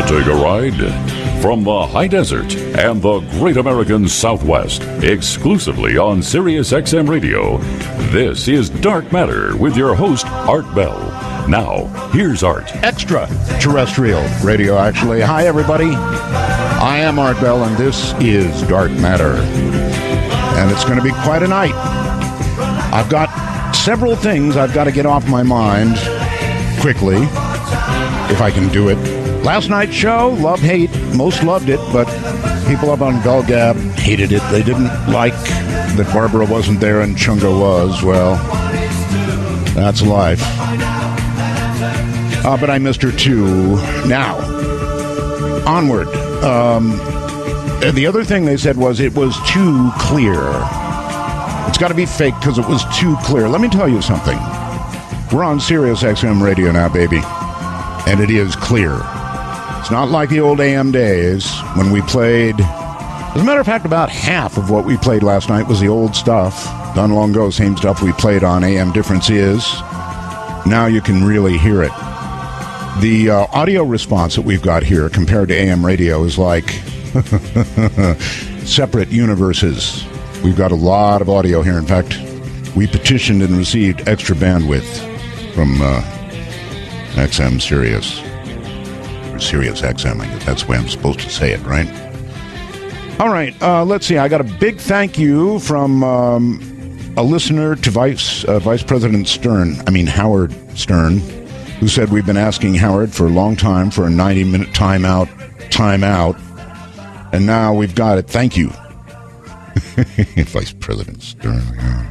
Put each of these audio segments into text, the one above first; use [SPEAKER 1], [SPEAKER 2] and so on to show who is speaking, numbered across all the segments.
[SPEAKER 1] take a ride? From the high desert and the great American Southwest, exclusively on Sirius XM Radio, this is Dark Matter with your host, Art Bell. Now, here's Art.
[SPEAKER 2] Extraterrestrial radio, actually. Hi, everybody. I am Art Bell, and this is Dark Matter. And it's going to be quite a night. I've got several things I've got to get off my mind quickly, if I can do it. Last night's show, love, hate. Most loved it, but people up on Bell Gab hated it. They didn't like that Barbara wasn't there and Chunga was. Well, that's life. But I missed her too. Now, onward. The other thing they said was it was too clear. It's got to be fake because it was too clear. Let me tell you something. We're on Sirius XM Radio now, baby. And it is clear. It's not like the old AM days when we played. As a matter of fact, about half of what we played last night was the old stuff. Done long ago, same stuff we played on AM. Difference is, now you can really hear it. The audio response that we've got here compared to AM radio is like separate universes. We've got a lot of audio here. In fact, we petitioned and received extra bandwidth from XM Sirius. Or Sirius XM, I guess that's the way I'm supposed to say it, right? All right, let's see. I got a big thank you from a listener to Vice President Howard Stern, who said we've been asking Howard for a long time for a 90-minute timeout, and now we've got it. Thank you. Vice President Stern. Yeah.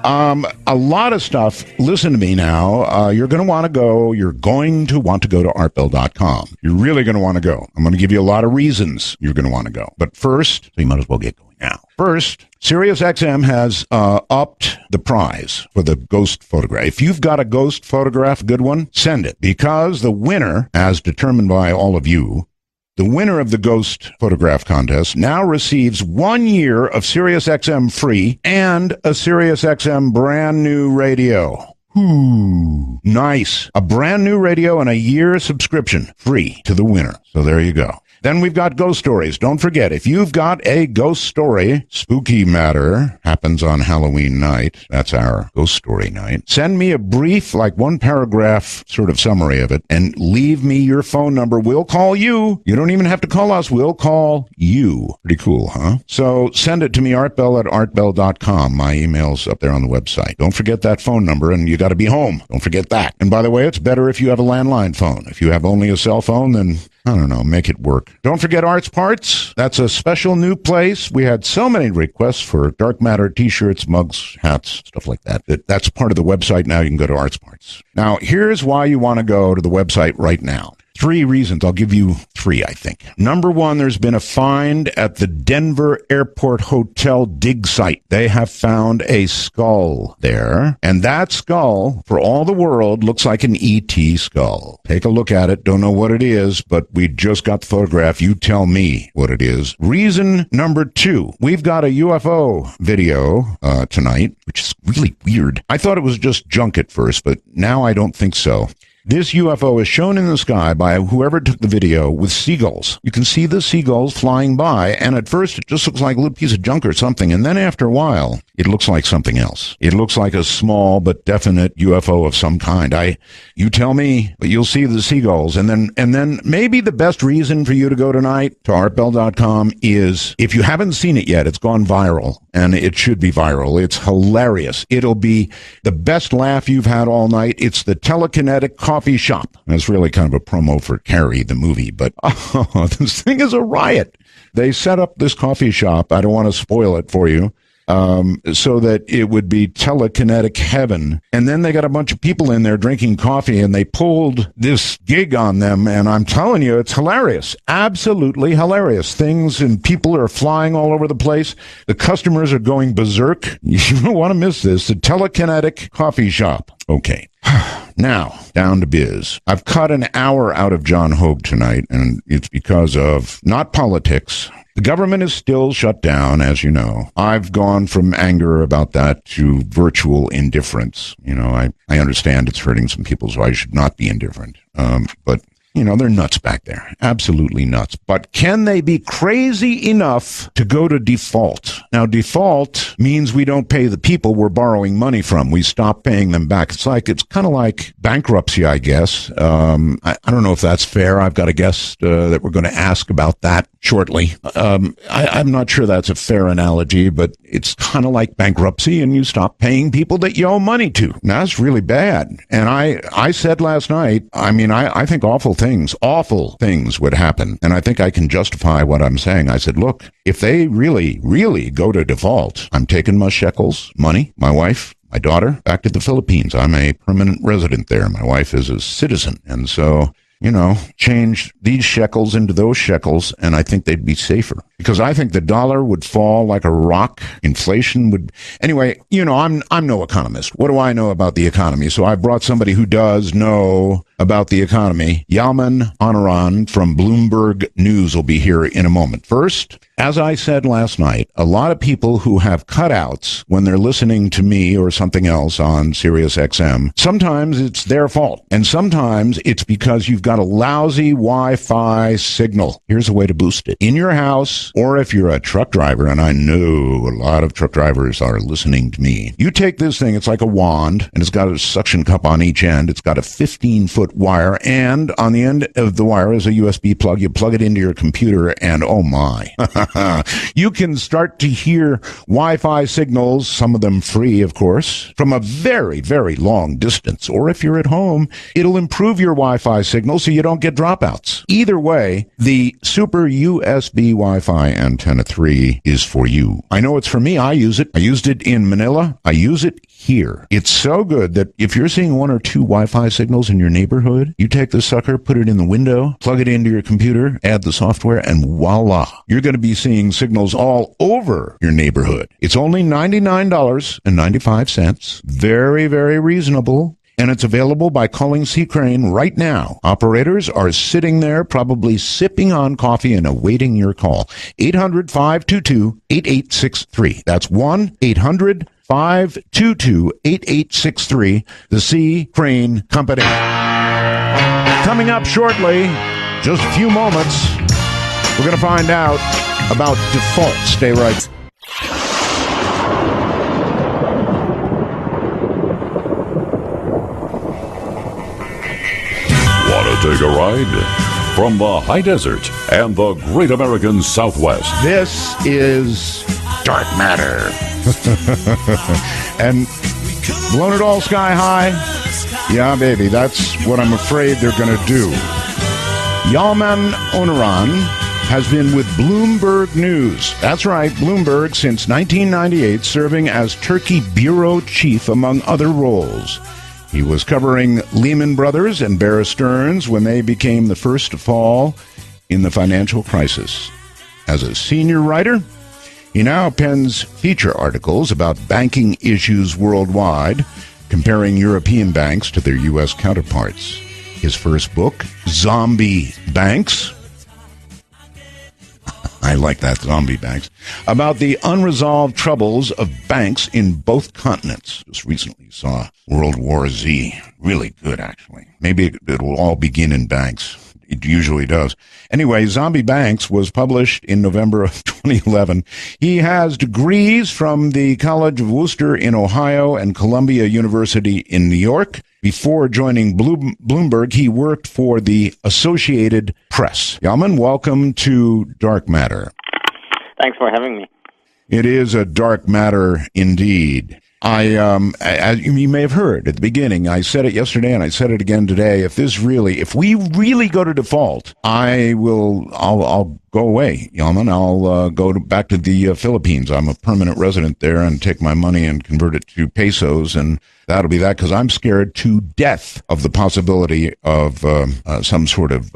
[SPEAKER 2] A lot of stuff. Listen to me now. You're going to want to go. You're going to want to go to artbell.com. You're really going to want to go. I'm going to give you a lot of reasons you're going to want to go. But first, so you might as well get going now. First, SiriusXM has upped the prize for the ghost photograph. If you've got a ghost photograph, a good one, send it. Because the winner, as determined by all of you, the winner of the ghost photograph contest now receives 1 year of SiriusXM free and a SiriusXM brand new radio. Ooh, nice. A brand new radio and a year subscription free to the winner. So there you go. Then we've got ghost stories. Don't forget, if you've got a ghost story, spooky matter, happens on Halloween night. That's our ghost story night. Send me a brief, like one paragraph sort of summary of it, and leave me your phone number. We'll call you. You don't even have to call us. We'll call you. Pretty cool, huh? So send it to me, artbell@artbell.com. My email's up there on the website. Don't forget that phone number, and you got to be home. Don't forget that. And by the way, it's better if you have a landline phone. If you have only a cell phone, then I don't know, make it work. Don't forget Arts Parts. That's a special new place. We had so many requests for Dark Matter t-shirts, mugs, hats, stuff like that. That's part of the website now. You can go to Arts Parts. Now, here's why you want to go to the website right now. 3 reasons. I'll give you 3, I think. Number 1, there's been a find at the Denver Airport Hotel dig site. They have found a skull there. And that skull, for all the world, looks like an E.T. skull. Take a look at it. Don't know what it is, but we just got the photograph. You tell me what it is. Reason number 2, we've got a UFO video tonight, which is really weird. I thought it was just junk at first, but now I don't think so. This UFO is shown in the sky by whoever took the video with seagulls. You can see the seagulls flying by, and at first it just looks like a little piece of junk or something, and then after a while, it looks like something else. It looks like a small but definite UFO of some kind. You tell me, but you'll see the seagulls. And then maybe the best reason for you to go tonight to artbell.com is, if you haven't seen it yet, it's gone viral, and it should be viral. It's hilarious. It'll be the best laugh you've had all night. It's the telekinetic coffee shop. That's really kind of a promo for Carrie, the movie, but this thing is a riot. They set up this coffee shop. I don't want to spoil it for you. So that it would be telekinetic heaven. And then they got a bunch of people in there drinking coffee, and they pulled this gig on them, and I'm telling you, it's hilarious. Absolutely hilarious. Things and people are flying all over the place. The customers are going berserk. You don't want to miss this. The telekinetic coffee shop. Okay. Now, down to biz. I've cut an hour out of John Hogue tonight, and it's because of not politics. The government is still shut down, as you know. I've gone from anger about that to virtual indifference. You know, I understand it's hurting some people, so I should not be indifferent. But they're nuts back there. Absolutely nuts. But can they be crazy enough to go to default? Now, default means we don't pay the people we're borrowing money from. We stop paying them back. It's kind of like bankruptcy, I guess. I don't know if that's fair. I've got a guest that we're going to ask about that shortly. I'm not sure that's a fair analogy, but it's kind of like bankruptcy, and you stop paying people that you owe money to. Now, that's really bad. And I said last night, I think awful things would happen. And I think I can justify what I'm saying. I said, look, if they really, really go to default, I'm taking my shekels, money, my wife, my daughter, back to the Philippines. I'm a permanent resident there. My wife is a citizen. And so, change these shekels into those shekels, and I think they'd be safer. Because I think the dollar would fall like a rock. Inflation would... Anyway, I'm no economist. What do I know about the economy? So I brought somebody who does know about the economy. Yan Onoran from Bloomberg News will be here in a moment. First, as I said last night, a lot of people who have cutouts when they're listening to me or something else on Sirius XM, sometimes it's their fault. And sometimes it's because you've got a lousy Wi-Fi signal. Here's a way to boost it. In your house, or if you're a truck driver, and I know a lot of truck drivers are listening to me, you take this thing, it's like a wand, and it's got a suction cup on each end. It's got a 15-foot wire, and on the end of the wire is a USB plug. You plug it into your computer, and oh my. You can start to hear Wi-Fi signals, some of them free, of course, from a very, very long distance. Or if you're at home, it'll improve your Wi-Fi signal so you don't get dropouts. Either way, the Super USB Wi-Fi Antenna 3 is for you. I know it's for me. I use it. I used it in Manila. I use it here. It's so good that if you're seeing one or two Wi-Fi signals in your neighborhood, you take the sucker, put it in the window, plug it into your computer, add the software, and voila. You're going to be seeing signals all over your neighborhood. It's only $99.95. Very, very reasonable. And it's available by calling C. Crane right now. Operators are sitting there probably sipping on coffee and awaiting your call. 800-522-8863. That's 1-800-522-8863. The C. Crane Company. Coming up shortly, just a few moments, we're going to find out about default. Stay right.
[SPEAKER 1] Take a ride from the high desert and the great American Southwest.
[SPEAKER 2] This is Dark Matter. And blown it all sky high? Yeah, baby, that's what I'm afraid they're going to do. Yan Onoran has been with Bloomberg News. That's right, Bloomberg since 1998, serving as Turkey bureau chief among other roles. He was covering Lehman Brothers and Bear Stearns when they became the first to fall in the financial crisis. As a senior writer, he now pens feature articles about banking issues worldwide, comparing European banks to their U.S. counterparts. His first book, Zombie Banks, I like that, zombie banks, about the unresolved troubles of banks in both continents. Just recently saw World War Z. Really good, actually. Maybe it will all begin in banks. It usually does. Anyway, Zombie Banks was published in November of 2011. He has degrees from the College of Worcester in Ohio and Columbia University in New York. Before joining Bloomberg, he worked for the Associated Press. Yan, welcome to Dark Matter.
[SPEAKER 3] Thanks for having me.
[SPEAKER 2] It is a dark matter indeed. As you may have heard at the beginning, I said it yesterday and I said it again today. If we really go to default, I'll go away, Yan. I'll go back to the Philippines. I'm a permanent resident there and take my money and convert it to pesos, and that'll be that, because I'm scared to death of the possibility of some sort of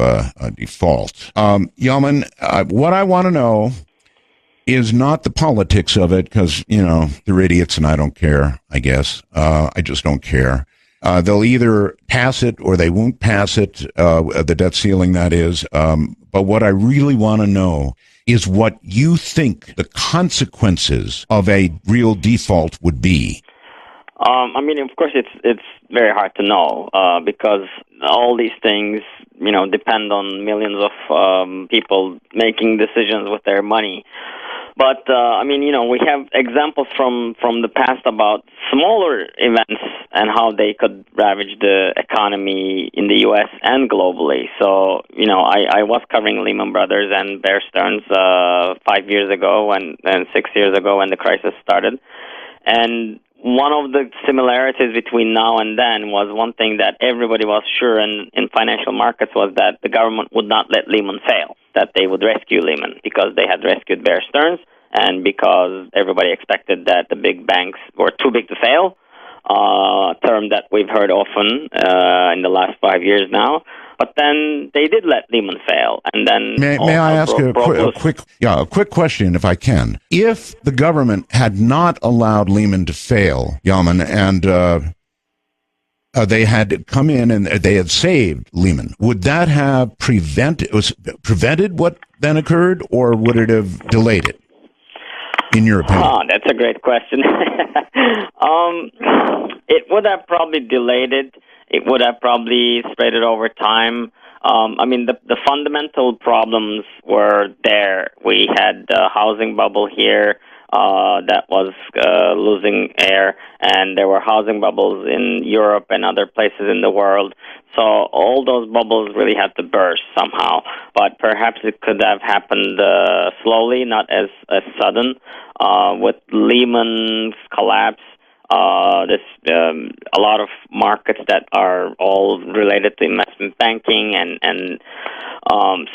[SPEAKER 2] default. Yan, what I want to know is not the politics of it, because, they're idiots and I don't care, I guess. I just don't care. They'll either pass it or they won't pass it, the debt ceiling, that is. But what I really want to know is what you think the consequences of a real default would be.
[SPEAKER 3] I mean, of course, it's very hard to know because all these things, depend on millions of people making decisions with their money. But I mean, we have examples from the past about smaller events and how they could ravage the economy in the U.S. and globally. So, I was covering Lehman Brothers and Bear Stearns 5 years ago and 6 years ago when the crisis started. And one of the similarities between now and then was one thing that everybody was sure in financial markets was that the government would not let Lehman fail, that they would rescue Lehman because they had rescued Bear Stearns and because everybody expected that the big banks were too big to fail, a term that we've heard often in the last 5 years now. But then they did let Lehman fail, and then
[SPEAKER 2] may I ask a quick question, if I can? If the government had not allowed Lehman to fail, Yaman, and they had come in and they had saved Lehman, would that have prevented what then occurred, or would it have delayed it? In your opinion?
[SPEAKER 3] Oh, that's a great question. It would have probably delayed it. It would have probably spread it over time. I mean, the fundamental problems were there. We had a housing bubble here that was losing air, and there were housing bubbles in Europe and other places in the world. So all those bubbles really had to burst somehow. But perhaps it could have happened slowly, not as sudden. With Lehman's collapse, there's a lot of markets that are all related to investment banking and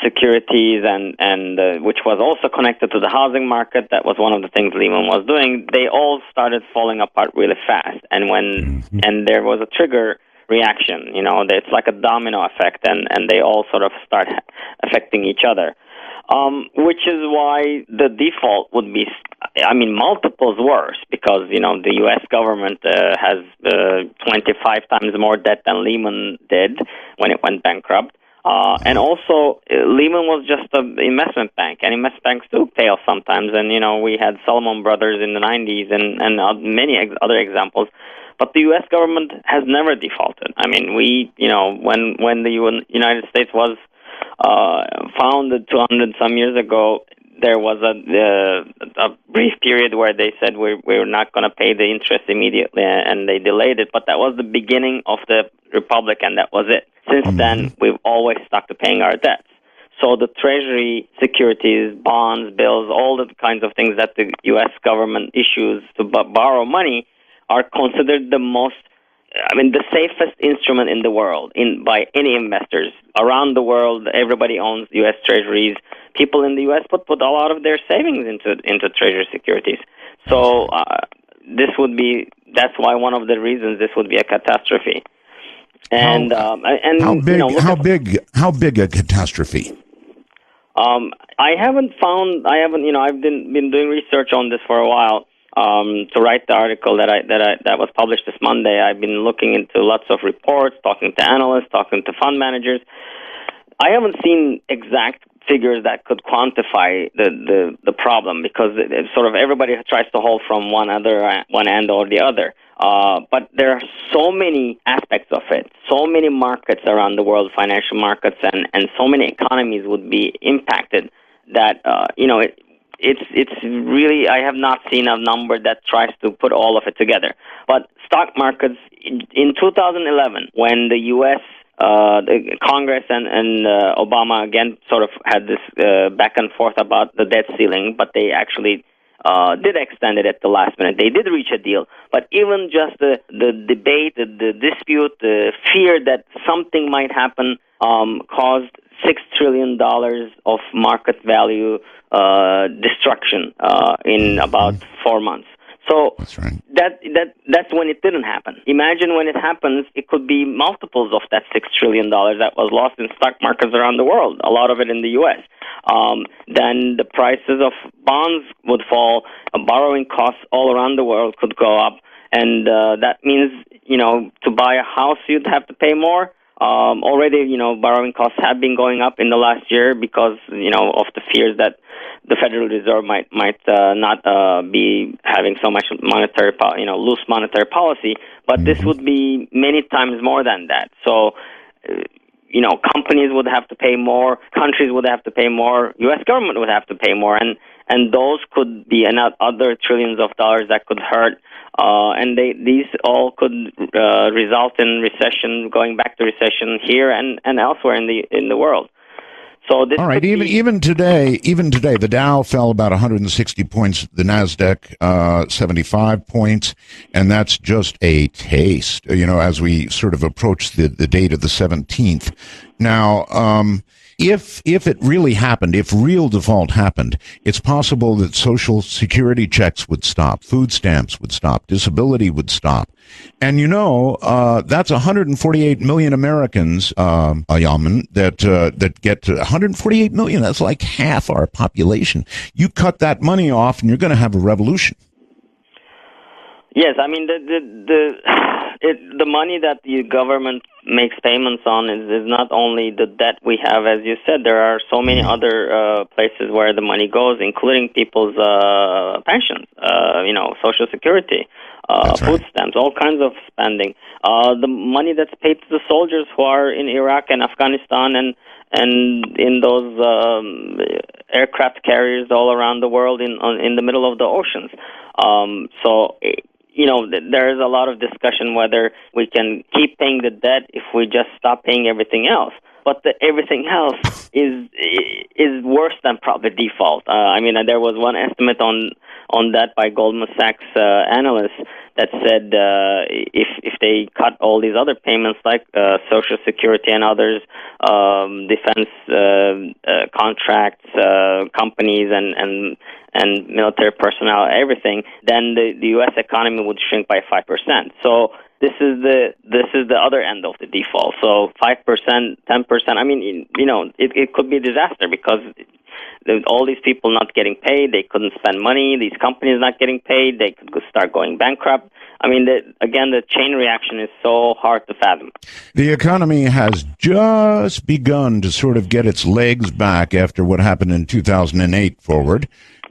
[SPEAKER 3] securities and which was also connected to the housing market. That was one of the things Lehman was doing. They all started falling apart really fast, and there was a trigger reaction. It's like a domino effect, and they all sort of start affecting each other. Which is why the default would be, multiples worse, because, the U.S. government has 25 times more debt than Lehman did when it went bankrupt. And also, Lehman was just an investment bank, and investment banks do fail sometimes. And, we had Salomon Brothers in the 90s and many other examples. But the U.S. government has never defaulted. I mean, when the United States was founded 200-some years ago, there was a brief period where they said we're not going to pay the interest immediately, and they delayed it. But that was the beginning of the republic, and that was it. Since then, we've always stuck to paying our debts. So the Treasury securities, bonds, bills, all the kinds of things that the U.S. government issues to borrow money are considered the safest instrument in the world by any investors. Around the world, everybody owns U.S. Treasuries. People in the U.S. put a lot of their savings into Treasury securities. So that's why one of the reasons this would be a catastrophe. And
[SPEAKER 2] how big a catastrophe?
[SPEAKER 3] I've been doing research on this for a while. To write the article that was published this Monday, I've been looking into lots of reports, talking to analysts, talking to fund managers. I haven't seen exact figures that could quantify the problem, because it's sort of everybody tries to hold from one end or the other. But there are so many aspects of it, so many markets around the world, financial markets, and so many economies would be impacted that it's really, I have not seen a number that tries to put all of it together. But stock markets, in 2011, when the U.S. The Congress and Obama again sort of had this back and forth about the debt ceiling, but they actually did extend it at the last minute. They did reach a deal. But even just the debate, the dispute, the fear that something might happen caused $6 trillion of market value destruction in about 4 months. So
[SPEAKER 2] that's right.
[SPEAKER 3] That's when it didn't happen. Imagine when it happens, it could be multiples of that $6 trillion that was lost in stock markets around the world, a lot of it in the U.S. Then the prices of bonds would fall, borrowing costs all around the world could go up, and that means, to buy a house, you'd have to pay more. Already, borrowing costs have been going up in the last year because, of the fears that the Federal Reserve might not be having so much monetary, loose monetary policy, but this would be many times more than that. So, companies would have to pay more, countries would have to pay more, U.S. government would have to pay more, and those could be other trillions of dollars that could hurt, and these all could result in recession, going back to recession here and elsewhere in the world. So this
[SPEAKER 2] all right, even today, the Dow fell about 160 points, the Nasdaq 75 points, and that's just a taste. As we sort of approach the date of the 17th. Now, if it really happened, if real default happened, it's possible that Social Security checks would stop, food stamps would stop, disability would stop. And that's 148 million Americans, Yaman, that get to 148 million. That's like half our population. You cut that money off, and you're going to have a revolution.
[SPEAKER 3] Yes, I mean the money that the government makes payments on is not only the debt we have, as you said. There are so many other places where the money goes, including people's pensions, Social Security, food stamps, all kinds of spending. The money that's paid to the soldiers who are in Iraq and Afghanistan and in those aircraft carriers all around the world in the middle of the oceans. There is a lot of discussion whether we can keep paying the debt if we just stop paying everything else. But everything else is worse than probably default. There was one estimate on that by Goldman Sachs analysts that said if they cut all these other payments like Social Security and others, defense contracts, companies and military personnel, everything, then the U.S. economy would shrink by 5%. So this is the other end of the default. So 5%, 10%. It could be a disaster because all these people not getting paid, they couldn't spend money. These companies not getting paid, they could start going bankrupt. The chain reaction is so hard to fathom.
[SPEAKER 2] The economy has just begun to sort of get its legs back after what happened in 2008 forward.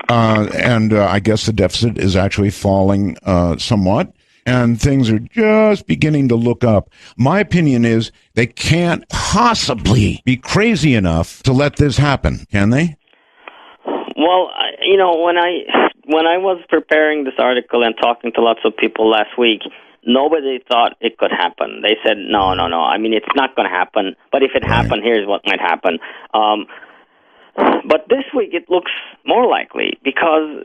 [SPEAKER 2] I guess the deficit is actually falling somewhat, and things are just beginning to look up. My opinion is they can't possibly be crazy enough to let this happen, can they?
[SPEAKER 3] Well, when I was preparing this article and talking to lots of people last week, nobody thought it could happen. They said, no. It's not going to happen. But if it happened, here's what might happen. But this week it looks more likely because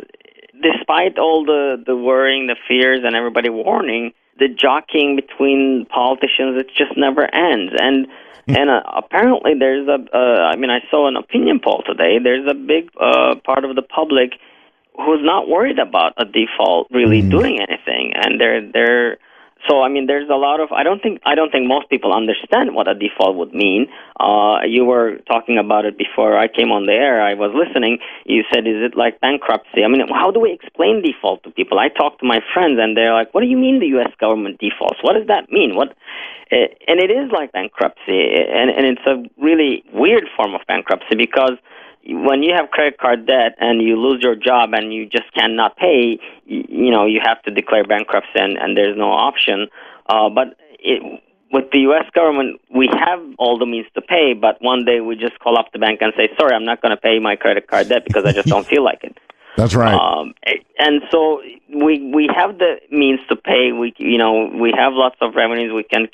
[SPEAKER 3] despite all the worrying, the fears, and everybody warning, the jockeying between politicians, it just never ends. And apparently there's I saw an opinion poll today. There's a big part of the public who's not worried about a default really doing anything, and they're so there's a lot of I don't think most people understand what a default would mean. You were talking about it before I came on the air. I was listening. You said, is it like bankruptcy? How do we explain default to people? I talk to my friends and they're like, what do you mean the U.S. government defaults? What does that mean? And it is like bankruptcy, and it's a really weird form of bankruptcy because when you have credit card debt and you lose your job and you just cannot pay, you have to declare bankruptcy and there's no option. But with the U.S. government, we have all the means to pay, but one day we just call up the bank and say, sorry, I'm not going to pay my credit card debt because I just don't feel like it.
[SPEAKER 2] That's right.
[SPEAKER 3] And so we have the means to pay. We have lots of revenues. We can,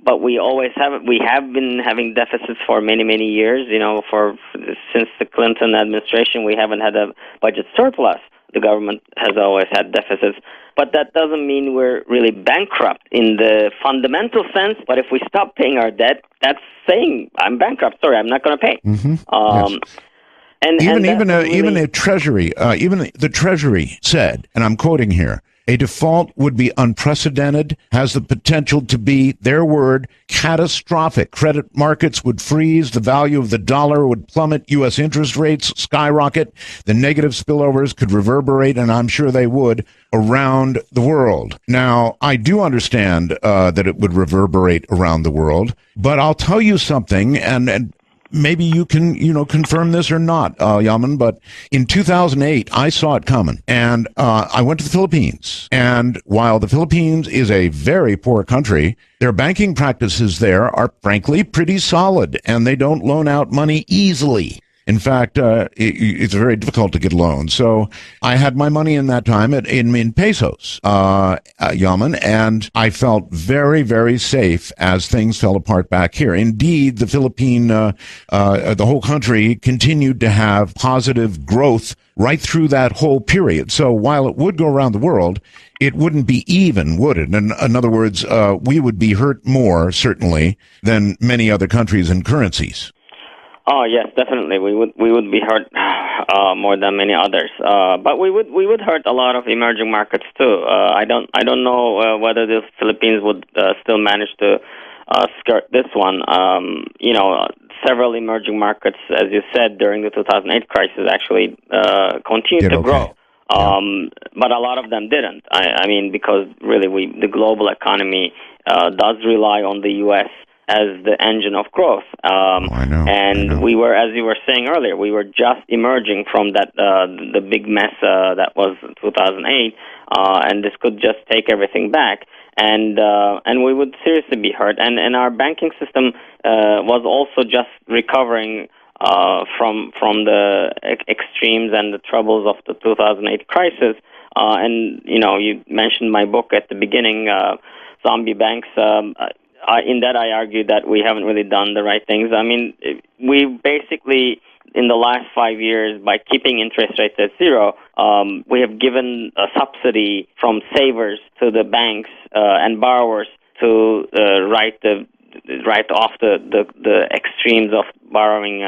[SPEAKER 3] but we always have. We have been having deficits for many years. Since the Clinton administration, we haven't had a budget surplus. The government has always had deficits, but that doesn't mean we're really bankrupt in the fundamental sense. But if we stop paying our debt, that's saying I'm bankrupt. Sorry, I'm not going to pay.
[SPEAKER 2] Yes. And even the Treasury said, and I'm quoting here, a default would be unprecedented, has the potential to be, their word, catastrophic. Credit markets would freeze, the value of the dollar would plummet, U.S. interest rates skyrocket, the negative spillovers could reverberate, and I'm sure they would, around the world. Now, I do understand that it would reverberate around the world, but I'll tell you something, and maybe you can, confirm this or not, Yaman, but in 2008, I saw it coming. And I went to the Philippines. And while the Philippines is a very poor country, their banking practices there are frankly pretty solid, and they don't loan out money easily. In fact, it's very difficult to get loans. So I had my money in that time in pesos, Yaman, and I felt very, very safe as things fell apart back here. Indeed, the the whole country continued to have positive growth right through that whole period. So while it would go around the world, it wouldn't be even, would it? In other words, we would be hurt more, certainly, than many other countries and currencies.
[SPEAKER 3] Oh yes, definitely. We would be hurt more than many others. But we would hurt a lot of emerging markets too. I don't know whether the Philippines would still manage to skirt this one. Several emerging markets, as you said, during the 2008 crisis, actually continued to grow. But a lot of them didn't. I mean, because really, the global economy does rely on the U.S. as the engine of growth.
[SPEAKER 2] I know.
[SPEAKER 3] We were, as you were saying earlier, we were just emerging from that the big mess that was 2008, and this could just take everything back, and we would seriously be hurt. And our banking system was also just recovering from the extremes and the troubles of the 2008 crisis. And you mentioned my book at the beginning, Zombie Banks. In that, I argue that we haven't really done the right things. I mean, we basically, in the last 5 years, by keeping interest rates at zero, we have given a subsidy from savers to the banks and borrowers to write off the extremes of borrowing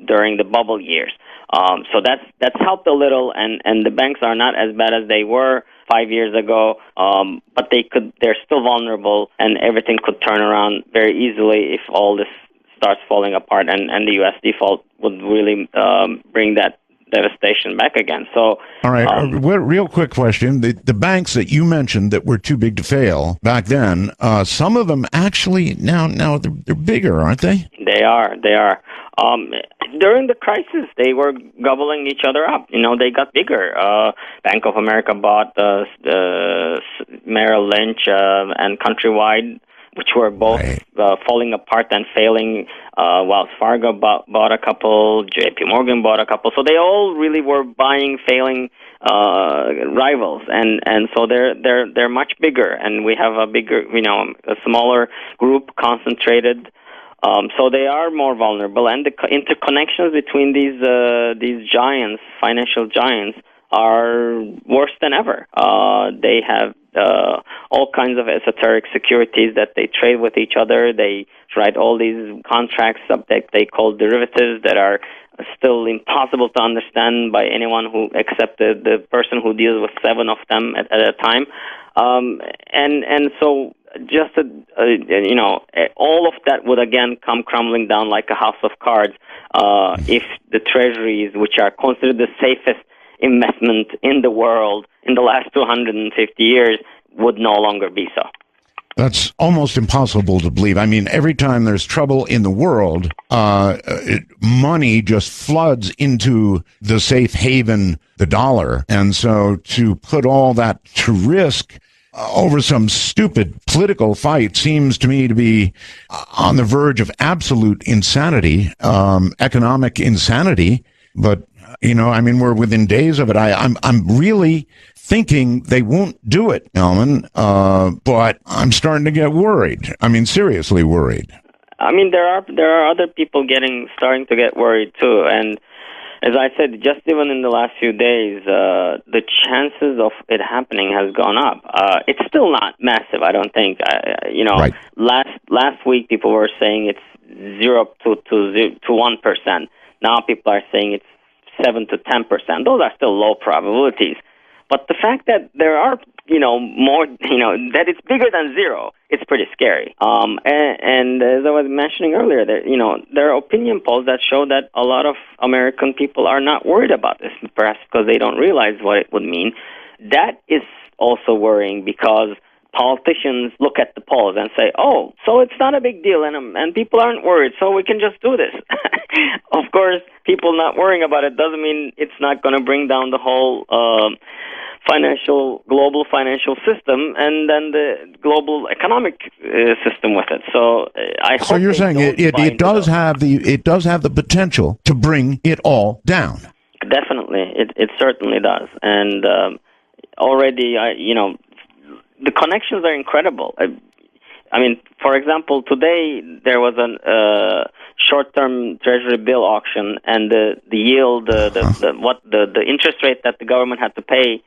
[SPEAKER 3] during the bubble years. So that's helped a little, and the banks are not as bad as they were 5 years ago, but they're still vulnerable, and everything could turn around very easily if all this starts falling apart, and the U.S. default would really bring that devastation back again. So,
[SPEAKER 2] all right, real quick question: the banks that you mentioned that were too big to fail back then, some of them actually now they're bigger, aren't they?
[SPEAKER 3] They are. During the crisis, they were gobbling each other up. They got bigger. Bank of America bought Merrill Lynch and Countrywide, which were both falling apart and failing. Wells Fargo bought a couple. J.P. Morgan bought a couple. So they all really were buying failing rivals, and so they're much bigger, and we have a bigger, a smaller group concentrated. So they are more vulnerable, and the interconnections between these giants, financial giants, are worse than ever. They have all kinds of esoteric securities that they trade with each other. They write all these contracts that they call derivatives that are still impossible to understand by anyone except the person who deals with 7 of them at a time. And so just all of that would again come crumbling down like a house of cards if the treasuries, which are considered the safest investment in the world in the last 250 years, would no longer be so.
[SPEAKER 2] That's almost impossible to believe. I mean, every time there's trouble in the world, money just floods into the safe haven, the dollar. And so to put all that to risk over some stupid political fight seems to me to be on the verge of absolute insanity, economic insanity. But, we're within days of it. I'm really thinking they won't do it, Elman, but I'm starting to get worried. I mean, seriously worried.
[SPEAKER 3] I mean, there are other people starting to get worried too, and as I said, just even in the last few days, the chances of it happening has gone up. It's still not massive, I don't think.
[SPEAKER 2] Right.
[SPEAKER 3] Last week people were saying it's 0 to 1%. Now people are saying it's 7 to 10%. Those are still low probabilities. But the fact that there are, more, that it's bigger than zero, it's pretty scary. And as I was mentioning earlier, there are opinion polls that show that a lot of American people are not worried about this, perhaps because they don't realize what it would mean. That is also worrying because politicians look at the polls and say, "Oh, so it's not a big deal, and people aren't worried, so we can just do this." Of course, people not worrying about it doesn't mean it's not going to bring down the whole global financial system, and then the global economic system with it. So I hope.
[SPEAKER 2] So you're saying it does have the potential to bring it all down.
[SPEAKER 3] Definitely, it certainly does, and already, the connections are incredible. I mean, for example, today there was a short-term Treasury bill auction, and the yield, the interest rate that the government had to pay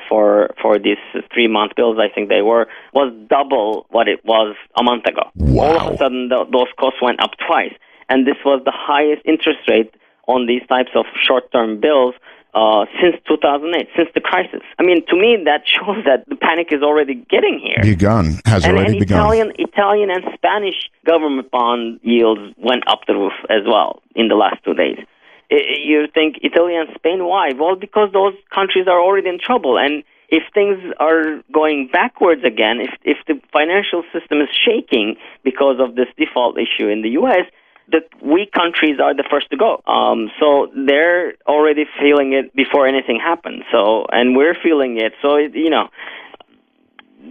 [SPEAKER 3] for these 3-month bills, I think they was double what it was a month ago.
[SPEAKER 2] Wow.
[SPEAKER 3] All of a sudden, those costs went up twice, and this was the highest interest rate on these types of short-term bills since 2008, since the crisis. I mean, to me, that shows that the panic is already getting here.
[SPEAKER 2] Has already begun.
[SPEAKER 3] Italian and Spanish government bond yields went up the roof as well in the last 2 days. You think Italy and Spain, why? Well, because those countries are already in trouble. And if things are going backwards again, if the financial system is shaking because of this default issue in the U.S., the weak countries are the first to go. So they're already feeling it before anything happens. And we're feeling it. So,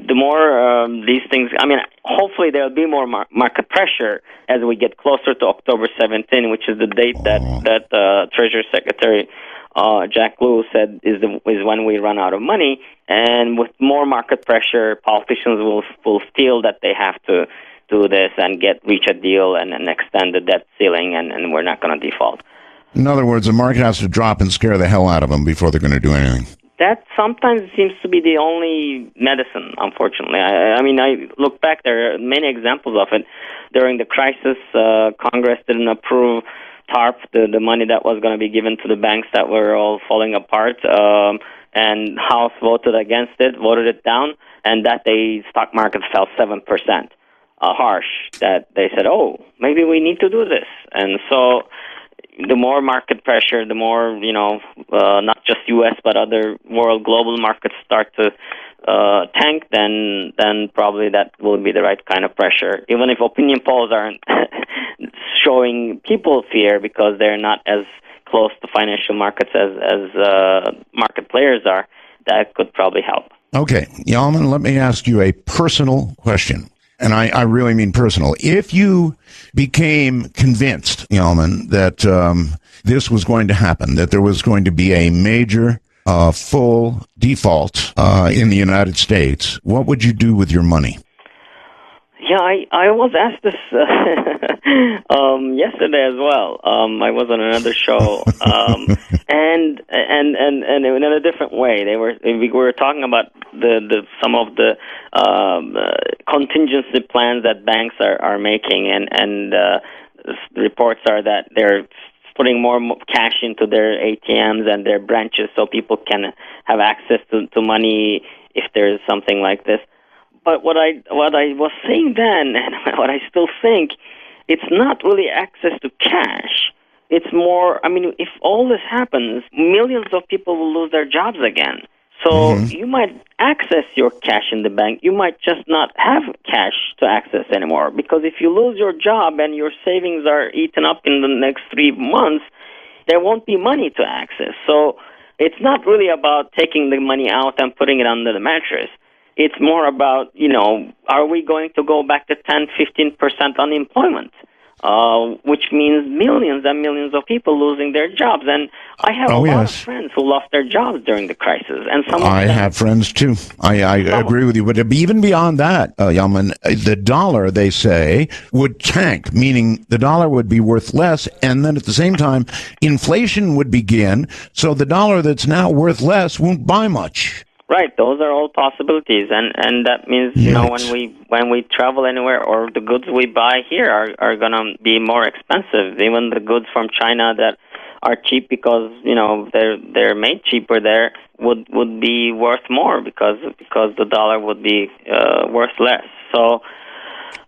[SPEAKER 3] the more these things, I mean, hopefully there'll be more market pressure as we get closer to October 17, which is the date that Treasury Secretary Jack Lew said is when we run out of money. And with more market pressure, politicians will feel that they have to do this and reach a deal and extend the debt ceiling, and we're not going to default.
[SPEAKER 2] In other words, the market has to drop and scare the hell out of them before they're going to do anything.
[SPEAKER 3] That sometimes seems to be the only medicine, unfortunately. I mean, I look back, there are many examples of it. During the crisis, Congress didn't approve TARP, the money that was going to be given to the banks that were all falling apart, and House voted against it, voted it down, and that day stock market fell 7%. Harsh, that they said, oh, maybe we need to do this. And so the more market pressure, the more, not just U.S. but other global markets start to tank, then probably that will be the right kind of pressure. Even if opinion polls aren't showing people fear because they're not as close to financial markets as market players are, that could probably help. Okay,
[SPEAKER 2] Yalman, let me ask you a personal question. And I really mean personal. If you became convinced, Yalman, that this was going to happen, that there was going to be a major full default in the United States, what would you do with your money?
[SPEAKER 3] Yeah, I was asked this yesterday as well. I was on another show, and in a different way. We were talking about some of the contingency plans that banks are making, and the reports are that they're putting more cash into their ATMs and their branches so people can have access to money if there's something like this. But what I was saying then, and what I still think, it's not really access to cash. It's more, I mean, if all this happens, millions of people will lose their jobs again. So you might access your cash in the bank. You might just not have cash to access anymore. Because if you lose your job and your savings are eaten up in the next 3 months, there won't be money to access. So it's not really about taking the money out and putting it under the mattress. It's more about, are we going to go back to 10, 15% unemployment, which means millions and millions of people losing their jobs. And I have a lot of friends who lost their jobs during the crisis. And I
[SPEAKER 2] have friends, too. I agree with you. But even beyond that, Yalman, the dollar, they say, would tank, meaning the dollar would be worth less. And then at the same time, inflation would begin. So the dollar that's now worth less won't buy much.
[SPEAKER 3] Right, those are all possibilities, and that means when we travel anywhere, or the goods we buy here are going to be more expensive. Even the goods from China that are cheap because they're made cheaper there would be worth more because the dollar would be worth less. So,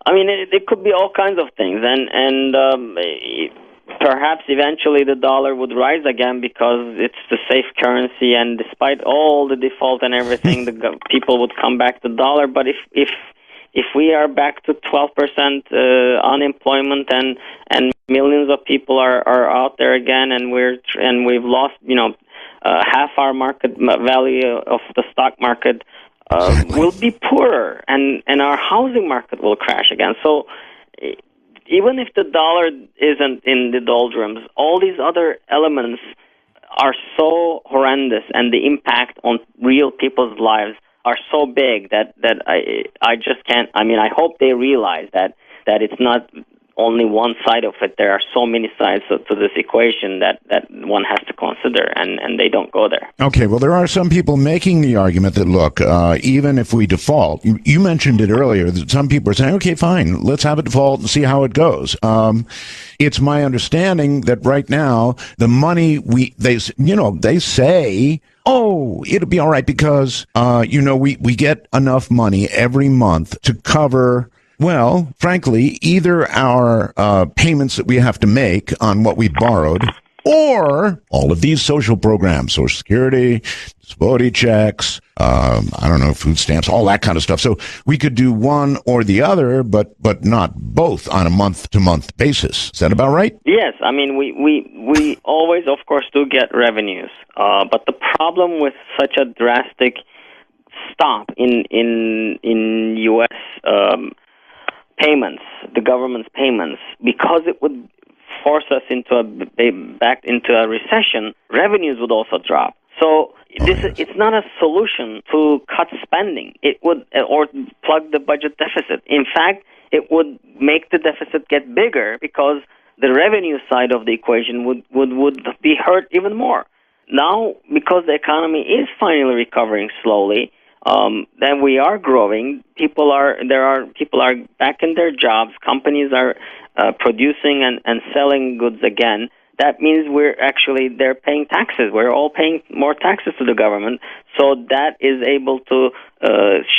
[SPEAKER 3] I mean, it could be all kinds of things, and perhaps eventually the dollar would rise again because it's the safe currency, and despite all the default and everything, people would come back to the dollar. But if we are back to 12% unemployment and millions of people are out there again, and we've lost half our market value of the stock market, we'll be poorer, and our housing market will crash again. So even if the dollar isn't in the doldrums, all these other elements are so horrendous, and the impact on real people's lives are so big that I just can't. I mean, I hope they realize that it's not only one side of it. There are so many sides to this equation that one has to consider, and they don't go there.
[SPEAKER 2] Okay, well, there are some people making the argument that, look, even if we default, you mentioned it earlier, that some people are saying, okay, fine, let's have a default and see how it goes. It's my understanding that right now, the money they say, oh, it'll be all right because, we get enough money every month to cover, well, frankly, either our payments that we have to make on what we borrowed, or all of these social programs, Social Security, disability checks, food stamps, all that kind of stuff. So we could do one or the other, but not both on a month-to-month basis. Is that about right?
[SPEAKER 3] Yes. I mean, we always, of course, do get revenues. But the problem with such a drastic stop in U.S. payments, the government's payments, because it would force us back into a recession, revenues would also drop. So it's not a solution to cut spending. It would, or plug the budget deficit. In fact, it would make the deficit get bigger because the revenue side of the equation would be hurt even more. Now, because the economy is finally recovering slowly, then we are growing. People are back in their jobs. Companies are producing and selling goods again. That means they're paying taxes. We're all paying more taxes to the government, so that is able to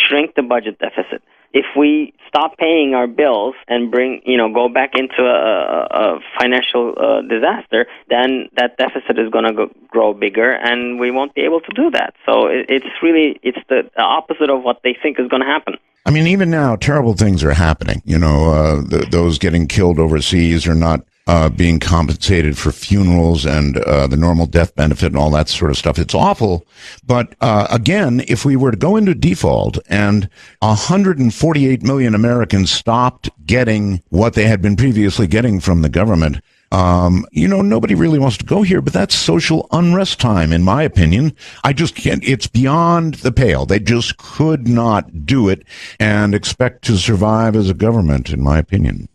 [SPEAKER 3] shrink the budget deficit. If we stop paying our bills and go back into a financial disaster, then that deficit is going to grow bigger, and we won't be able to do that. So it's the opposite of what they think is going to happen.
[SPEAKER 2] I mean, even now, terrible things are happening. Those getting killed overseas are not being compensated for funerals and the normal death benefit and all that sort of stuff. It's awful. But again, if we were to go into default and 148 million Americans stopped getting what they had been previously getting from the government, nobody really wants to go here, but that's social unrest time, in my opinion. I just can't. It's beyond the pale. They just could not do it and expect to survive as a government, in my opinion.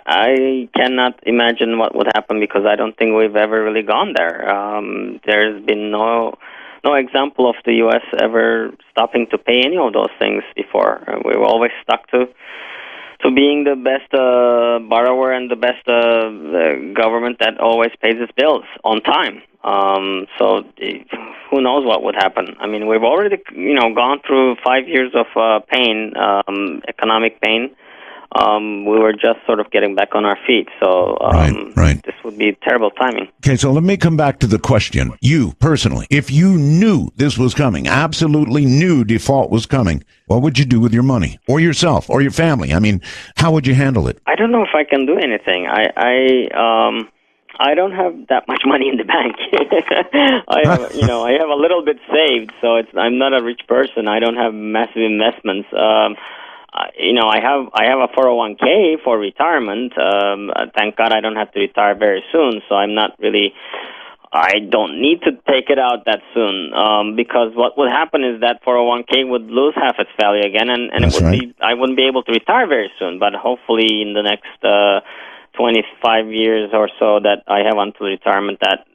[SPEAKER 3] I cannot imagine what would happen because I don't think we've ever really gone there. There's been no example of the U.S. ever stopping to pay any of those things before. We were always stuck to being the best borrower and the best government that always pays its bills on time. So who knows what would happen? I mean, we've already gone through 5 years of pain, economic pain. We were just sort of getting back on our feet. So
[SPEAKER 2] right.
[SPEAKER 3] This would be terrible timing.
[SPEAKER 2] Okay, so let me come back to the question. You, personally, if you knew this was coming, absolutely knew default was coming, what would you do with your money? Or yourself? Or your family? I mean, how would you handle it?
[SPEAKER 3] I don't know if I can do anything. I don't have that much money in the bank. I have a little bit saved, so I'm not a rich person. I don't have massive investments. I have a 401k for retirement. Thank God I don't have to retire very soon, so I don't need to take it out that soon, because what would happen is that 401k would lose half its value again, and I wouldn't be able to retire very soon, but hopefully in the next 25 years or so that I have until retirement, that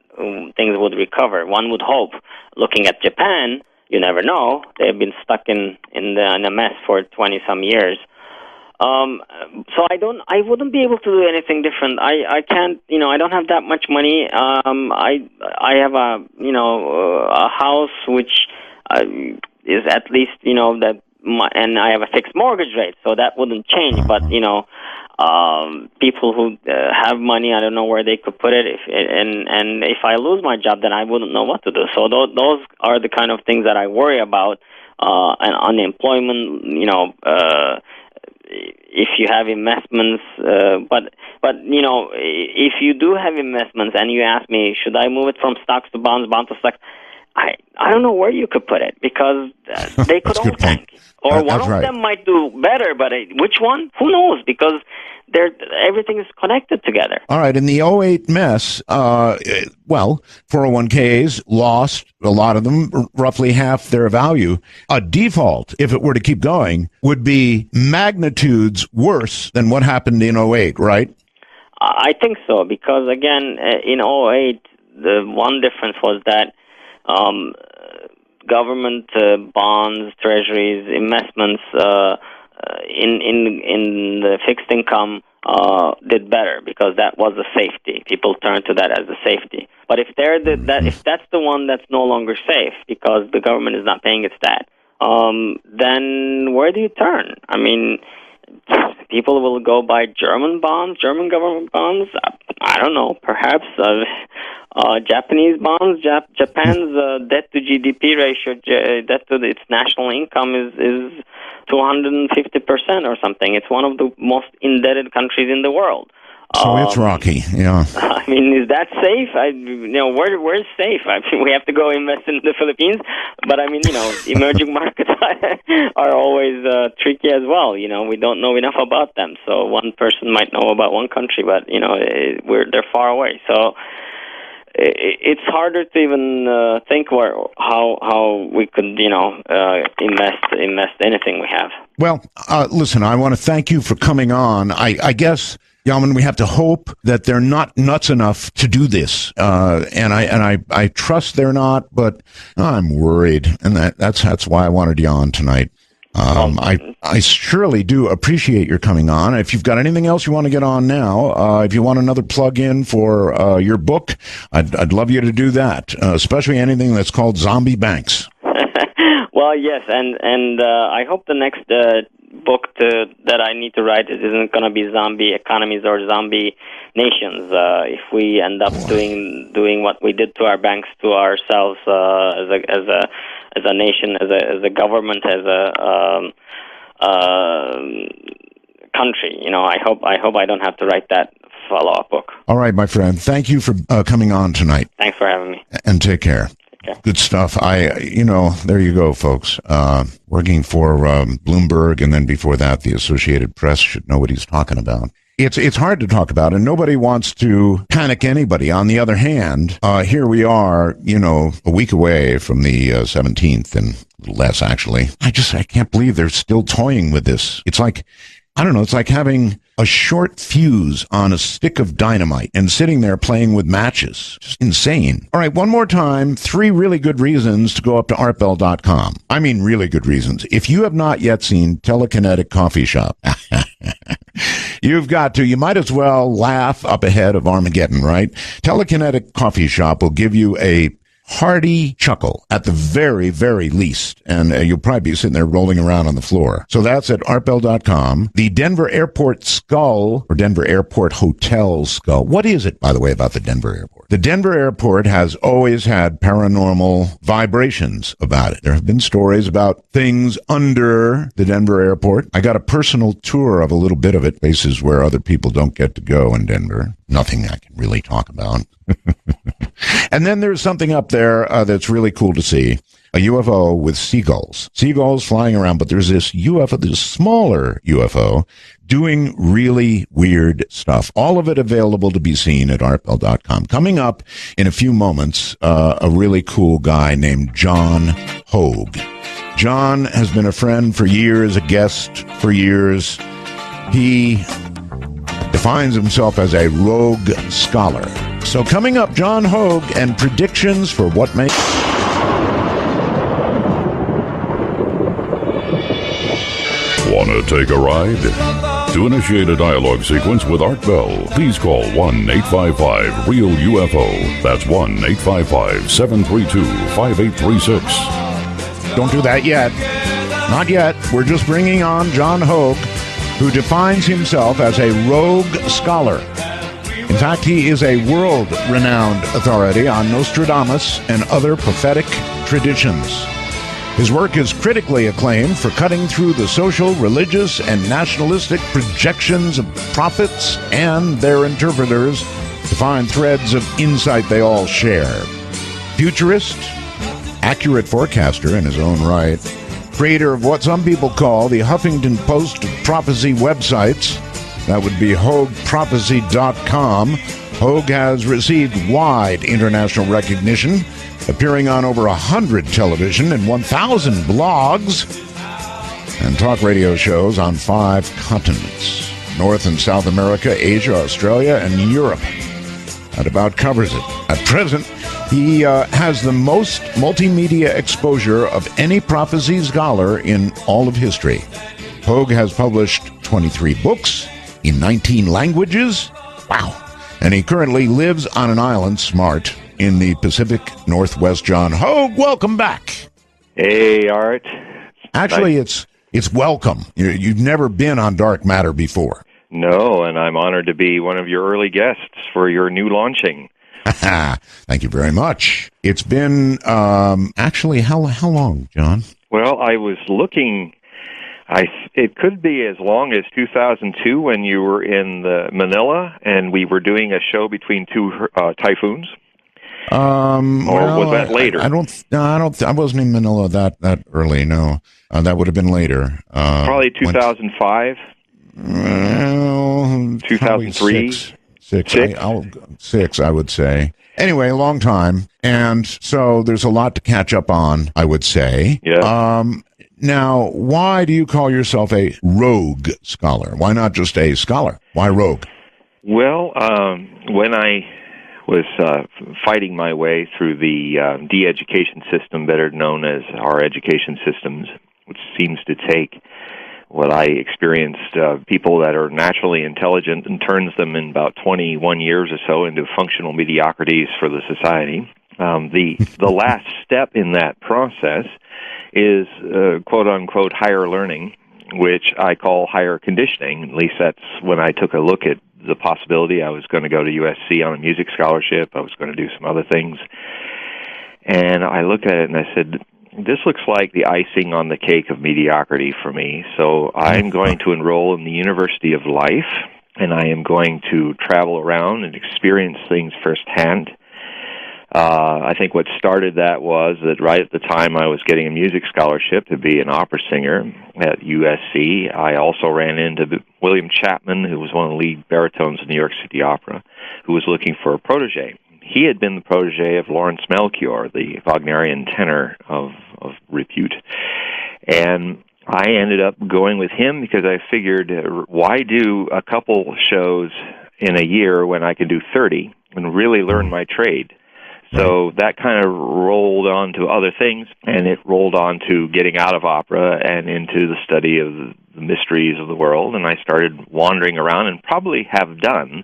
[SPEAKER 3] things would recover. One would hope. Looking at Japan, you never know. They've been stuck in a mess for 20-some years. So I wouldn't be able to do anything different. I can't, I don't have that much money. I have a house which is at least, that and I have a fixed mortgage rate, so that wouldn't change. But people who have money, I don't know where they could put it. And if I lose my job, then I wouldn't know what to do. So those are the kind of things that I worry about. And unemployment, if you have investments, but if you do have investments, and you ask me, should I move it from stocks to bonds, bonds to stocks? I don't know where you could put it, because they could all tank. Or one of them might do better, but which one? Who knows? Because everything is connected together.
[SPEAKER 2] All right. In the '08 mess, 401ks lost, a lot of them, roughly half their value. A default, if it were to keep going, would be magnitudes worse than what happened in '08, right?
[SPEAKER 3] I think so, because, again, in '08, the one difference was that government bonds, treasuries, investments in the fixed income did better, because that was a safety. People turned to that as a safety. But if if that's the one that's no longer safe because the government is not paying its debt, then where do you turn? I mean, people will go buy German bonds, German government bonds. I don't know, perhaps Japanese bonds. Japan's debt to GDP ratio, debt to its national income is 250% or something. It's one of the most indebted countries in the world.
[SPEAKER 2] So it's rocky, yeah.
[SPEAKER 3] I mean, is that safe? Where's safe? I mean, we have to go invest in the Philippines, but I mean, emerging markets are always tricky as well. We don't know enough about them. So one person might know about one country, but they're far away. So it's harder to even think how we could invest anything we have.
[SPEAKER 2] Well, listen, I want to thank you for coming on. I guess, Yaman, we have to hope that they're not nuts enough to do this, and I trust they're not, but I'm worried, and that's why I wanted you on tonight. I surely do appreciate your coming on. If you've got anything else you want to get on now, if you want another plug-in for your book, I'd love you to do that, especially anything that's called Zombie Banks.
[SPEAKER 3] Well, yes, and I hope the next book that I need to write isn't going to be zombie economies or zombie nations. If we end up doing what we did to our banks, to ourselves as a nation, as a government, as a country, I hope I don't have to write that follow-up book.
[SPEAKER 2] All right, my friend. Thank you for coming on tonight.
[SPEAKER 3] Thanks for having me.
[SPEAKER 2] And take care.
[SPEAKER 3] Okay.
[SPEAKER 2] Good stuff. There you go, folks. Working for Bloomberg, and then before that, the Associated Press should know what he's talking about. It's hard to talk about, and nobody wants to panic anybody. On the other hand, here we are, a week away from the 17th, and a little less, actually. I can't believe they're still toying with this. It's like, I don't know, it's like having a short fuse on a stick of dynamite and sitting there playing with matches. Just insane. All right, one more time, 3 really good reasons to go up to artbell.com. I mean, really good reasons. If you have not yet seen Telekinetic Coffee Shop, you've got to. You might as well laugh up ahead of Armageddon, right? Telekinetic Coffee Shop will give you a hearty chuckle at the very, very least. And you'll probably be sitting there rolling around on the floor. So that's at artbell.com. The Denver Airport Skull, or Denver Airport Hotel Skull. What is it, by the way, about the Denver Airport? The Denver Airport has always had paranormal vibrations about it. There have been stories about things under the Denver Airport. I got a personal tour of a little bit of it, places where other people don't get to go in Denver. Nothing I can really talk about. And then there's something up there that's really cool to see. A UFO with seagulls. Seagulls flying around, but there's this UFO, this smaller UFO, doing really weird stuff. All of it available to be seen at artbell.com. Coming up in a few moments, a really cool guy named John Hogue. John has been a friend for years, a guest for years. He defines himself as a rogue scholar. So coming up, John Hogue and predictions for what may...
[SPEAKER 1] Want to take a ride? To initiate a dialogue sequence with Art Bell, please call 1-855-REAL-UFO. That's 1-855-732-5836.
[SPEAKER 2] Don't do that yet. Not yet. We're just bringing on John Hogue, who defines himself as a rogue scholar. In fact, he is a world-renowned authority on Nostradamus and other prophetic traditions. His work is critically acclaimed for cutting through the social, religious, and nationalistic projections of prophets and their interpreters to find threads of insight they all share. Futurist, accurate forecaster in his own right, creator of what some people call the Huffington Post of prophecy websites. That would be HogueProphecy.com. Hogue has received wide international recognition, appearing on over 100 television and 1,000 blogs and talk radio shows on 5 continents: North and South America, Asia, Australia, and Europe. That about covers it. At present, he has the most multimedia exposure of any prophecy scholar in all of history. Hogue has published 23 books in 19 languages. Wow. And he currently lives on an island, smart, in the Pacific Northwest. John Hogue, welcome back.
[SPEAKER 4] Hey, Art.
[SPEAKER 2] Actually, it's welcome. You've never been on Dark Matter before.
[SPEAKER 4] No, and I'm honored to be one of your early guests for your new launching.
[SPEAKER 2] Thank you very much. It's been, actually, how long, John?
[SPEAKER 4] Well, I was looking, it could be as long as 2002 when you were in Manila and we were doing a show between 2 typhoons. Or was that later?
[SPEAKER 2] I wasn't in Manila that early, no. That would have been later.
[SPEAKER 4] Probably 2005?
[SPEAKER 2] Well,
[SPEAKER 4] 2003?
[SPEAKER 2] Six, I would say. Anyway, a long time. And so there's a lot to catch up on, I would say.
[SPEAKER 4] Yeah.
[SPEAKER 2] Now, why do you call yourself a rogue scholar? Why not just a scholar? Why rogue?
[SPEAKER 4] Well, when I was fighting my way through the de-education system, better known as our education systems, which seems to take what I experienced, people that are naturally intelligent and turns them in about 21 years or so into functional mediocrities for the society. The last step in that process is quote-unquote higher learning, which I call higher conditioning. At least that's when I took a look at the possibility. I was going to go to USC on a music scholarship. I was going to do some other things. And I looked at it and I said, this looks like the icing on the cake of mediocrity for me. So I'm going to enroll in the University of Life, and I am going to travel around and experience things firsthand. I think what started that was that right at the time I was getting a music scholarship to be an opera singer at USC, I also ran into William Chapman, who was one of the lead baritones of New York City Opera, who was looking for a protege. He had been the protege of Lawrence Melchior, the Wagnerian tenor of repute. And I ended up going with him because I figured, why do a couple shows in a year when I could do 30 and really learn my trade? So that kind of rolled on to other things, and it rolled on to getting out of opera and into the study of the mysteries of the world, and I started wandering around and probably have done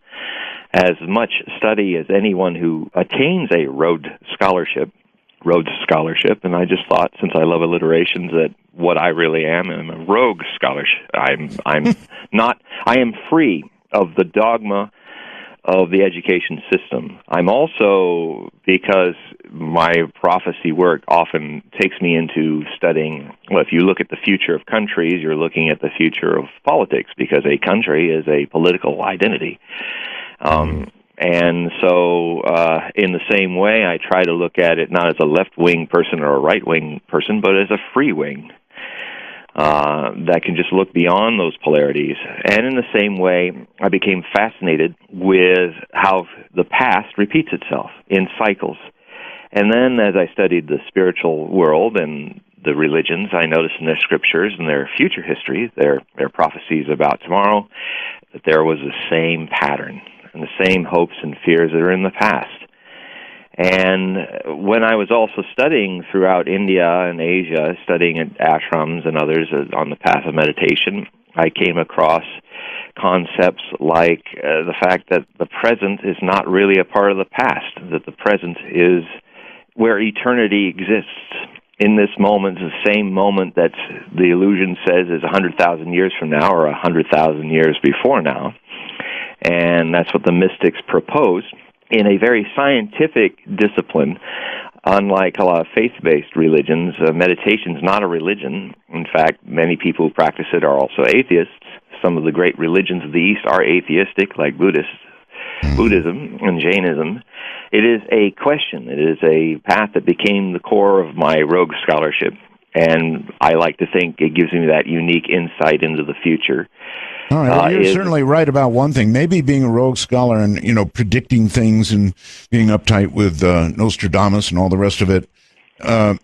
[SPEAKER 4] as much study as anyone who attains a Rhodes Scholarship, and I just thought, since I love alliterations, that what I really am, I'm a rogue scholar. I am free of the dogma of the education system. I'm also, because my prophecy work often takes me into studying, well, if you look at the future of countries, you're looking at the future of politics, because a country is a political identity. And so, in the same way, I try to look at it not as a left-wing person or a right-wing person, but as a free wing that can just look beyond those polarities. And in the same way, I became fascinated with how the past repeats itself in cycles. And then as I studied the spiritual world and the religions, I noticed in their scriptures and their future history, their prophecies about tomorrow, that there was the same pattern and the same hopes and fears that are in the past. And when I was also studying throughout India and Asia, studying at ashrams and others on the path of meditation, I came across concepts like the fact that the present is not really a part of the past, that the present is where eternity exists. in this moment is the same moment that the illusion says is 100,000 years from now or 100,000 years before now. And that's what the mystics proposed in a very scientific discipline. Unlike a lot of faith-based religions, meditation is not a religion. In fact, many people who practice it are also atheists. Some of the great religions of the East are atheistic, like Buddhism and Jainism. It is a question. It is a path that became the core of my Rogue scholarship, and I like to think it gives me that unique insight into the future.
[SPEAKER 2] All right, well, you're certainly right about one thing. Maybe being a rogue scholar and, predicting things and being uptight with Nostradamus and all the rest of it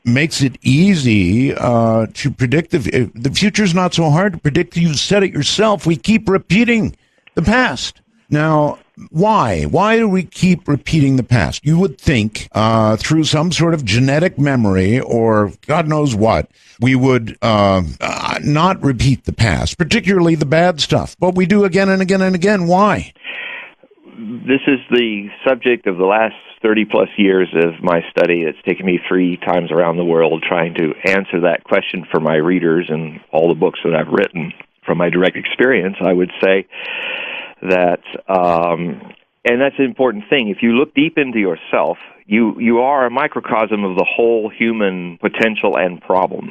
[SPEAKER 2] makes it easy to predict the future's not so hard to predict. You've said it yourself. We keep repeating the past. Now, why? Why do we keep repeating the past? You would think through some sort of genetic memory or God knows what, we would not repeat the past, particularly the bad stuff. But we do again and again and again. Why?
[SPEAKER 4] This is the subject of the last 30-plus years of my study. It's taken me 3 times around the world trying to answer that question for my readers and all the books that I've written. From my direct experience, I would say that, and that's an important thing. If you look deep into yourself, you are a microcosm of the whole human potential and problem.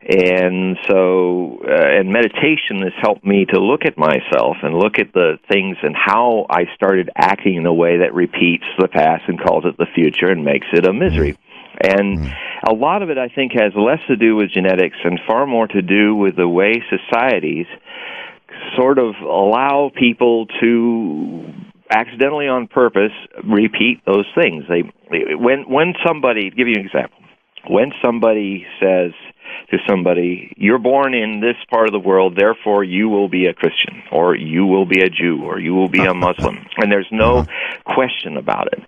[SPEAKER 4] And so, and meditation has helped me to look at myself and look at the things and how I started acting in a way that repeats the past and calls it the future and makes it a misery. And a lot of it, I think, has less to do with genetics and far more to do with the way societies sort of allow people to accidentally on purpose repeat those things. When somebody, give you an example, when somebody says to somebody, you're born in this part of the world, therefore you will be a Christian, or you will be a Jew, or you will be a Muslim, and there's no question about it.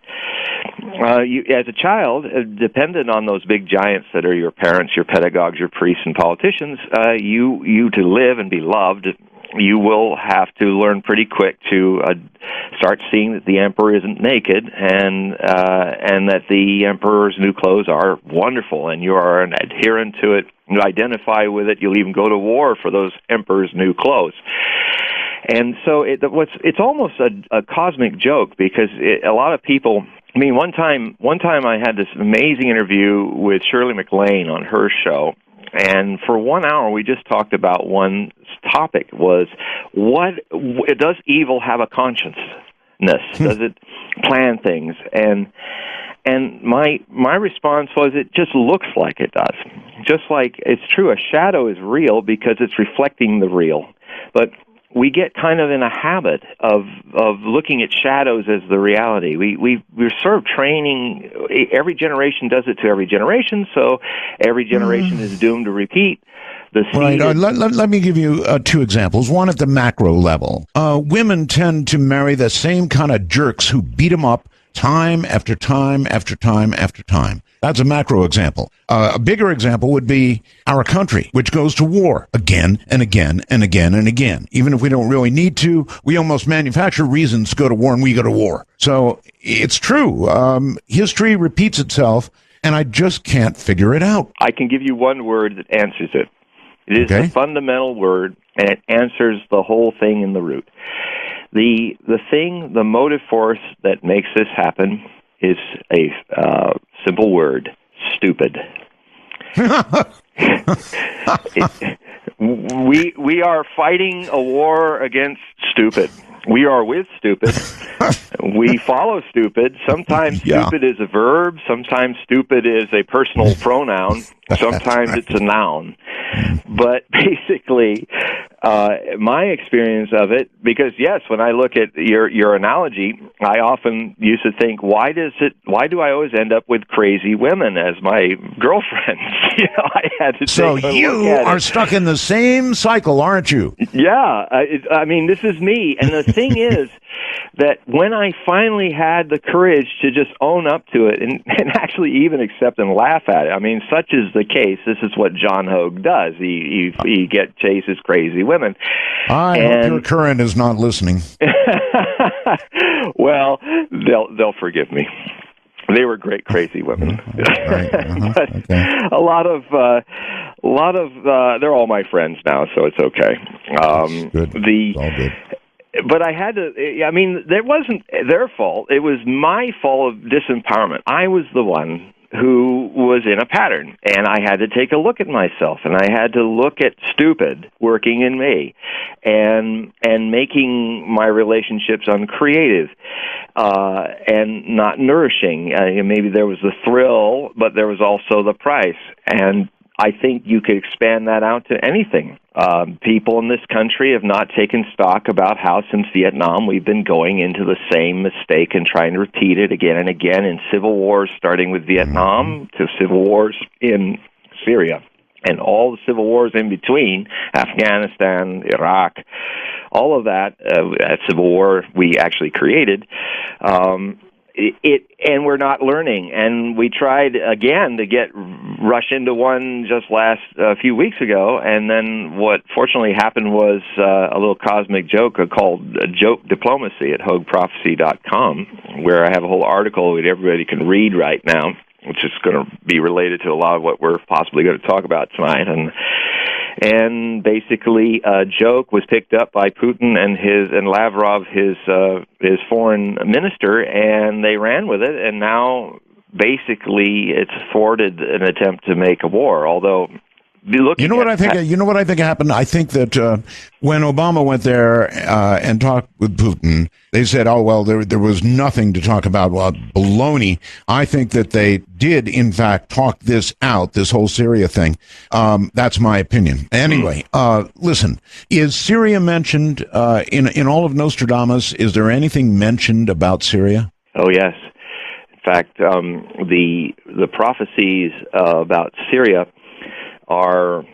[SPEAKER 4] You, as a child, dependent on those big giants that are your parents, your pedagogues, your priests, and politicians, you to live and be loved, you will have to learn pretty quick to start seeing that the emperor isn't naked and that the emperor's new clothes are wonderful, and you are an adherent to it. You identify with it. You'll even go to war for those emperor's new clothes. And so it's almost a cosmic joke because a lot of people. I mean, one time I had this amazing interview with Shirley MacLaine on her show. And for 1 hour, we just talked about one topic, was does evil have a consciousness? Does it plan things? And my response was, it just looks like it does. Just like it's true, a shadow is real because it's reflecting the real. But we get kind of in a habit of looking at shadows as the reality. We're sort of training. Every generation does it to every generation, so every generation is doomed to repeat.
[SPEAKER 2] Right. Let me give you 2 examples. One at the macro level. Women tend to marry the same kind of jerks who beat them up time after time after time after time. That's a macro example. A bigger example would be our country, which goes to war again and again and again and again. Even if we don't really need to, we almost manufacture reasons to go to war, and we go to war. So it's true. History repeats itself, and I just can't figure it out.
[SPEAKER 4] I can give you one word that answers it. It is a fundamental word, and it answers the whole thing in the root. The motive force that makes this happen is a simple word: stupid. We are fighting a war against stupid. We are with stupid. We follow stupid. Sometimes stupid is a verb. Sometimes stupid is a personal pronoun. Sometimes it's a noun. But basically, my experience of it, because yes, when I look at your analogy, I often used to think, why do I always end up with crazy women as my girlfriends? I had to.
[SPEAKER 2] So you are stuck in the same cycle, aren't you?
[SPEAKER 4] Yeah, I mean, this is me, and the thing is that when I finally had the courage to just own up to it and actually even accept and laugh at it, I mean, such is the case. This is what John Hogue does. He chases crazy women.
[SPEAKER 2] I hope your current is not listening.
[SPEAKER 4] Well, they'll forgive me. They were great, crazy women.
[SPEAKER 2] Right.
[SPEAKER 4] But
[SPEAKER 2] Okay.
[SPEAKER 4] a lot of they're all my friends now, so it's okay.
[SPEAKER 2] Good. It's all good.
[SPEAKER 4] But I had to, I mean, it wasn't their fault. It was my fault of disempowerment. I was the one who was in a pattern, and I had to take a look at myself, and I had to look at stupid working in me, and making my relationships uncreative, and not nourishing. Maybe there was the thrill, but there was also the price, and I think you could expand that out to anything. People in this country have not taken stock about how since Vietnam we've been going into the same mistake and trying to repeat it again and again in civil wars, starting with Vietnam to civil wars in Syria and all the civil wars in between, Afghanistan, Iraq, all of that civil war we actually created. And we're not learning. And we tried again to rush into one just last few weeks ago, and then what fortunately happened was a little cosmic joke called Joke Diplomacy at HogueProphecy.com, where I have a whole article that everybody can read right now, which is going to be related to a lot of what we're possibly going to talk about tonight. And basically, a joke was picked up by Putin and Lavrov, his foreign minister, and they ran with it. And now, basically, it's thwarted an attempt to make a war. Although,
[SPEAKER 2] you know what I think? You know what I think happened? I think that when Obama went there and talked with Putin, they said, "Oh well, there was nothing to talk about." Well, baloney. I think that they did, in fact, talk this out. This whole Syria thing. That's my opinion. Anyway, listen. Is Syria mentioned in all of Nostradamus? Is there anything mentioned about Syria?
[SPEAKER 4] Oh yes. In fact, the prophecies about Syria are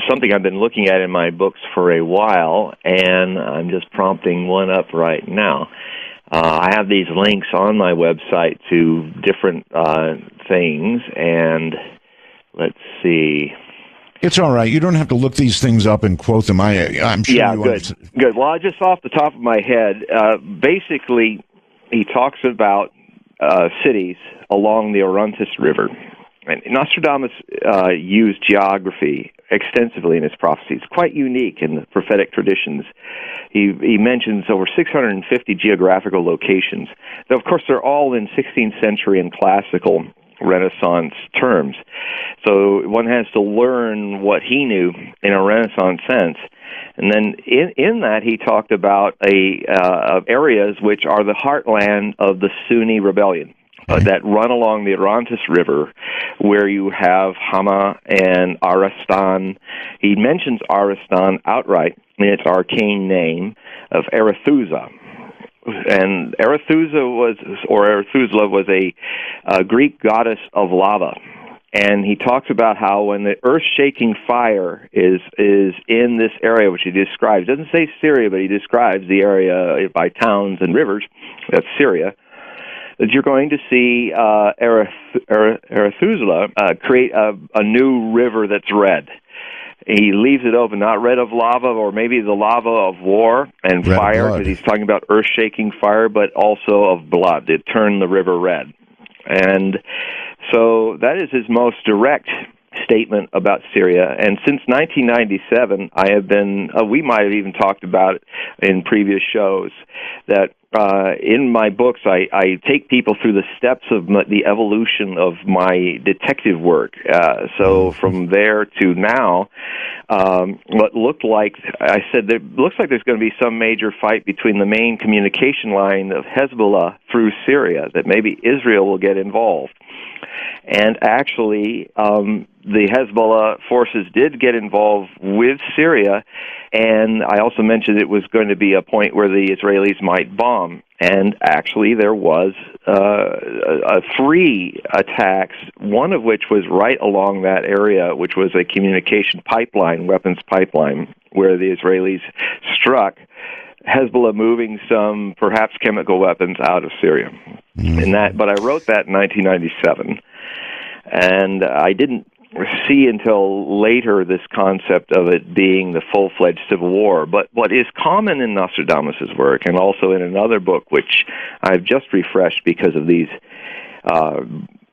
[SPEAKER 4] something I've been looking at in my books for a while, and I'm just prompting one up right now. I have these links on my website to different things, and let's see.
[SPEAKER 2] It's all right. You don't have to look these things up and quote them. I'm sure.
[SPEAKER 4] Yeah, good. Well, just off the top of my head, basically, he talks about cities along the Orontes River. And Nostradamus used geography extensively in his prophecies, quite unique in the prophetic traditions. He mentions over 650 geographical locations. Though, of course, they're all in 16th century and classical Renaissance terms. So one has to learn what he knew in a Renaissance sense. And then in that, he talked about areas which are the heartland of the Sunni rebellion. That run along the Orontes River, where you have Hama and Aristan. He mentions Aristan outright in its arcane name of Arethusa. And Arethusa was a Greek goddess of lava. And he talks about how when the earth-shaking fire is in this area, which he describes, he doesn't say Syria, but he describes the area by towns and rivers, that's Syria, that you're going to see Arethusa create a new river that's red. He leaves it open, not red of lava, or maybe the lava of war and red fire, because he's talking about earth-shaking fire, but also of blood. It turned the river red. And so that is his most direct statement about Syria. And since 1997, I have been, we might have even talked about it in previous shows, that in my books, I take people through the steps of the evolution of my detective work. So from there to now, what looked like, I said, looks like there's going to be some major fight between the main communication line of Hezbollah through Syria, that maybe Israel will get involved. And actually, the Hezbollah forces did get involved with Syria, and I also mentioned it was going to be a point where the Israelis might bomb. And actually, there was 3 attacks, one of which was right along that area, which was a communication pipeline, weapons pipeline, where the Israelis struck Hezbollah moving some, perhaps, chemical weapons out of Syria. But I wrote that in 1997. And I didn't see until later this concept of it being the full-fledged civil war. But what is common in Nostradamus' work, and also in another book, which I've just refreshed because of these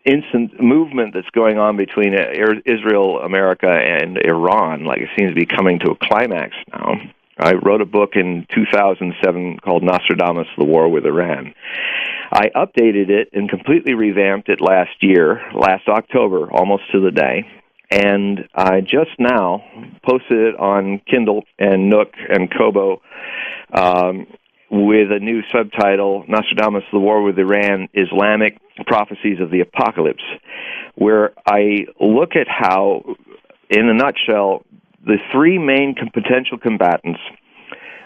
[SPEAKER 4] instant movement that's going on between Israel, America, and Iran, like it seems to be coming to a climax now. I wrote a book in 2007 called Nostradamus, The War with Iran. I updated it and completely revamped it last October, almost to the day. And I just now posted it on Kindle and Nook and Kobo with a new subtitle, Nostradamus, The War with Iran, Islamic Prophecies of the Apocalypse, where I look at how, in a nutshell, the three main potential combatants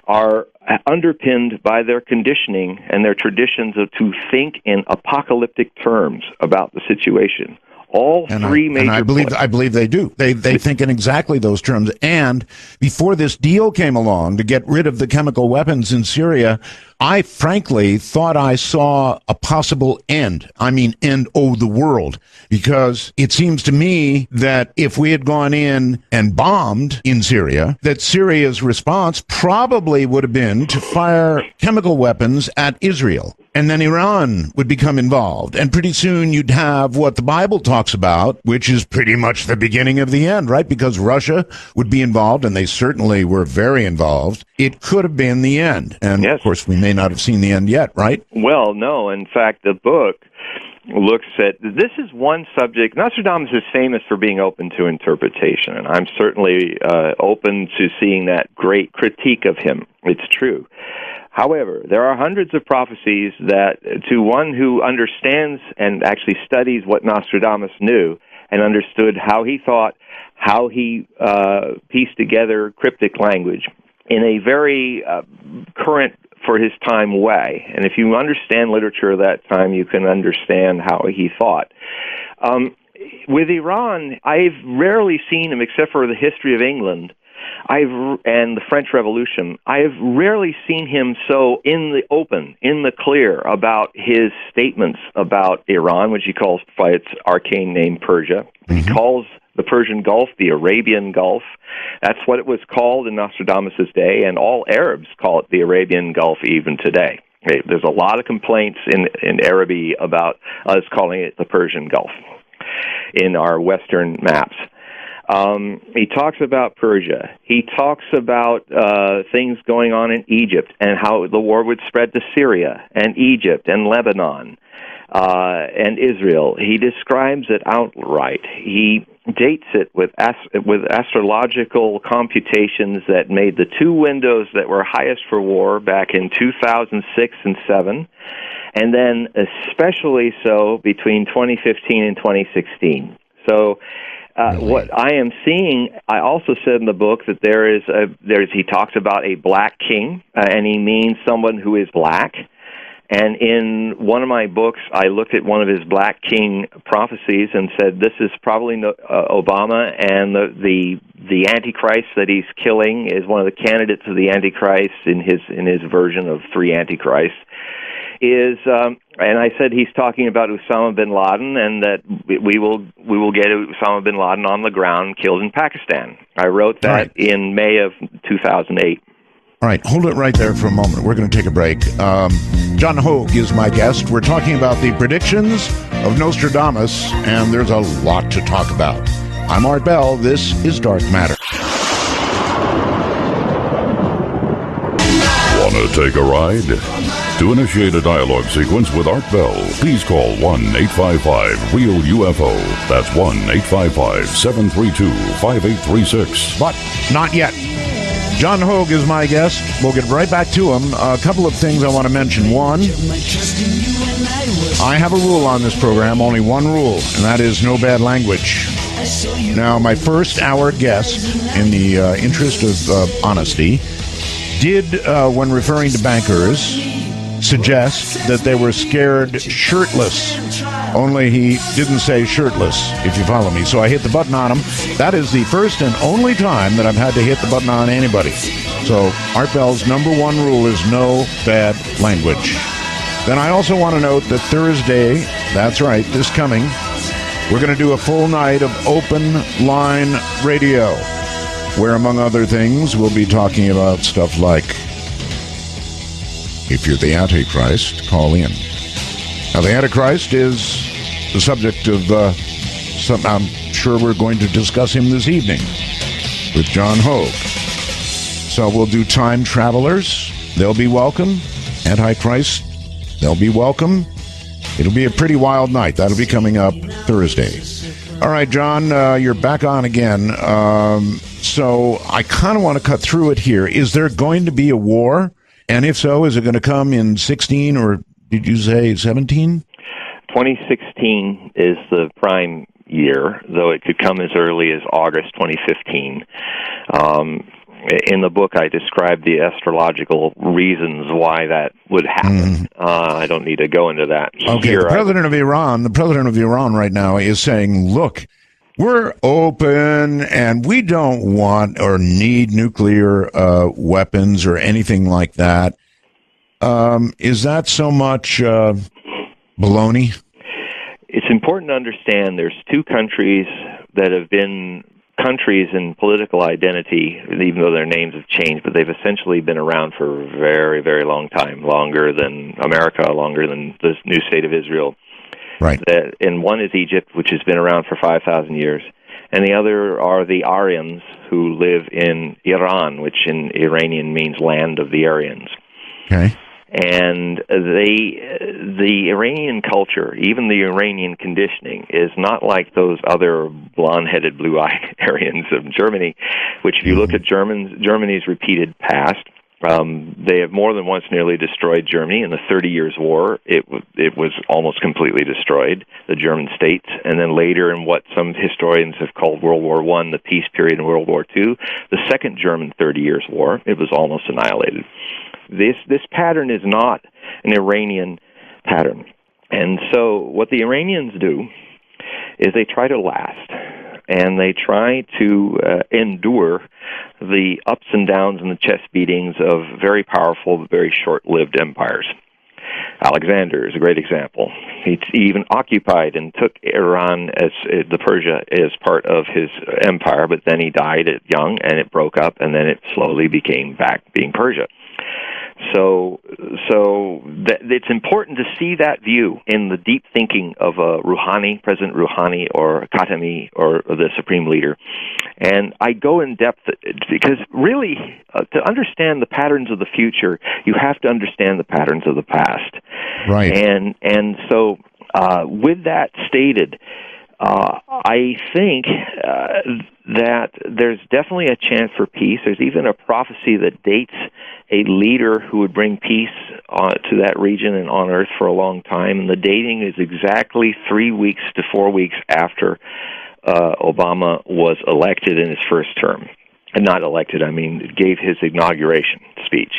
[SPEAKER 4] are underpinned by their conditioning and their traditions to think in apocalyptic terms about the situation. All three major.
[SPEAKER 2] And I believe they do. They think in exactly those terms. And before this deal came along to get rid of the chemical weapons in Syria, I frankly thought I saw a possible end. I mean, end of the world. Because it seems to me that if we had gone in and bombed in Syria, that Syria's response probably would have been to fire chemical weapons at Israel. And then Iran would become involved. And pretty soon you'd have what the Bible talks about, which is pretty much the beginning of the end, right? Because Russia would be involved, and they certainly were very involved. It could have been the end. And,
[SPEAKER 4] yes,
[SPEAKER 2] of course, we may not have seen the end yet, right?
[SPEAKER 4] Well, no. In fact, the book looks at, this is one subject. Nostradamus is famous for being open to interpretation, and I'm certainly open to seeing that great critique of him. It's true. However, there are hundreds of prophecies that, to one who understands and actually studies what Nostradamus knew and understood how he thought, how he pieced together cryptic language in a very current for his time way. And if you understand literature of that time, you can understand how he thought. With Iran, I've rarely seen him, except for the history of England, and the French Revolution, I've rarely seen him so in the open, in the clear, about his statements about Iran, which he calls by its arcane name Persia. Mm-hmm. He calls the Persian Gulf the Arabian Gulf. That's what it was called in Nostradamus' day, and all Arabs call it the Arabian Gulf even today. Okay, there's a lot of complaints in Arabic about us calling it the Persian Gulf in our Western maps. He talks about Persia. He talks about things going on in Egypt and how the war would spread to Syria and Egypt and Lebanon and Israel. He describes it outright. He dates it with astrological computations that made the two windows that were highest for war back in 2006 and 2007, and then especially so between 2015 and 2016. So what I am seeing, I also said in the book that he talks about a black king, and he means someone who is black. And in one of my books, I looked at one of his black king prophecies and said, this is probably Obama, and the Antichrist that he's killing is one of the candidates of the Antichrist in his version of three Antichrists. And I said he's talking about Osama bin Laden, and that we will get Osama bin Laden on the ground, killed in Pakistan. I wrote that in May of 2008.
[SPEAKER 2] All right, hold it right there for a moment. We're going to take a break. John Hogue is my guest. We're talking about the predictions of Nostradamus, and there's a lot to talk about. I'm Art Bell. This is Dark Matter.
[SPEAKER 1] Want to take a ride? To initiate a dialogue sequence with Art Bell, please call 1-855-REAL-UFO. That's 1-855-732-5836.
[SPEAKER 2] But not yet. John Hogue is my guest. We'll get right back to him. A couple of things I want to mention. One, I have a rule on this program, only one rule, and that is no bad language. Now, my first hour guest, in the interest of honesty, did, when referring to bankers, suggest that they were scared shirtless. Only he didn't say shirtless, if you follow me. So I hit the button on him. That is the first and only time that I've had to hit the button on anybody. So Art Bell's number one rule is no bad language. Then I also want to note that Thursday, that's right, this coming We're going to do a full night of open line radio, where, among other things, we'll be talking about stuff like, if you're the Antichrist, call in. Now, the Antichrist is the subject of something I'm sure we're going to discuss him this evening with John Hogue. So we'll do time travelers. They'll be welcome. Antichrist, they'll be welcome. It'll be a pretty wild night. That'll be coming up Thursday. All right, John, you're back on again. So I kind of want to cut through it here. Is there going to be a war? And if so, is it going to come in 16 or did you say 17?
[SPEAKER 4] 2016 is the prime year, though it could come as early as August 2015. In the book, I described the astrological reasons why that would happen. I don't need to go into that.
[SPEAKER 2] Okay,
[SPEAKER 4] here.
[SPEAKER 2] the president of Iran right now is saying, look, we're open and we don't want or need nuclear weapons or anything like that. Is that so much baloney?
[SPEAKER 4] It's important to understand there's two countries that have been countries in political identity, even though their names have changed, but they've essentially been around for a very, very long time, longer than America, longer than the new state of Israel.
[SPEAKER 2] Right.
[SPEAKER 4] And one is Egypt, which has been around for 5,000 years, and the other are the Aryans, who live in Iran, which in Iranian means land of the Aryans.
[SPEAKER 2] Okay.
[SPEAKER 4] And the Iranian culture, even the Iranian conditioning, is not like those other blonde-headed, blue-eyed Aryans of Germany, which if you look at Germany's repeated past, they have more than once nearly destroyed Germany. In the 30 Years' War, it was almost completely destroyed, the German states. And then later in what some historians have called World War I, the peace period in World War II, the second German 30 Years' War, it was almost annihilated. This pattern is not an Iranian pattern. And so what the Iranians do is they try to last, and they try to endure the ups and downs and the chest beatings of very powerful but very short-lived empires. Alexander is a great example. He even occupied and took Iran as the Persia as part of his empire, but then he died at young, and it broke up, and then it slowly became back being Persia. So it's important to see that view in the deep thinking of Rouhani, President Rouhani, or Khatami, or the Supreme Leader. And I go in depth because really, to understand the patterns of the future, you have to understand the patterns of the past.
[SPEAKER 2] Right.
[SPEAKER 4] And so with that stated, I think that there's definitely a chance for peace. There's even a prophecy that dates a leader who would bring peace to that region and on Earth for a long time. And the dating is exactly 3 weeks to 4 weeks after Obama was elected in his first term. And not elected, I mean, gave his inauguration speech.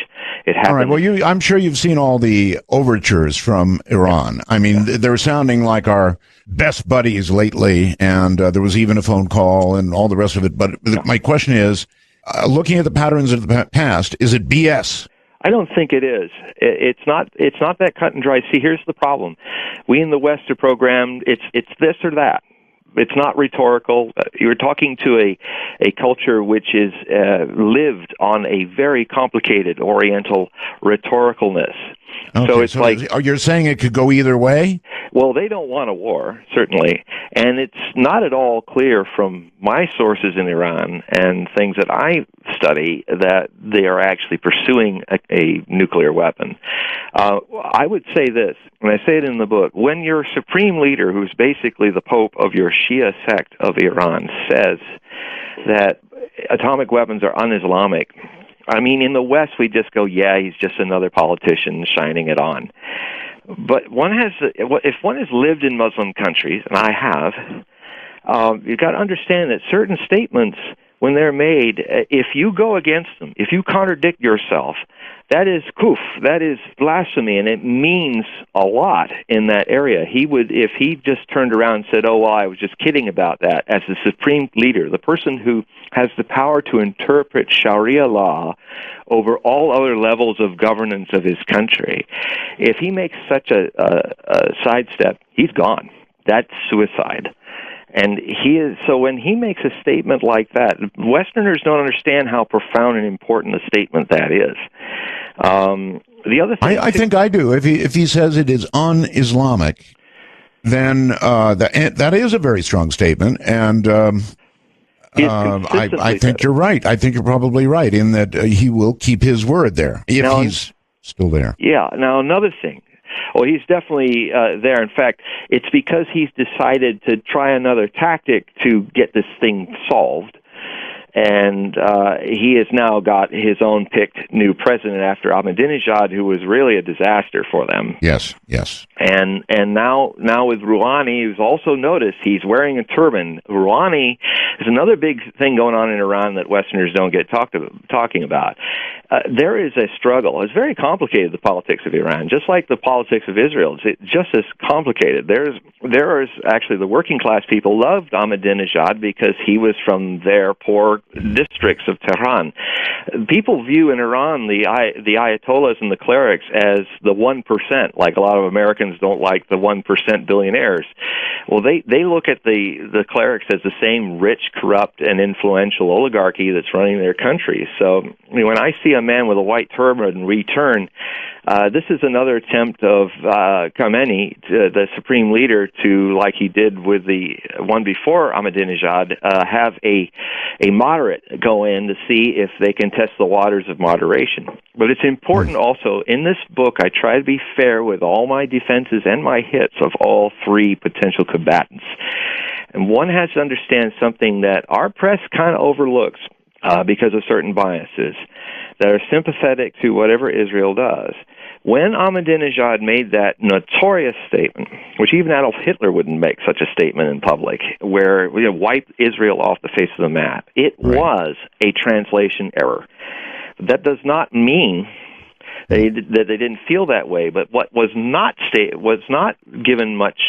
[SPEAKER 4] It happened.
[SPEAKER 2] All right. Well, I'm sure you've seen all the overtures from Iran. I mean, they're sounding like our best buddies lately, and there was even a phone call and all the rest of it. But my question is, looking at the patterns of the past, is it BS?
[SPEAKER 4] I don't think it is. It's not that cut and dry. See, here's the problem. We in the West are programmed, it's this or that. It's not rhetorical. You're talking to a culture which is lived on a very complicated Oriental rhetoricalness.
[SPEAKER 2] Okay,
[SPEAKER 4] so it's like
[SPEAKER 2] you're saying it could go either way?
[SPEAKER 4] Well, they don't want a war, certainly, and it's not at all clear from my sources in Iran and things that I study that they are actually pursuing a nuclear weapon. I would say this, and I say it in the book, when your supreme leader, who's basically the Pope of your Shia sect of Iran, says that atomic weapons are un-Islamic, I mean, in the West, we just go, yeah, he's just another politician shining it on. But if one has lived in Muslim countries, and I have, you've got to understand that certain statements, when they're made, if you go against them, if you contradict yourself, that is kufr, that is blasphemy, and it means a lot in that area. He would, if he just turned around and said, oh, well, I was just kidding about that, as the supreme leader, the person who has the power to interpret Sharia law over all other levels of governance of his country, if he makes such a sidestep, he's gone. That's suicide. And so when he makes a statement like that, Westerners don't understand how profound and important a statement that is. The other thing
[SPEAKER 2] I think I do. If he says it is un-Islamic, then that is a very strong statement, and I think you're right. I think you're probably right in that he will keep his word there if he's still there.
[SPEAKER 4] Yeah. Now, another thing. Well, he's definitely there. In fact, it's because he's decided to try another tactic to get this thing solved. And he has now got his own picked new president after Ahmadinejad, who was really a disaster for them.
[SPEAKER 2] Yes.
[SPEAKER 4] And now with Rouhani, who's also noticed he's wearing a turban. Rouhani is another big thing going on in Iran that Westerners don't get talking about. There is a struggle. It's very complicated, the politics of Iran, just like the politics of Israel. It's just as complicated. There is actually the working class people loved Ahmadinejad because he was from their poor districts of Tehran. People view in Iran the Ayatollahs and the clerics as the 1%, like a lot of Americans don't like the 1% billionaires. Well, they look at the clerics as the same rich, corrupt, and influential oligarchy that's running their country. So when I see a man with a white turban return, this is another attempt of Khamenei, the supreme leader, to, like he did with the one before Ahmadinejad, have a moderate go in to see if they can test the waters of moderation. But it's important also, in this book, I try to be fair with all my defenses and my hits of all three potential combatants. And one has to understand something that our press kind of overlooks because of certain biases that are sympathetic to whatever Israel does. When Ahmadinejad made that notorious statement, which even Adolf Hitler wouldn't make such a statement in public, where we wipe Israel off the face of the map, it was a translation error. That does not mean that they didn't feel that way, but what was not given much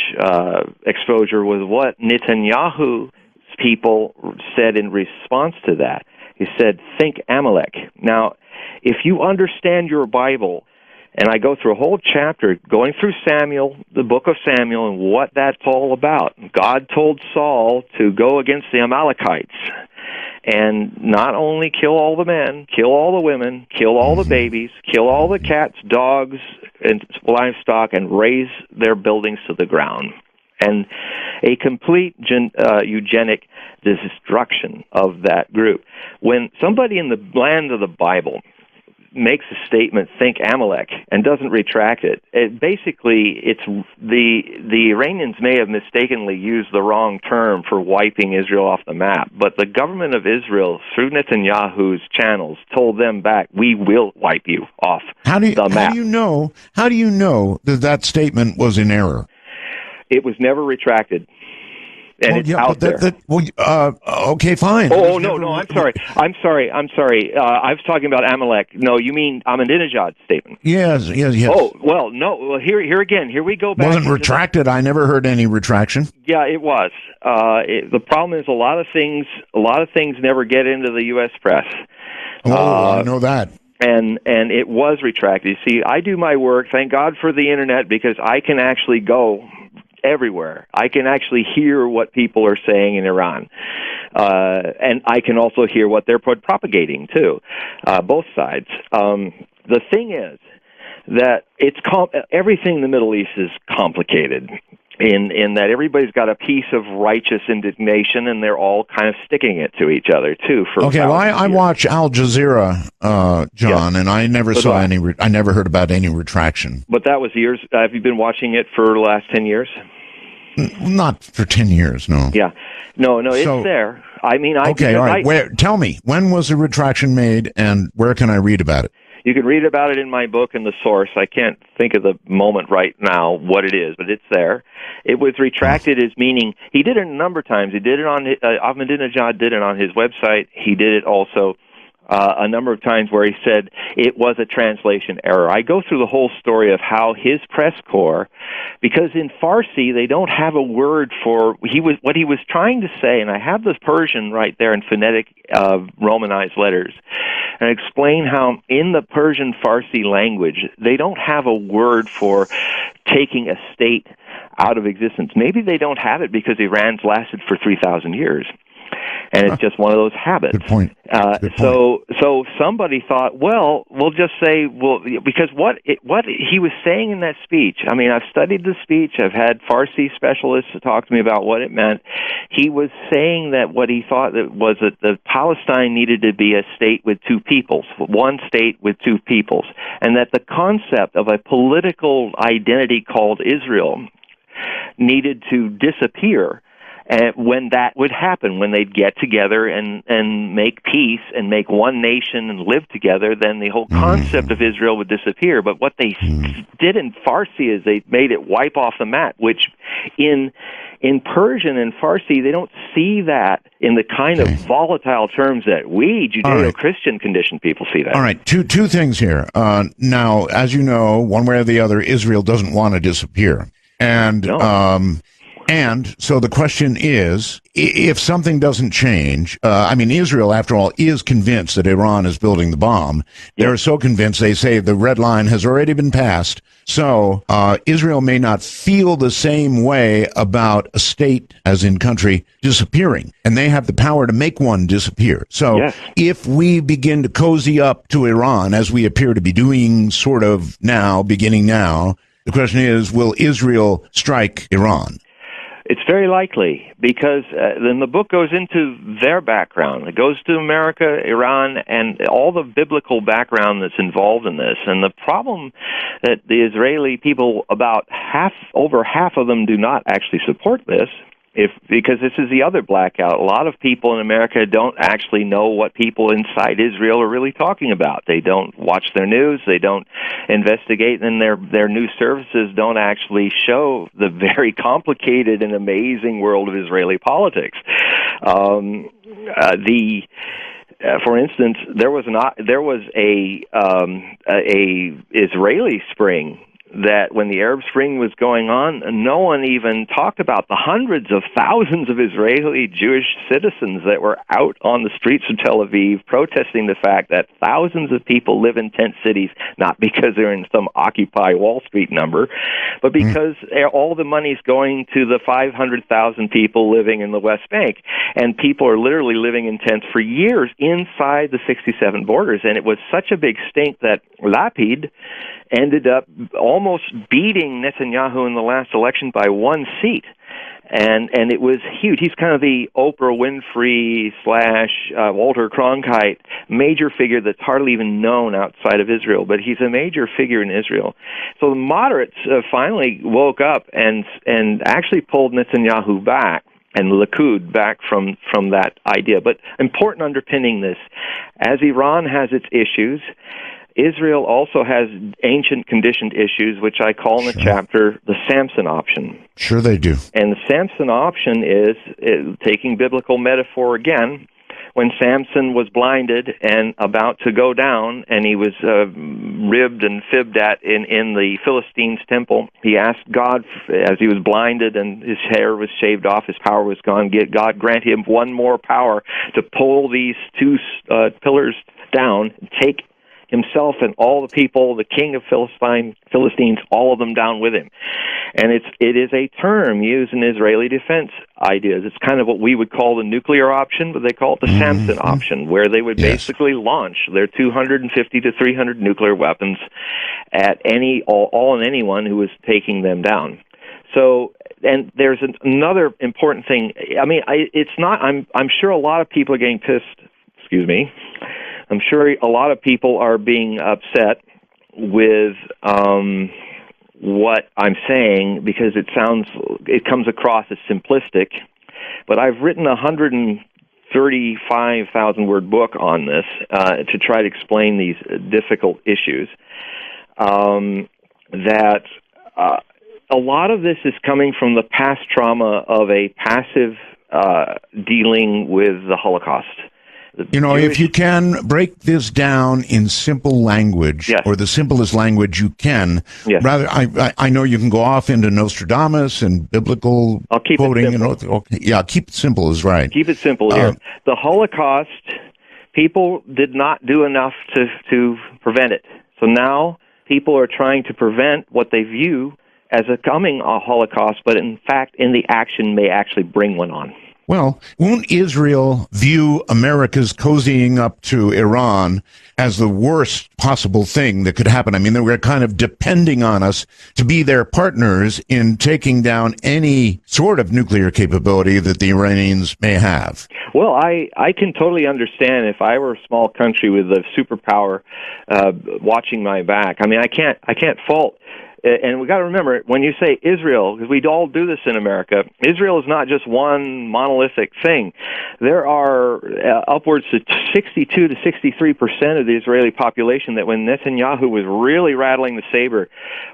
[SPEAKER 4] exposure was what Netanyahu's people said in response to that. He said, "Think Amalek." Now, if you understand your Bible, and I go through a whole chapter going through Samuel, the book of Samuel, and what that's all about. God told Saul to go against the Amalekites and not only kill all the men, kill all the women, kill all the babies, kill all the cats, dogs, and livestock, and raze their buildings to the ground. And a complete eugenic destruction of that group. When somebody in the land of the Bible makes a statement, "Think Amalek," and doesn't retract it, it's the Iranians may have mistakenly used the wrong term for wiping Israel off the map, but the government of Israel, through Netanyahu's channels, told them back, "We will wipe you off the map."
[SPEAKER 2] How do you know that statement was in error?
[SPEAKER 4] It was never retracted. And it's out there.
[SPEAKER 2] Okay, fine.
[SPEAKER 4] No, I'm sorry. I was talking about Amalek. No, you mean Ahmadinejad's statement.
[SPEAKER 2] Yes.
[SPEAKER 4] Oh, well, no. Well, here again. Here we go back.
[SPEAKER 2] Wasn't retracted. I never heard any retraction.
[SPEAKER 4] Yeah, it was. The problem is a lot of things never get into the U.S. press.
[SPEAKER 2] I know that.
[SPEAKER 4] And it was retracted. You see, I do my work. Thank God for the internet, because I can actually go everywhere. I can actually hear what people are saying in Iran. And I can also hear what they're propagating, too, both sides. The thing is that everything in the Middle East is complicated in that everybody's got a piece of righteous indignation, and they're all kind of sticking it to each other, too.
[SPEAKER 2] I watch Al Jazeera, John, and I never saw I never heard about any retraction.
[SPEAKER 4] But that was years. Have you been watching it for the last 10 years?
[SPEAKER 2] Not for 10 years, no.
[SPEAKER 4] Yeah. No, it's there. I mean,
[SPEAKER 2] okay, all right. Tell me, when was the retraction made, and where can I read about it?
[SPEAKER 4] You can read about it in my book in the source. I can't think of the moment right now what it is, but it's there. It was retracted as meaning he did it a number of times. He did it on Ahmadinejad did it on his website. He did it also a number of times where he said it was a translation error. I go through the whole story of how his press corps, because in Farsi they don't have a word for what he was trying to say, and I have the Persian right there in phonetic Romanized letters, and explain how in the Persian Farsi language they don't have a word for taking a state out of existence. Maybe they don't have it because Iran's lasted for 3,000 years. And it's just one of those habits.
[SPEAKER 2] Good point.
[SPEAKER 4] So somebody thought, well, we'll just say, well, because what he was saying in that speech, I mean, I've studied the speech. I've had Farsi specialists talk to me about what it meant. He was saying that what he thought was that the Palestine needed to be a state with two peoples, one state with two peoples, and that the concept of a political identity called Israel needed to disappear. And when that would happen, when they'd get together and make peace and make one nation and live together, then the whole concept of Israel would disappear. But what they did in Farsi is they made it wipe off the mat, which in Persian and Farsi, they don't see that in the kind of volatile terms that we Judeo-Christian conditioned people see that.
[SPEAKER 2] All right, two things here. Now, as you know, one way or the other, Israel doesn't want to disappear. And and so the question is, if something doesn't change, I mean, Israel, after all, is convinced that Iran is building the bomb. They're so convinced, they say the red line has already been passed. So Israel may not feel the same way about a state, as in country, disappearing. And they have the power to make one disappear. So if we begin to cozy up to Iran, as we appear to be doing sort of now, beginning now, the question is, will Israel strike Iran?
[SPEAKER 4] It's very likely, because then the book goes into their background. It goes to America, Iran, and all the biblical background that's involved in this. And the problem that the Israeli people, over half of them, do not actually support this. Because this is the other blackout. A lot of people in America don't actually know what people inside Israel are really talking about. They don't watch their news. They don't investigate, and their news services don't actually show the very complicated and amazing world of Israeli politics. For instance, there was a Israeli Spring, that when the Arab Spring was going on, no one even talked about the hundreds of thousands of Israeli Jewish citizens that were out on the streets of Tel Aviv protesting the fact that thousands of people live in tent cities, not because they're in some Occupy Wall Street number, but because all the money's going to the 500,000 people living in the West Bank. And people are literally living in tents for years inside the 67 borders. And it was such a big stink that Lapid ended up almost beating Netanyahu in the last election by one seat. And it was huge. He's kind of the Oprah Winfrey / Walter Cronkite major figure that's hardly even known outside of Israel, but he's a major figure in Israel. So the moderates finally woke up and actually pulled Netanyahu back, and Likud back from that idea. But important underpinning this, as Iran has its issues, Israel also has ancient conditioned issues, which I call in the chapter the Samson option.
[SPEAKER 2] Sure they do. And
[SPEAKER 4] the Samson option is taking biblical metaphor again. When Samson was blinded and about to go down, and he was ribbed and fibbed at in the Philistines' temple, he asked God, as he was blinded and his hair was shaved off, his power was gone, God grant him one more power to pull these two pillars down, take himself and all the people, the king of Philistines, all of them down with him. And it is a term used in Israeli defense ideas. It's kind of what we would call the nuclear option, but they call it the Samson option, where they would basically launch their 250 to 300 nuclear weapons at all and anyone who was taking them down. So, and there's another important thing. I mean, I'm sure a lot of people are getting pissed. Excuse me. I'm sure a lot of people are being upset with what I'm saying, because it comes across as simplistic. But I've written a 135,000-word book on this to try to explain these difficult issues. That a lot of this is coming from the past trauma of a passive dealing with the Holocaust.
[SPEAKER 2] If you can break this down in simple language, or the simplest language you can, rather, I know you can go off into Nostradamus and biblical quoting. Keep it simple is right.
[SPEAKER 4] Keep it simple here. The Holocaust, people did not do enough to prevent it. So now people are trying to prevent what they view as a coming Holocaust, but in fact, in the action, may actually bring one on.
[SPEAKER 2] Well, won't Israel view America's cozying up to Iran as the worst possible thing that could happen? I mean, they were kind of depending on us to be their partners in taking down any sort of nuclear capability that the Iranians may have.
[SPEAKER 4] Well, I can totally understand if I were a small country with a superpower watching my back. I mean, I can't fault. And we got to remember, when you say Israel, because we all do this in America, Israel is not just one monolithic thing. There are upwards to 62 to 63% of the Israeli population that when Netanyahu was really rattling the saber,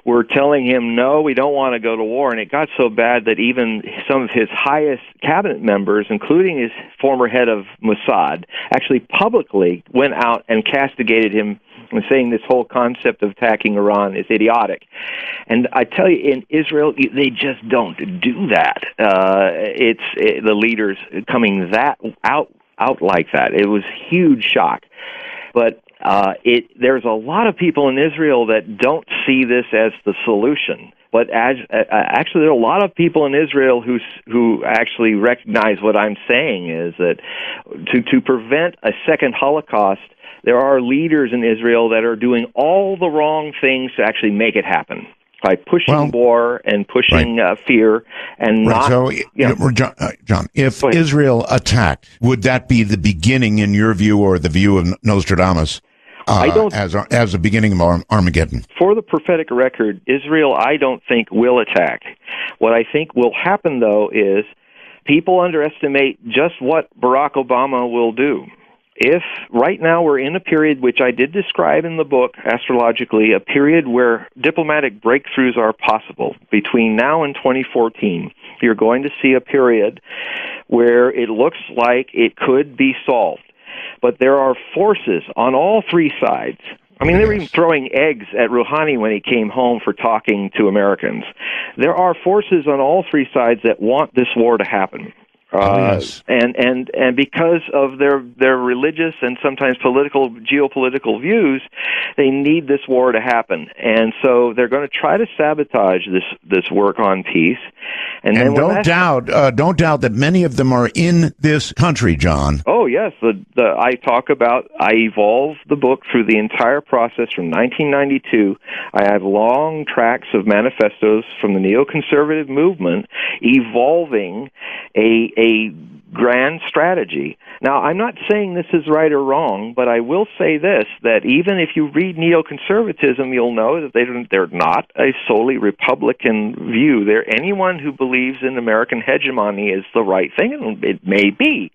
[SPEAKER 4] were telling him, no, we don't want to go to war. And it got so bad that even some of his highest cabinet members, including his former head of Mossad, actually publicly went out and castigated him, saying this whole concept of attacking Iran is idiotic. And I tell you, in Israel, they just don't do that. The leaders coming out like that. It was huge shock. But there's a lot of people in Israel that don't see this as the solution. But actually, there are a lot of people in Israel who actually recognize what I'm saying is that to prevent a second Holocaust, there are leaders in Israel that are doing all the wrong things to actually make it happen by pushing war and pushing fear and not. So,
[SPEAKER 2] John, if Israel attacked, would that be the beginning, in your view, or the view of Nostradamus, as the beginning of Armageddon?
[SPEAKER 4] For the prophetic record, Israel, I don't think will attack. What I think will happen, though, is people underestimate just what Barack Obama will do. If right now we're in a period which I did describe in the book, astrologically, a period where diplomatic breakthroughs are possible between now and 2014, you're going to see a period where it looks like it could be solved. But there are forces on all three sides. I mean, they were even throwing eggs at Rouhani when he came home for talking to Americans. There are forces on all three sides that want this war to happen. And because of their religious and sometimes geopolitical views, they need this war to happen, and so they're going to try to sabotage this work on peace. And then don't doubt
[SPEAKER 2] that many of them are in this country, John.
[SPEAKER 4] Oh yes, I evolved the book through the entire process from 1992. I have long tracks of manifestos from the neoconservative movement evolving a grand strategy. Now, I'm not saying this is right or wrong, but I will say this, that even if you read neoconservatism, you'll know that they're not a solely Republican view. They're anyone who believes in American hegemony is the right thing, and it may be,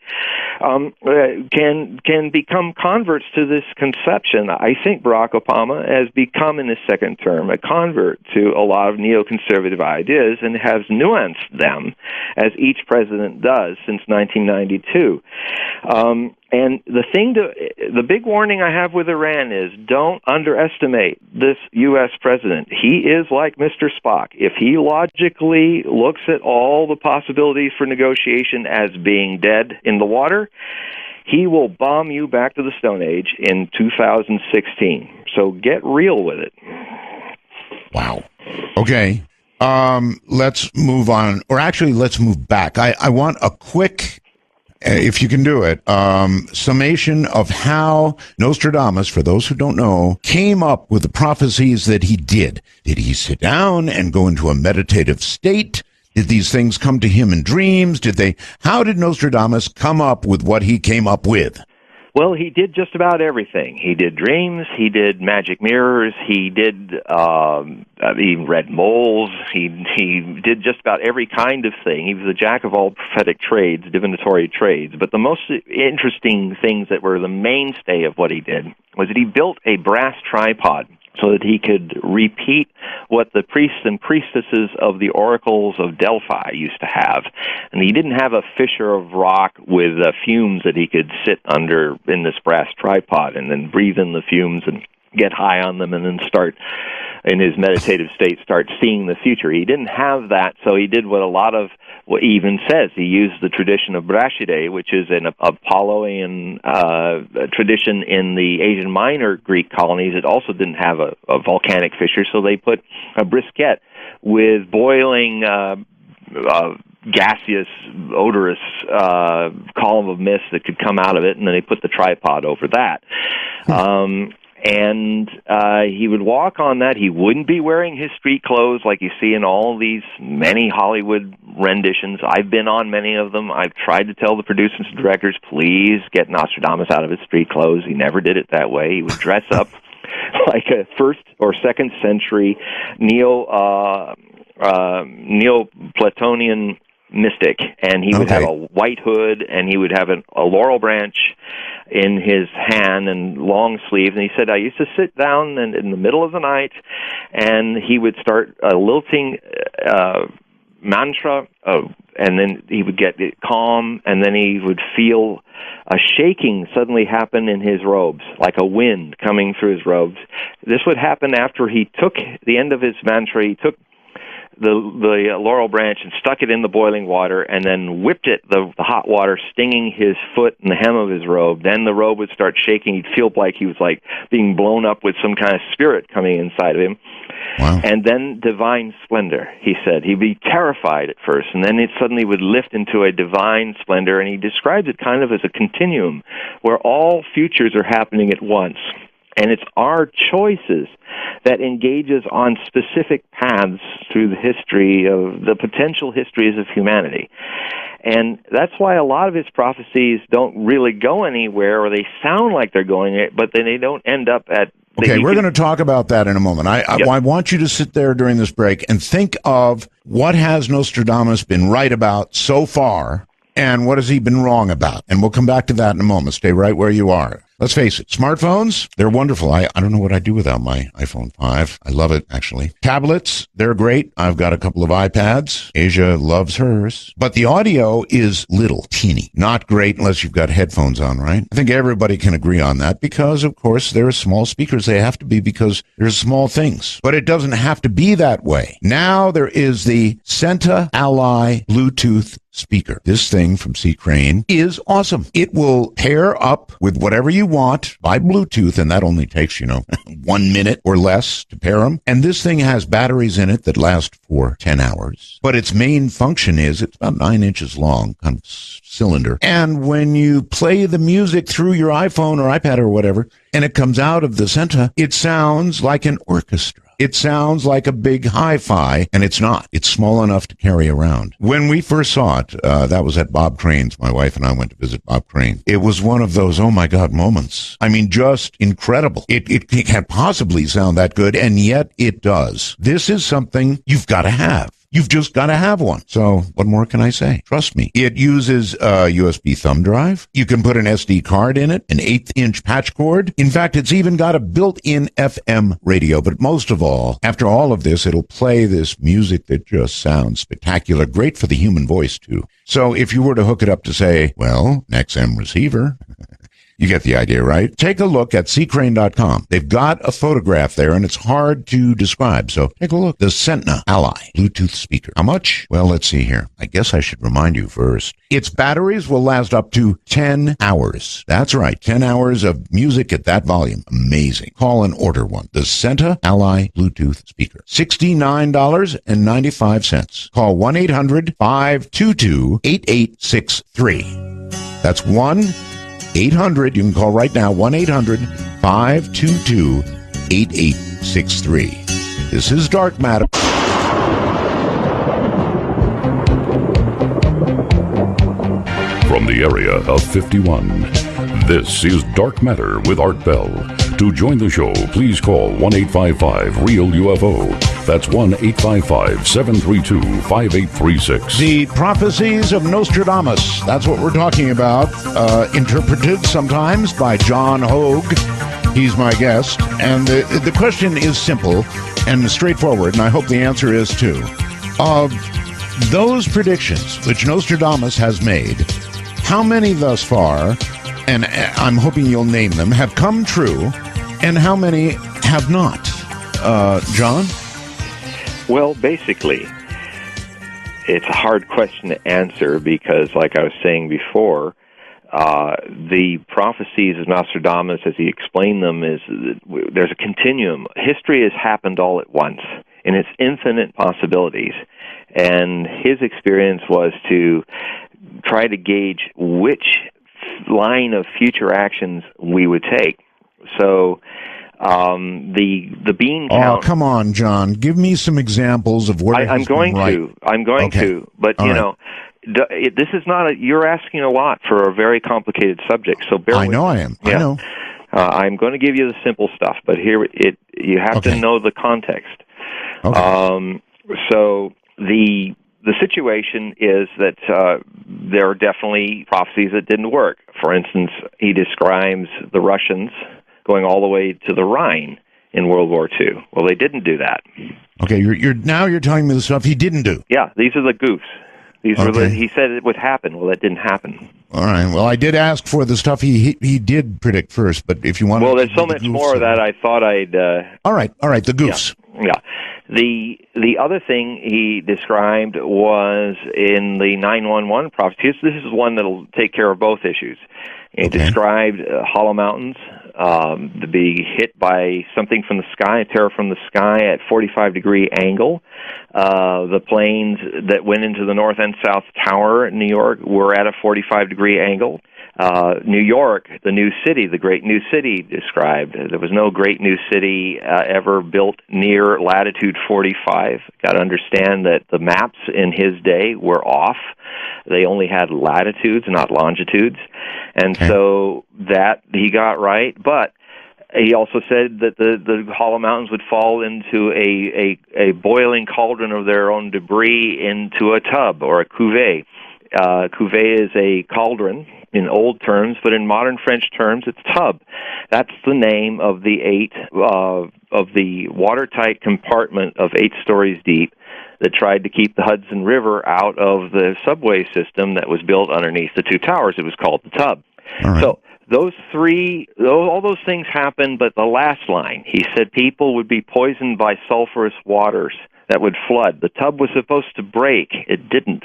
[SPEAKER 4] can become converts to this conception. I think Barack Obama has become, in his second term, a convert to a lot of neoconservative ideas and has nuanced them, as each president does since 1992. And the big warning I have with Iran is don't underestimate this U.S. president. He is like Mr. Spock. If he logically looks at all the possibilities for negotiation as being dead in the water, he will bomb you back to the Stone Age in 2016. So get real with it.
[SPEAKER 2] Wow. Okay. Let's move on, or actually let's move back. I want a quick, if you can do it, summation of how Nostradamus, for those who don't know, came up with the prophecies that he did. Did he sit down and go into a meditative state? Did these things come to him in dreams? How did Nostradamus come up with what he came up with?
[SPEAKER 4] Well, he did just about everything. He did dreams, he did magic mirrors, he read moles, he did just about every kind of thing. He was a jack of all prophetic trades, divinatory trades. But the most interesting things that were the mainstay of what he did was that he built a brass tripod so that he could repeat what the priests and priestesses of the oracles of Delphi used to have. And he didn't have a fissure of rock with fumes that he could sit under in this brass tripod and then breathe in the fumes and get high on them and then start in his meditative state, start seeing the future. He didn't have that, so he did what he even says. He used the tradition of Brashidae, which is an Apolloian tradition in the Asian Minor Greek colonies. It also didn't have a volcanic fissure, so they put a briquette with boiling gaseous, odorous column of mist that could come out of it, and then they put the tripod over that. And he would walk on that. He wouldn't be wearing his street clothes like you see in all these many Hollywood renditions. I've been on many of them. I've tried to tell the producers and directors, please get Nostradamus out of his street clothes. He never did it that way. He would dress up like a 1st or 2nd century Neoplatonian mystic, and he would have a white hood, and he would have a laurel branch in his hand and long sleeves. And he said, I used to sit down in the middle of the night, and he would start a lilting mantra, and then he would get calm, and then he would feel a shaking suddenly happen in his robes, like a wind coming through his robes. This would happen after he took the end of his mantra. He took the laurel branch and stuck it in the boiling water, and then whipped it, the hot water stinging his foot and the hem of his robe. Then the robe would start shaking. He'd feel like he was like being blown up with some kind of spirit coming inside of him.
[SPEAKER 2] Wow.
[SPEAKER 4] And then divine splendor, he said. He'd be terrified at first, and then it suddenly would lift into a divine splendor, and he describes it kind of as a continuum where all futures are happening at once. And it's our choices that engages on specific paths through the history of the potential histories of humanity. And that's why a lot of his prophecies don't really go anywhere, or they sound like they're going it, but then they don't end up at...
[SPEAKER 2] Okay, we're going to talk about that in a moment. I want you to sit there during this break and think of what has Nostradamus been right about so far, and what has he been wrong about? And we'll come back to that in a moment. Stay right where you are. Let's face it, smartphones, they're wonderful. I don't know what I'd do without my iPhone 5. I love it, actually. Tablets, they're great. I've got a couple of iPads. Asia loves hers. But the audio is little, teeny. Not great unless you've got headphones on, right? I think everybody can agree on that because, of course, there are small speakers. They have to be because there's small things. But it doesn't have to be that way. Now there is the Senta Ally Bluetooth speaker. This thing from C. Crane is awesome. It will pair up with whatever you want by Bluetooth, and that only takes, 1 minute or less to pair them. And this thing has batteries in it that last for 10 hours. But its main function is it's about 9 inches long, kind of cylinder. And when you play the music through your iPhone or iPad or whatever, and it comes out of the Senta, it sounds like an orchestra. It sounds like a big hi-fi, and it's not. It's small enough to carry around. When we first saw it, that was at Bob Crane's. My wife and I went to visit Bob Crane. It was one of those, oh my God, moments. I mean, just incredible. It can't possibly sound that good, and yet it does. This is something you've got to have. You've just got to have one. So what more can I say? Trust me. It uses a USB thumb drive. You can put an SD card in it, an 1/8-inch patch cord. In fact, it's even got a built-in FM radio. But most of all, after all of this, it'll play this music that just sounds spectacular. Great for the human voice, too. So if you were to hook it up to, say, well, an XM receiver... You get the idea, right? Take a look at ccrane.com. They've got a photograph there, and it's hard to describe, so take a look. The Senta Ally Bluetooth speaker. How much? Well, let's see here. I guess I should remind you first. Its batteries will last up to 10 hours. That's right, 10 hours of music at that volume. Amazing. Call and order one. The Senta Ally Bluetooth speaker. $69.95. Call 1-800-522-8863. That's 1-800, you can call right now, 1-800-522-8863. This is Dark Matter.
[SPEAKER 1] From the area of 51, this is Dark Matter with Art Bell. To join the show, please call 1-855-REAL-UFO. That's 1-855-732-5836.
[SPEAKER 2] The Prophecies of Nostradamus. That's what we're talking about. Interpreted sometimes by John Hogue. He's my guest. And the question is simple and straightforward, and I hope the answer is too. Of those predictions which Nostradamus has made, how many thus far, and I'm hoping you'll name them, have come true, and how many have not? John?
[SPEAKER 4] Well, basically, it's a hard question to answer because, like I was saying before, the prophecies of Nostradamus, as he explained them, is there's a continuum. History has happened all at once, in its infinite possibilities. And his experience was to try to gauge which line of future actions we would take. So the bean count...
[SPEAKER 2] Oh, come on, John. Give me some examples of where
[SPEAKER 4] I'm going to. But,
[SPEAKER 2] all
[SPEAKER 4] you
[SPEAKER 2] right.
[SPEAKER 4] know, this is not you're asking a lot for a very complicated subject, so bear with me.
[SPEAKER 2] I am.
[SPEAKER 4] Yeah.
[SPEAKER 2] I know.
[SPEAKER 4] I'm going to give you the simple stuff, but here you have to know the context.
[SPEAKER 2] Okay.
[SPEAKER 4] So the situation is that there are definitely prophecies that didn't work. For instance, he describes the Russians going all the way to the Rhine in World War II. Well, they didn't do that.
[SPEAKER 2] Okay, you're telling me the stuff he didn't do.
[SPEAKER 4] Yeah, these are the goofs. He said it would happen. Well, that didn't happen.
[SPEAKER 2] All right. Well, I did ask for the stuff he did predict first, but if you want,
[SPEAKER 4] well, there's so much more that I thought I'd.
[SPEAKER 2] All right. The goofs.
[SPEAKER 4] Yeah. The other thing he described was in the 911 prophecy. This is one that'll take care of both issues. He described hollow mountains to be hit by something from the sky, a terror from the sky at 45-degree angle. The planes that went into the North and South Tower in New York were at a 45-degree angle. New York, the new city, the great new city described. There was no great new city ever built near latitude 45. Got to understand that the maps in his day were off. They only had latitudes, not longitudes. And so that he got right. But he also said that the hollow mountains would fall into a boiling cauldron of their own debris into a tub or a cuvee. Cuvee is a cauldron in old terms, but in modern French terms, it's tub. That's the name of the the watertight compartment of 8 stories deep that tried to keep the Hudson River out of the subway system that was built underneath the 2 towers. It was called the tub.
[SPEAKER 2] All right.
[SPEAKER 4] So all those things happened, but the last line, he said people would be poisoned by sulfurous waters that would flood. The tub was supposed to break. It didn't.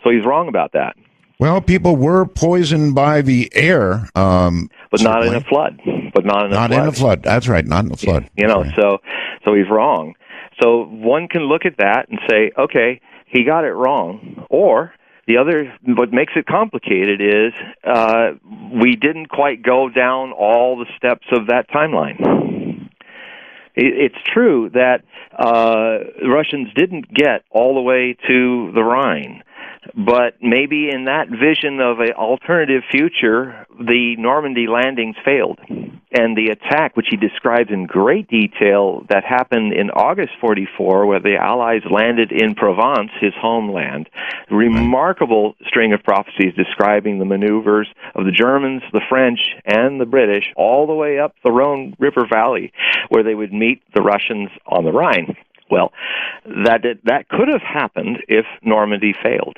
[SPEAKER 4] So he's wrong about that.
[SPEAKER 2] Well, people were poisoned by the air,
[SPEAKER 4] but not in a flood.
[SPEAKER 2] Not in a flood. That's right, not in a flood.
[SPEAKER 4] You know, so he's wrong. So one can look at that and say, okay, he got it wrong. Or the other, what makes it complicated is we didn't quite go down all the steps of that timeline. It's true that Russians didn't get all the way to the Rhine. But maybe in that vision of an alternative future, the Normandy landings failed. And the attack, which he describes in great detail, that happened in August 44, where the Allies landed in Provence, his homeland. Remarkable string of prophecies describing the maneuvers of the Germans, the French, and the British, all the way up the Rhone River Valley, where they would meet the Russians on the Rhine. Well, that could have happened if Normandy failed.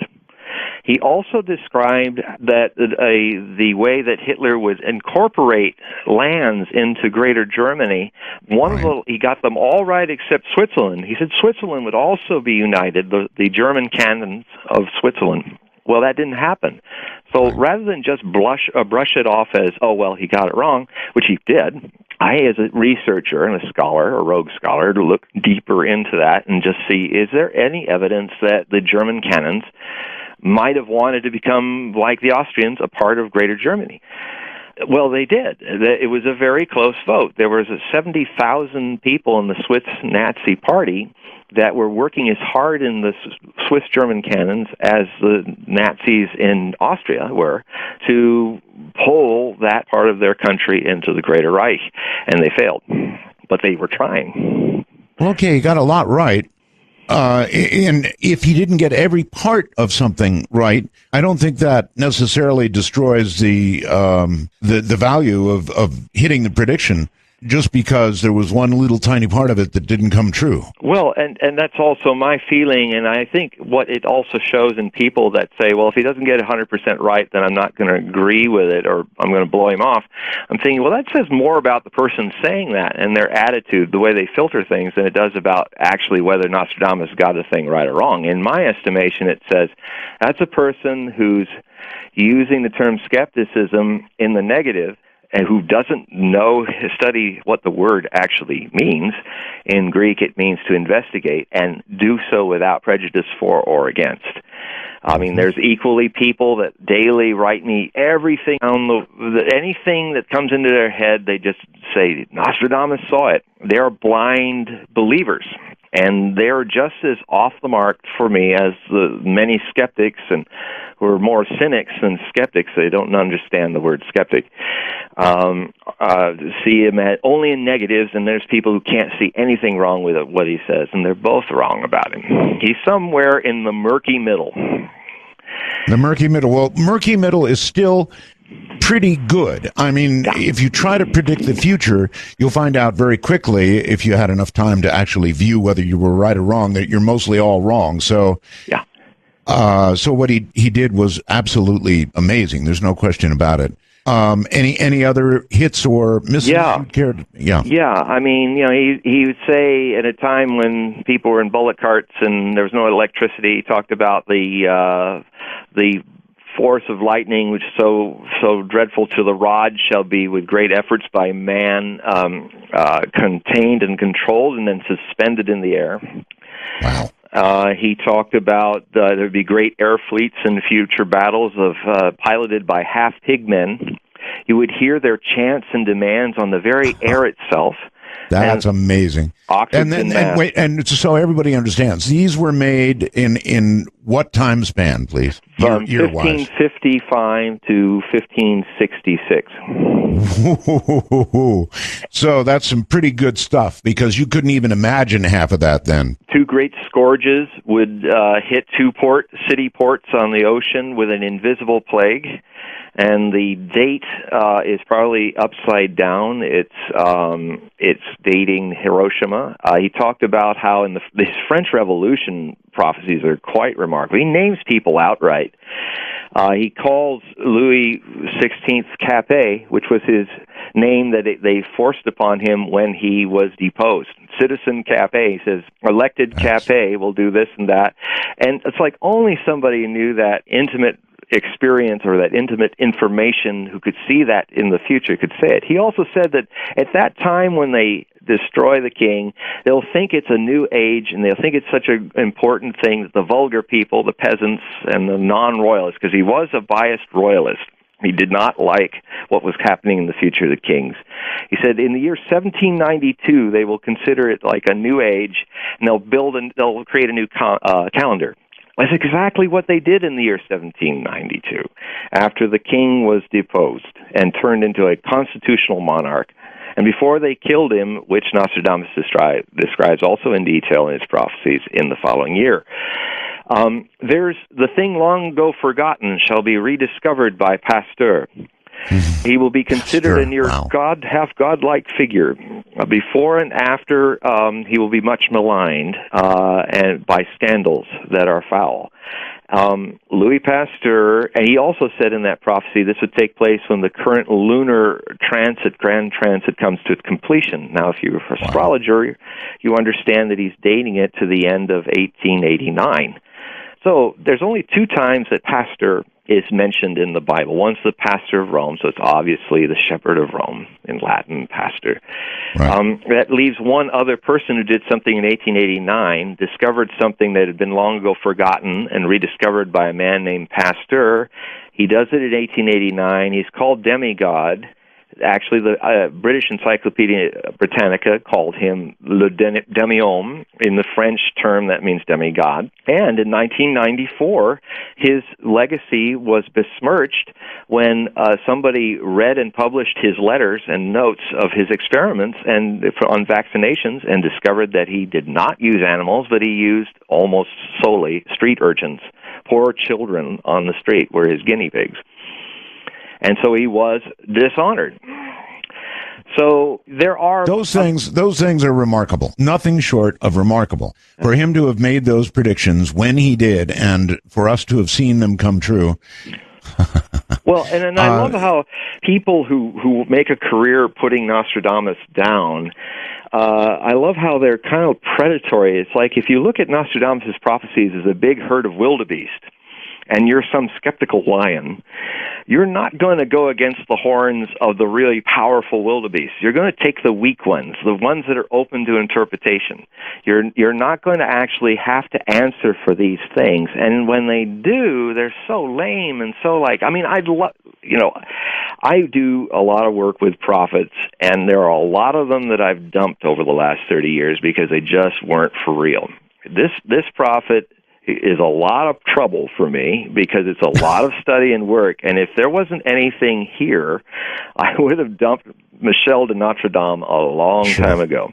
[SPEAKER 4] He also described that the way that Hitler would incorporate lands into Greater Germany, he got them all right except Switzerland. He said Switzerland would also be united, the German cantons of Switzerland. Well, that didn't happen. So rather than just brush it off as, oh, well, he got it wrong, which he did, I, as a researcher and a scholar, a rogue scholar, to look deeper into that and just see, is there any evidence that the German cantons might have wanted to become, like the Austrians, a part of Greater Germany? Well, they did. It was a very close vote. There was 70,000 people in the Swiss Nazi Party that were working as hard in the Swiss German cantons as the Nazis in Austria were to pull that part of their country into the Greater Reich, and they failed. But they were trying.
[SPEAKER 2] Okay, you got a lot right. And if he didn't get every part of something right, I don't think that necessarily destroys the value of hitting the prediction. just because there was one little tiny part of it that didn't come true.
[SPEAKER 4] Well, and that's also my feeling, and I think what it also shows in people that say, well, if he doesn't get 100% right, then I'm not going to agree with it, or I'm going to blow him off. I'm thinking, well, that says more about the person saying that and their attitude, the way they filter things, than it does about actually whether Nostradamus got a thing right or wrong. In my estimation, it says that's a person who's using the term skepticism in the negative, and who doesn't study what the word actually means. In Greek, it means to investigate, and do so without prejudice for or against. I mean, there's equally people that daily write me everything on anything that comes into their head. They just say, Nostradamus saw it. They're blind believers. And they're just as off the mark for me as the many skeptics, and who are more cynics than skeptics. They don't understand the word skeptic. See him only in negatives, and there's people who can't see anything wrong with what he says, and they're both wrong about him. He's somewhere in the murky middle.
[SPEAKER 2] The murky middle. Well, murky middle is still pretty good. I mean, if you try to predict the future, you'll find out very quickly, if you had enough time to actually view whether you were right or wrong, that you're mostly all wrong. So, so what he did was absolutely amazing. There's no question about it. Any other hits or misses?
[SPEAKER 4] Yeah. I mean, he would say at a time when people were in bullock carts and there was no electricity, he talked about the force of lightning, which so dreadful to the rod, shall be with great efforts by man contained and controlled, and then suspended in the air.
[SPEAKER 2] Wow.
[SPEAKER 4] He talked about there'd be great air fleets in future battles piloted by half pigmen. You would hear their chants and demands on the very air itself.
[SPEAKER 2] That's amazing. And so everybody understands, these were made in what time span, please?
[SPEAKER 4] From 1555 to 1566.
[SPEAKER 2] So that's some pretty good stuff, because you couldn't even imagine half of that then.
[SPEAKER 4] Two great scourges would hit two city ports on the ocean with an invisible plague. And the date is probably upside down. It's dating Hiroshima. He talked about how in these French Revolution prophecies are quite remarkable. He names people outright. He calls Louis XVI Capet, which was his name that they forced upon him when he was deposed. Citizen Capet, he says, elected Capet will do this and that. And it's like only somebody knew that intimate experience or that intimate information who could see that in the future could say it. He also said that at that time when they destroy the king, they'll think it's a new age, and they'll think it's such an important thing that the vulgar people, the peasants, and the non-royalists, because he was a biased royalist, he did not like what was happening in the future of the kings. He said in the year 1792, they will consider it like a new age, and they'll create a new calendar. That's exactly what they did in the year 1792, after the king was deposed and turned into a constitutional monarch. And before they killed him, which Nostradamus describes also in detail in his prophecies in the following year. There's the thing long ago forgotten shall be rediscovered by Pasteur. He will be considered a near half godlike figure. Before and after, he will be much maligned and by scandals that are foul. Louis Pasteur, and he also said in that prophecy this would take place when the current lunar grand transit comes to its completion. Now, if you're an astrologer, you understand that he's dating it to the end of 1889. So there's only two times that Pasteur is mentioned in the Bible. One's the pastor of Rome, so it's obviously the shepherd of Rome, in Latin, pastor. Right. That leaves one other person who did something in 1889, discovered something that had been long ago forgotten and rediscovered by a man named Pasteur. He does it in 1889. He's called demigod. Actually, the British Encyclopedia Britannica called him le demi-homme. In the French term, that means demigod. And in 1994, his legacy was besmirched when somebody read and published his letters and notes of his experiments and on vaccinations, and discovered that he did not use animals, but he used almost solely street urchins. Poor children on the street were his guinea pigs. And so he was dishonored. So there are
[SPEAKER 2] those things are remarkable. Nothing short of remarkable. For him to have made those predictions when he did, and for us to have seen them come true.
[SPEAKER 4] Well, and I love how people who make a career putting Nostradamus down, I love how they're kind of predatory. It's like if you look at Nostradamus' prophecies as a big herd of wildebeest, and you're some skeptical lion, you're not going to go against the horns of the really powerful wildebeest. You're going to take the weak ones, the ones that are open to interpretation. You're not going to actually have to answer for these things. And when they do, they're so lame and so I do a lot of work with prophets, and there are a lot of them that I've dumped over the last 30 years because they just weren't for real. This prophet is a lot of trouble for me because it's a lot of study and work. And if there wasn't anything here, I would have dumped Michel de Notre Dame a long time ago.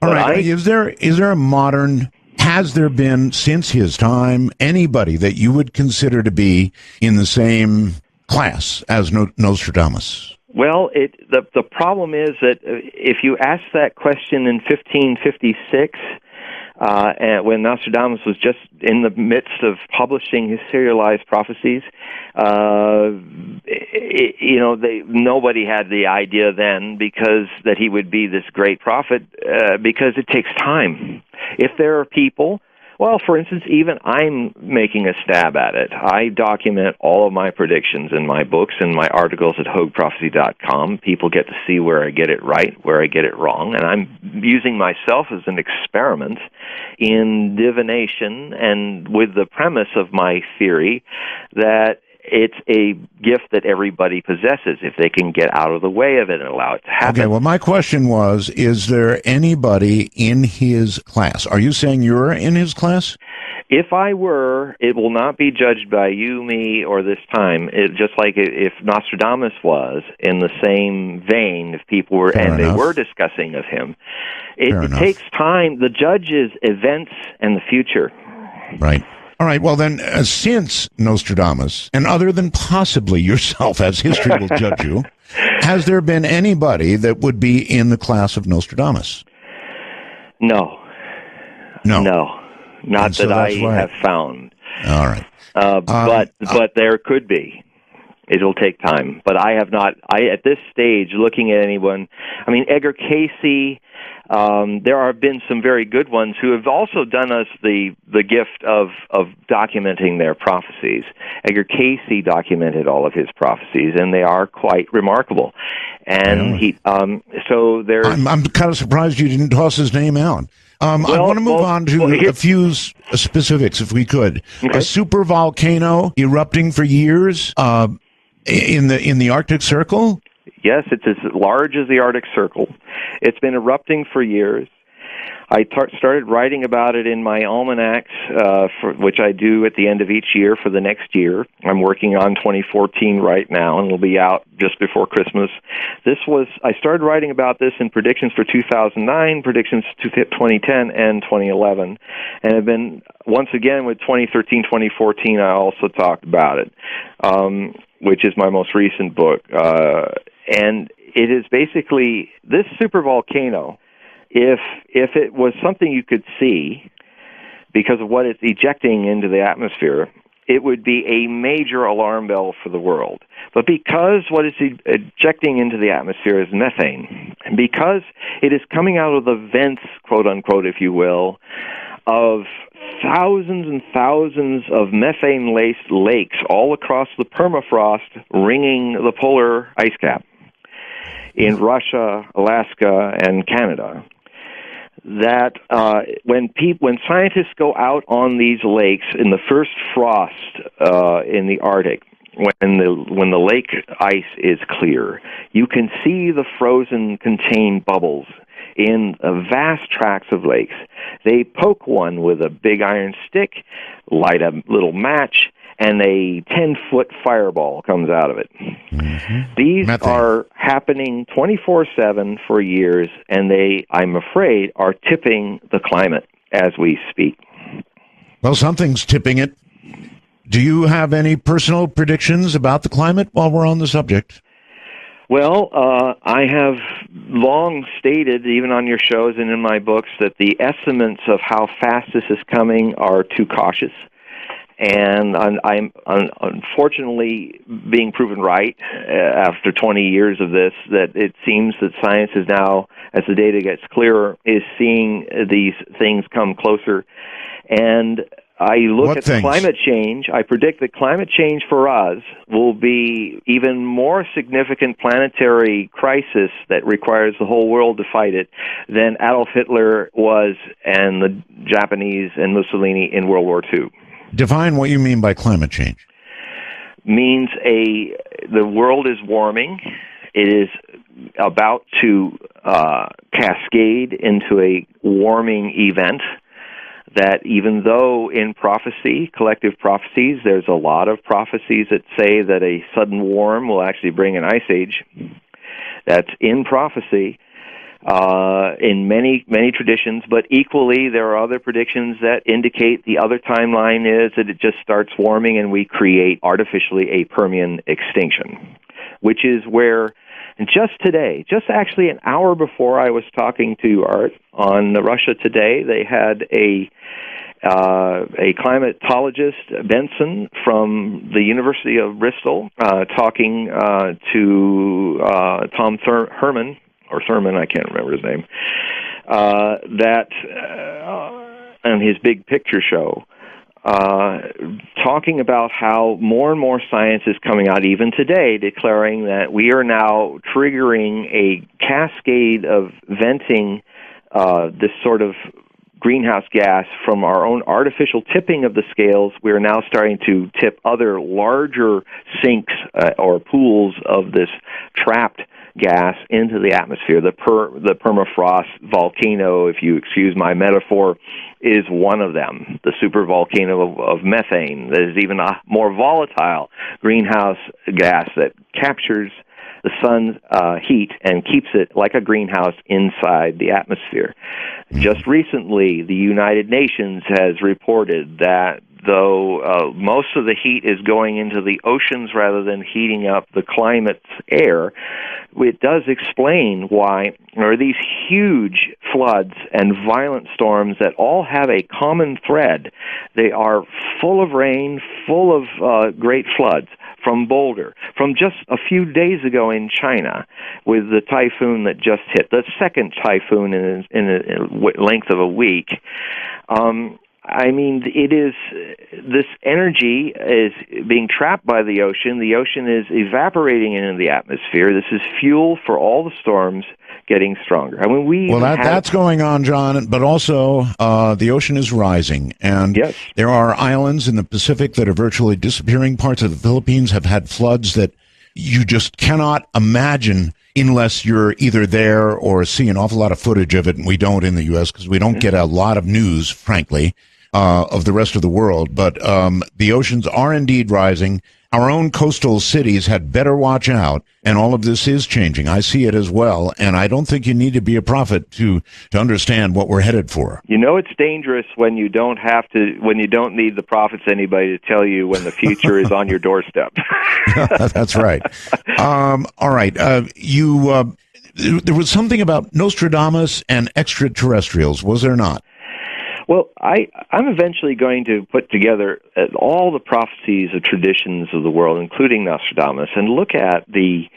[SPEAKER 2] All right. Is there a modern, has there been since his time anybody that you would consider to be in the same class as Nostradamus?
[SPEAKER 4] Well, the problem is that if you ask that question in 1556, and when Nostradamus was just in the midst of publishing his serialized prophecies, nobody had the idea then that he would be this great prophet, because it takes time. If there are people, well, for instance, even I'm making a stab at it. I document all of my predictions in my books and my articles at HogueProphecy.com. People get to see where I get it right, where I get it wrong, and I'm using myself as an experiment in divination, and with the premise of my theory that it's a gift that everybody possesses if they can get out of the way of it and allow it to happen.
[SPEAKER 2] Okay, well, my question was, is there anybody in his class? Are you saying you're in his class?
[SPEAKER 4] If I were, it will not be judged by you, me, or this time. Just like if Nostradamus was, in the same vein, if people were, they were discussing of him. It takes time. The judge is events and the future.
[SPEAKER 2] Right. All right, well then, since Nostradamus, and other than possibly yourself, as history will judge you, has there been anybody that would be in the class of Nostradamus?
[SPEAKER 4] No. Not that I have found.
[SPEAKER 2] All right.
[SPEAKER 4] But there could be. It'll take time. But I have not, at this stage, looking at anyone, Edgar Casey, there have been some very good ones who have also done us the gift of documenting their prophecies. Edgar Casey documented all of his prophecies, and they are quite remarkable. And so there's...
[SPEAKER 2] I'm kind of surprised you didn't toss his name out. I want to move on to a few specifics, if we could. Okay. A super volcano erupting for years in the Arctic Circle?
[SPEAKER 4] Yes, it's as large as the Arctic Circle. It's been erupting for years. I started writing about it in my almanacs, which I do at the end of each year for the next year. I'm working on 2014 right now, and it'll be out just before Christmas. I started writing about this in predictions for 2009, predictions to 2010, and 2011. And have been, once again, with 2013, 2014, I also talked about it, which is my most recent book. And it is basically this supervolcano. If it was something you could see because of what it's ejecting into the atmosphere, it would be a major alarm bell for the world. But because what it's ejecting into the atmosphere is methane, and because it is coming out of the vents, quote-unquote, if you will, of thousands and thousands of methane-laced lakes all across the permafrost ringing the polar ice cap in Russia, Alaska, and Canada, that when scientists go out on these lakes in the first frost in the Arctic, when the lake ice is clear, you can see the frozen contained bubbles in vast tracts of lakes. They poke one with a big iron stick, light a little match, and a 10-foot fireball comes out of it. Mm-hmm. These are happening 24/7 for years, and they, I'm afraid, are tipping the climate as we speak.
[SPEAKER 2] Well, something's tipping it. Do you have any personal predictions about the climate while we're on the subject?
[SPEAKER 4] Well, I have long stated, even on your shows and in my books, that the estimates of how fast this is coming are too cautious. And I'm unfortunately being proven right after 20 years of this, that it seems that science is now, as the data gets clearer, is seeing these things come closer. And I look at climate change. I predict that climate change for us will be even more significant planetary crisis that requires the whole world to fight it than Adolf Hitler was and the Japanese and Mussolini in World War II.
[SPEAKER 2] Define what you mean by climate change.
[SPEAKER 4] Means the world is warming. It is about to cascade into a warming event that, even though in prophecy, collective prophecies, there's a lot of prophecies that say that a sudden warm will actually bring an ice age. That's in prophecy. In many traditions, but equally there are other predictions that indicate the other timeline is that it just starts warming and we create artificially a Permian extinction, which is where just today, just actually an hour before I was talking to Art on Russia Today, they had a climatologist, Benson, from the University of Bristol, talking to Tom Thurman, I can't remember his name, and his big picture show, talking about how more and more science is coming out, even today, declaring that we are now triggering a cascade of venting this sort of greenhouse gas from our own artificial tipping of the scales. We are now starting to tip other larger sinks or pools of this trapped gas into the atmosphere. The permafrost volcano, if you excuse my metaphor, is one of them. The supervolcano of methane that is even a more volatile greenhouse gas that captures the sun's heat and keeps it like a greenhouse inside the atmosphere. Just recently, the United Nations has reported that though most of the heat is going into the oceans rather than heating up the climate's air, it does explain why there are these huge floods and violent storms that all have a common thread. They are full of rain, full of great floods. From Boulder, from just a few days ago in China, with the typhoon that just hit, the second typhoon in a length of a week. I mean, it is, this energy is being trapped by the ocean. The ocean is evaporating into the atmosphere. This is fuel for all the storms getting stronger. I mean,
[SPEAKER 2] that's going on, John, but also the ocean is rising, and
[SPEAKER 4] yes,
[SPEAKER 2] there are islands in the Pacific that are virtually disappearing. Parts of the Philippines have had floods that you just cannot imagine unless you're either there or see an awful lot of footage of it, and we don't in the U.S. because we don't get a lot of news, frankly, of the rest of the world. But the oceans are indeed rising. Our own coastal cities had better watch out, and all of this is changing. I see it as well, and I don't think you need to be a prophet to understand what we're headed for.
[SPEAKER 4] You know, it's dangerous when you don't need the prophets, anybody to tell you when the future is on your doorstep.
[SPEAKER 2] That's right. All right. There was something about Nostradamus and extraterrestrials, was there not?
[SPEAKER 4] Well, I'm eventually going to put together all the prophecies of traditions of the world, including Nostradamus, and look at the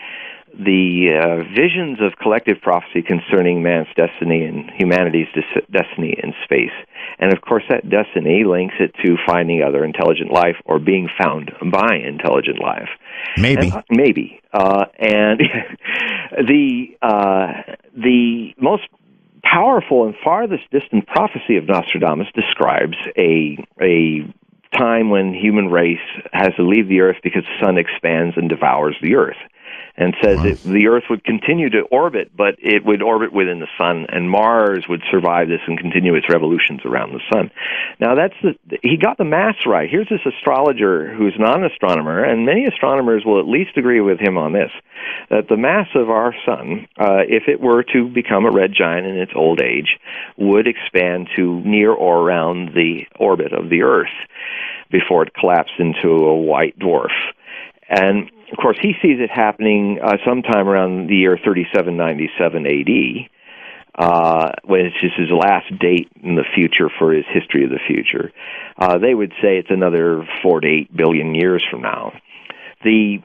[SPEAKER 4] visions of collective prophecy concerning man's destiny and humanity's destiny in space. And, of course, that destiny links it to finding other intelligent life or being found by intelligent life.
[SPEAKER 2] Maybe.
[SPEAKER 4] And the most powerful and farthest distant prophecy of Nostradamus describes a time when human race has to leave the earth because the sun expands and devours the earth, and says that the earth would continue to orbit, but it would orbit within the sun, and Mars would survive this and continue its revolutions around the sun. Now, he got the maths right. Here's this astrologer who's not an astronomer, and many astronomers will at least agree with him on this, that the mass of our sun, if it were to become a red giant in its old age, would expand to near or around the orbit of the earth before it collapsed into a white dwarf. And Of course, he sees it happening sometime around the year 3797 AD, which is his last date in the future for his history of the future. They would say it's another 4 to 8 billion years from now, the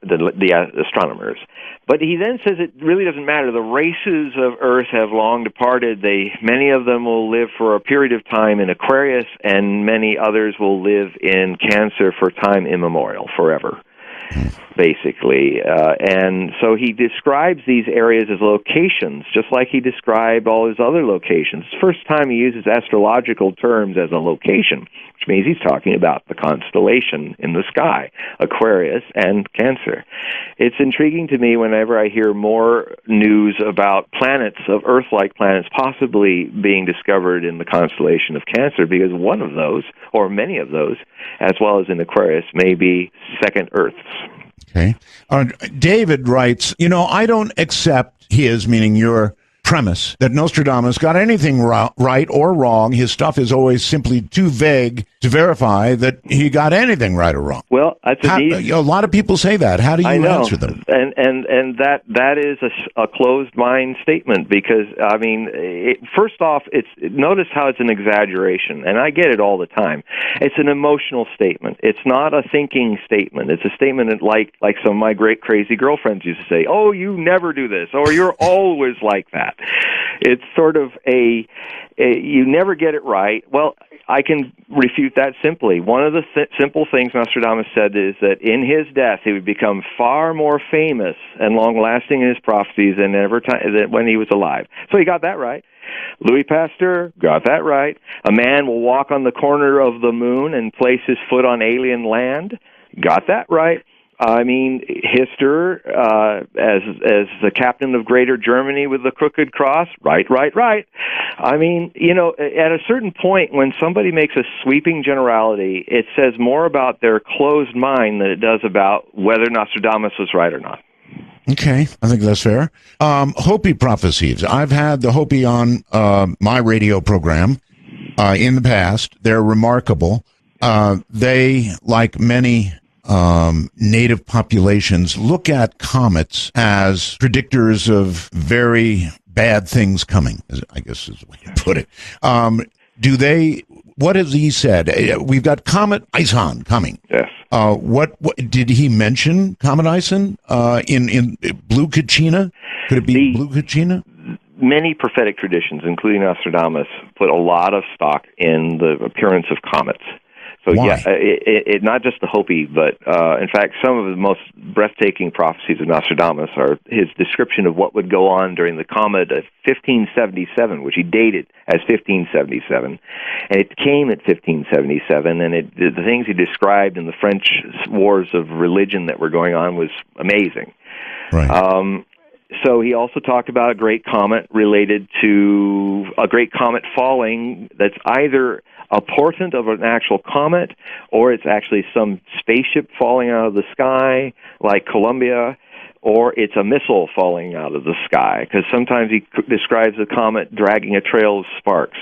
[SPEAKER 4] astronomers. But he then says it really doesn't matter. The races of Earth have long departed. Many of them will live for a period of time in Aquarius, and many others will live in Cancer for time immemorial, forever, basically. And so he describes these areas as locations, just like he described all his other locations. It's the first time he uses astrological terms as a location, which means he's talking about the constellation in the sky, Aquarius and Cancer. It's intriguing to me whenever I hear more news about planets, of Earth-like planets, possibly being discovered in the constellation of Cancer, because one of those, or many of those, as well as in Aquarius, may be second Earths.
[SPEAKER 2] Okay. David writes, I don't accept his, meaning your premise, that Nostradamus got anything right or wrong. His stuff is always simply too vague to verify that he got anything right or wrong.
[SPEAKER 4] Well, that's
[SPEAKER 2] a lot of people say that. How do you answer them?
[SPEAKER 4] And that is a closed mind statement, because first off, notice how it's an exaggeration, and I get it all the time. It's an emotional statement. It's not a thinking statement. It's a statement like some of my great crazy girlfriends used to say, "Oh, you never do this," or "You're always like that." It's sort of you never get it right. Well, I can refute that simply. One of the simple things Nostradamus said is that in his death, he would become far more famous and long-lasting in his prophecies than when he was alive. So he got that right. Louis Pasteur got that right. A man will walk on the corner of the moon and place his foot on alien land. Got that right. Hister, as the captain of Greater Germany with the crooked cross, right. At a certain point, when somebody makes a sweeping generality, it says more about their closed mind than it does about whether Nostradamus was right or not.
[SPEAKER 2] Okay, I think that's fair. Hopi prophecies. I've had the Hopi on my radio program in the past. They're remarkable. They, like many native populations, look at comets as predictors of very bad things coming, I guess is the way to put it. What has he said? We've got Comet Ison coming.
[SPEAKER 4] Yes.
[SPEAKER 2] What did he mention? Comet Ison in Blue Kachina? Could it be Blue Kachina?
[SPEAKER 4] Many prophetic traditions, including Nostradamus, put a lot of stock in the appearance of comets. So
[SPEAKER 2] why?
[SPEAKER 4] Yeah, not just the Hopi, but in fact, some of the most breathtaking prophecies of Nostradamus are his description of what would go on during the comet of 1577, which he dated as 1577, and it came at 1577, and the things he described in the French wars of religion that were going on was amazing.
[SPEAKER 2] Right.
[SPEAKER 4] So he also talked about a great comet related to a great comet falling that's either a portent of an actual comet, or it's actually some spaceship falling out of the sky, like Columbia, or it's a missile falling out of the sky, because sometimes he describes a comet dragging a trail of sparks.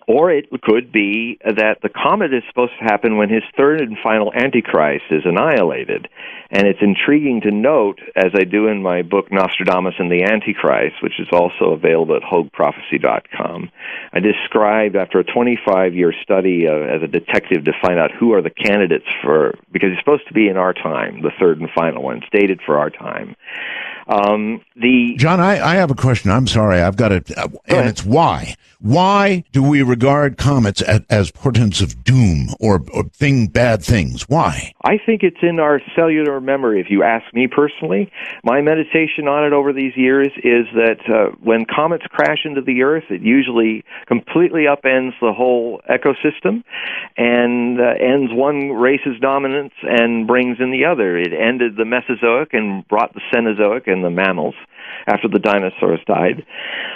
[SPEAKER 4] Or it could be that the comet is supposed to happen when his third and final Antichrist is annihilated. And it's intriguing to note, as I do in my book Nostradamus and the Antichrist, which is also available at HogueProphecy.com, I described, after a 25-year study as a detective to find out who are the candidates because it's supposed to be in our time, the third and final one. It's dated for our time.
[SPEAKER 2] John, I have a question. I'm sorry. I've got it. And it's why? Why do we regard comets as portents of doom or bad things? Why?
[SPEAKER 4] I think it's in our cellular memory, if you ask me personally. My meditation on it over these years is that when comets crash into the Earth, it usually completely upends the whole ecosystem and ends one race's dominance and brings in the other. It ended the Mesozoic and brought the Cenozoic and the mammals after the dinosaurs died.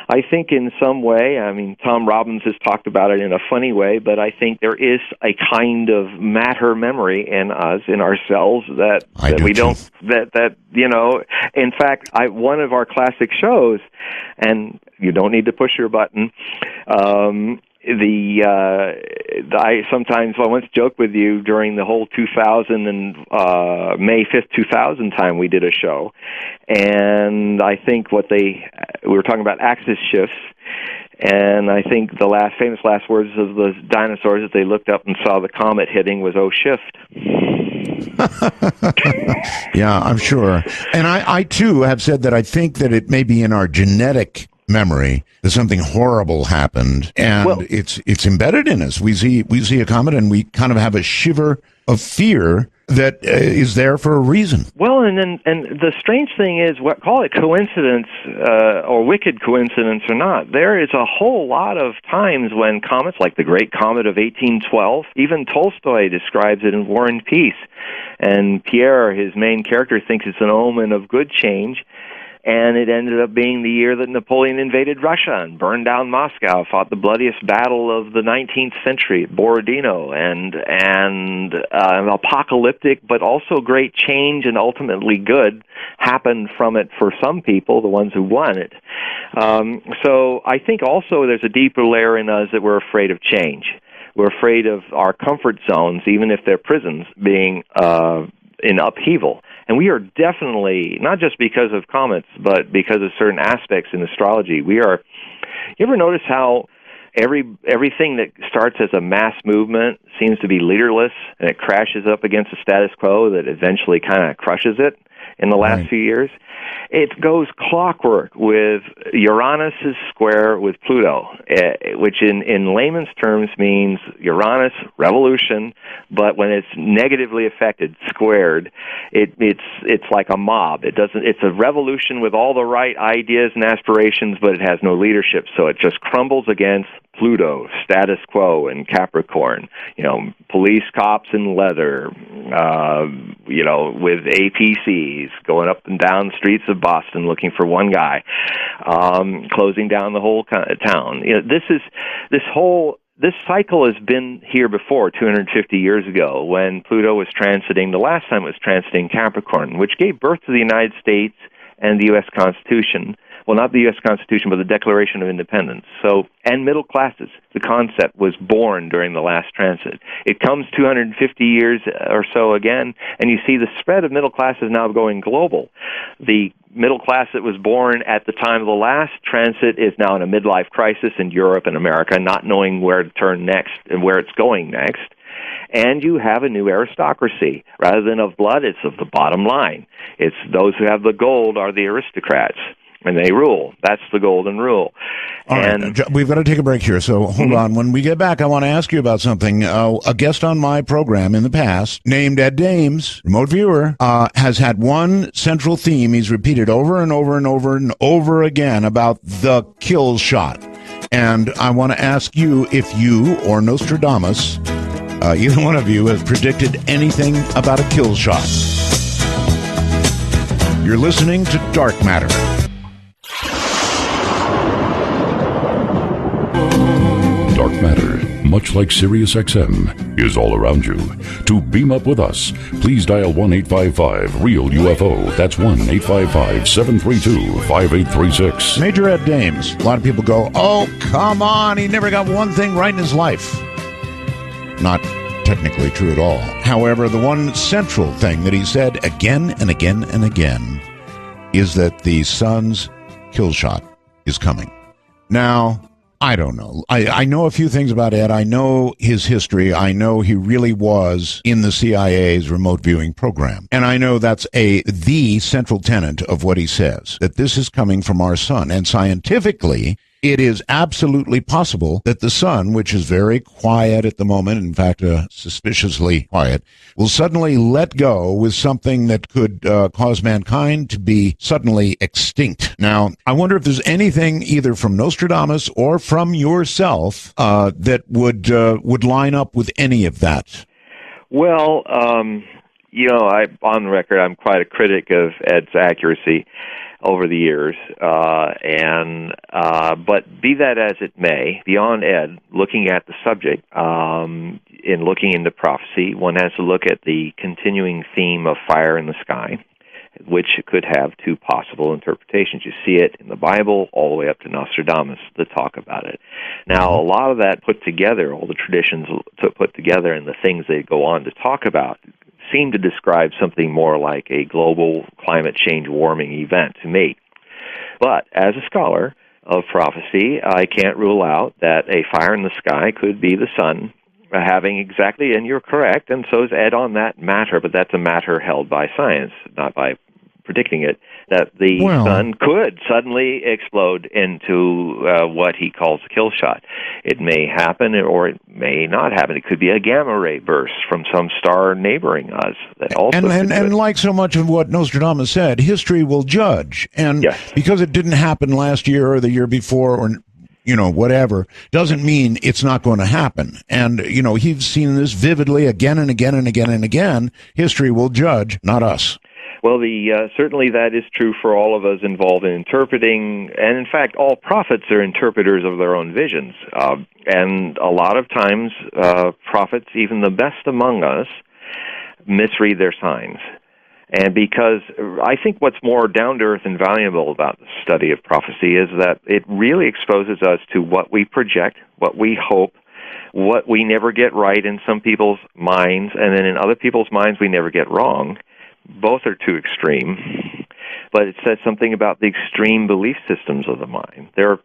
[SPEAKER 4] I think in some way, Tom Robbins has talked about it in a funny way, but I think there is a kind of matter memory in us, in our cells, that we don't, in fact, one of our classic shows, and you don't need to push your button, I sometimes I once joked with you during the whole 2000 and May 5th, 2000 time we did a show, and I think we were talking about axis shifts, and I think the famous last words of the dinosaurs that they looked up and saw the comet hitting was "Oh, shift."
[SPEAKER 2] Yeah, I'm sure. And I too have said that I think that it may be in our genetic memory that something horrible happened, and it's embedded in us. We see a comet, and we kind of have a shiver of fear that is there for a reason.
[SPEAKER 4] Well, and the strange thing is, call it coincidence or wicked coincidence or not, there is a whole lot of times when comets, like the Great Comet of 1812, even Tolstoy describes it in War and Peace, and Pierre, his main character, thinks it's an omen of good change. And it ended up being the year that Napoleon invaded Russia and burned down Moscow, fought the bloodiest battle of the 19th century at Borodino, and apocalyptic, but also great change and ultimately good happened from it for some people, the ones who won it. So I think also there's a deeper layer in us that we're afraid of change. We're afraid of our comfort zones, even if they're prisons, being in upheaval. And we are definitely, not just because of comets, but because of certain aspects in astrology, you ever notice how everything that starts as a mass movement seems to be leaderless, and it crashes up against the status quo that eventually kind of crushes it in the last few years? It goes clockwork with Uranus's square with Pluto, which in layman's terms means Uranus, revolution, but when it's negatively affected, squared, it's like a mob. It's a revolution with all the right ideas and aspirations, but it has no leadership, so it just crumbles against Pluto, status quo, and Capricorn. Police cops in leather, with APCs going up and down the streets of Boston looking for one guy, closing down the whole town. This cycle has been here before, 250 years ago, when Pluto was transiting. The last time it was transiting Capricorn, which gave birth to the United States and the U.S. Constitution. Well, not the U.S. Constitution, but the Declaration of Independence. And middle classes. The concept was born during the last transit. It comes 250 years or so again, and you see the spread of middle class is now going global. The middle class that was born at the time of the last transit is now in a midlife crisis in Europe and America, not knowing where to turn next and where it's going next. And you have a new aristocracy. Rather than of blood, it's of the bottom line. It's those who have the gold are the aristocrats, and they rule. That's the golden rule.
[SPEAKER 2] All right. We've got to take a break here, so hold on. When we get back, I want to ask you about something. A guest on my program in the past, named Ed Dames, remote viewer, has had one central theme he's repeated over and over and over and over again about the kill shot. And I want to ask you if you or Nostradamus, either one of you, has predicted anything about a kill shot. You're listening to Dark Matter.
[SPEAKER 1] Dark matter, much like Sirius XM, is all around you. To beam up with us, please dial 1-855-REAL-UFO. That's 1-855-732-5836.
[SPEAKER 2] Major Ed Dames. A lot of people go, oh, come on, he never got one thing right in his life. Not technically true at all. However, the one central thing that he said again and again and again is that the sun's kill shot is coming. Now, I don't know. I know a few things about Ed. I know his history. I know he really was in the CIA's remote viewing program. And I know that's the central tenet of what he says, that this is coming from our sun. And scientifically, it is absolutely possible that the sun, which is very quiet at the moment, in fact, suspiciously quiet, will suddenly let go with something that could cause mankind to be suddenly extinct. Now, I wonder if there's anything either from Nostradamus or from yourself that would line up with any of that.
[SPEAKER 4] Well, on the record, I'm quite a critic of Ed's accuracy over the years, but be that as it may, beyond Ed, looking at the subject, in looking into prophecy, one has to look at the continuing theme of fire in the sky. which could have two possible interpretations. You see it in the Bible all the way up to Nostradamus that talk about it. Now, a lot of that put together, all the traditions put together and the things they go on to talk about, seem to describe something more like a global climate change warming event to me. But as a scholar of prophecy, I can't rule out that a fire in the sky could be the sun having exactly, and you're correct, and so is Ed on that matter, but that's a matter held by science, not by predicting it, that the sun could suddenly explode into what he calls a kill shot. It may happen or it may not happen. It could be a gamma ray burst from some star neighboring us. That also
[SPEAKER 2] and like so much of what Nostradamus said, history will judge. And because it didn't happen last year or the year before or whatever, doesn't mean it's not going to happen. And, he's seen this vividly again and again and again and again. History will judge, not us.
[SPEAKER 4] Well, certainly that is true for all of us involved in interpreting, and in fact, all prophets are interpreters of their own visions. And a lot of times, prophets, even the best among us, misread their signs. And because I think what's more down-to-earth and valuable about the study of prophecy is that it really exposes us to what we project, what we hope, what we never get right in some people's minds, and then in other people's minds we never get wrong. Both are too extreme. But it says something about the extreme belief systems of the mind. There are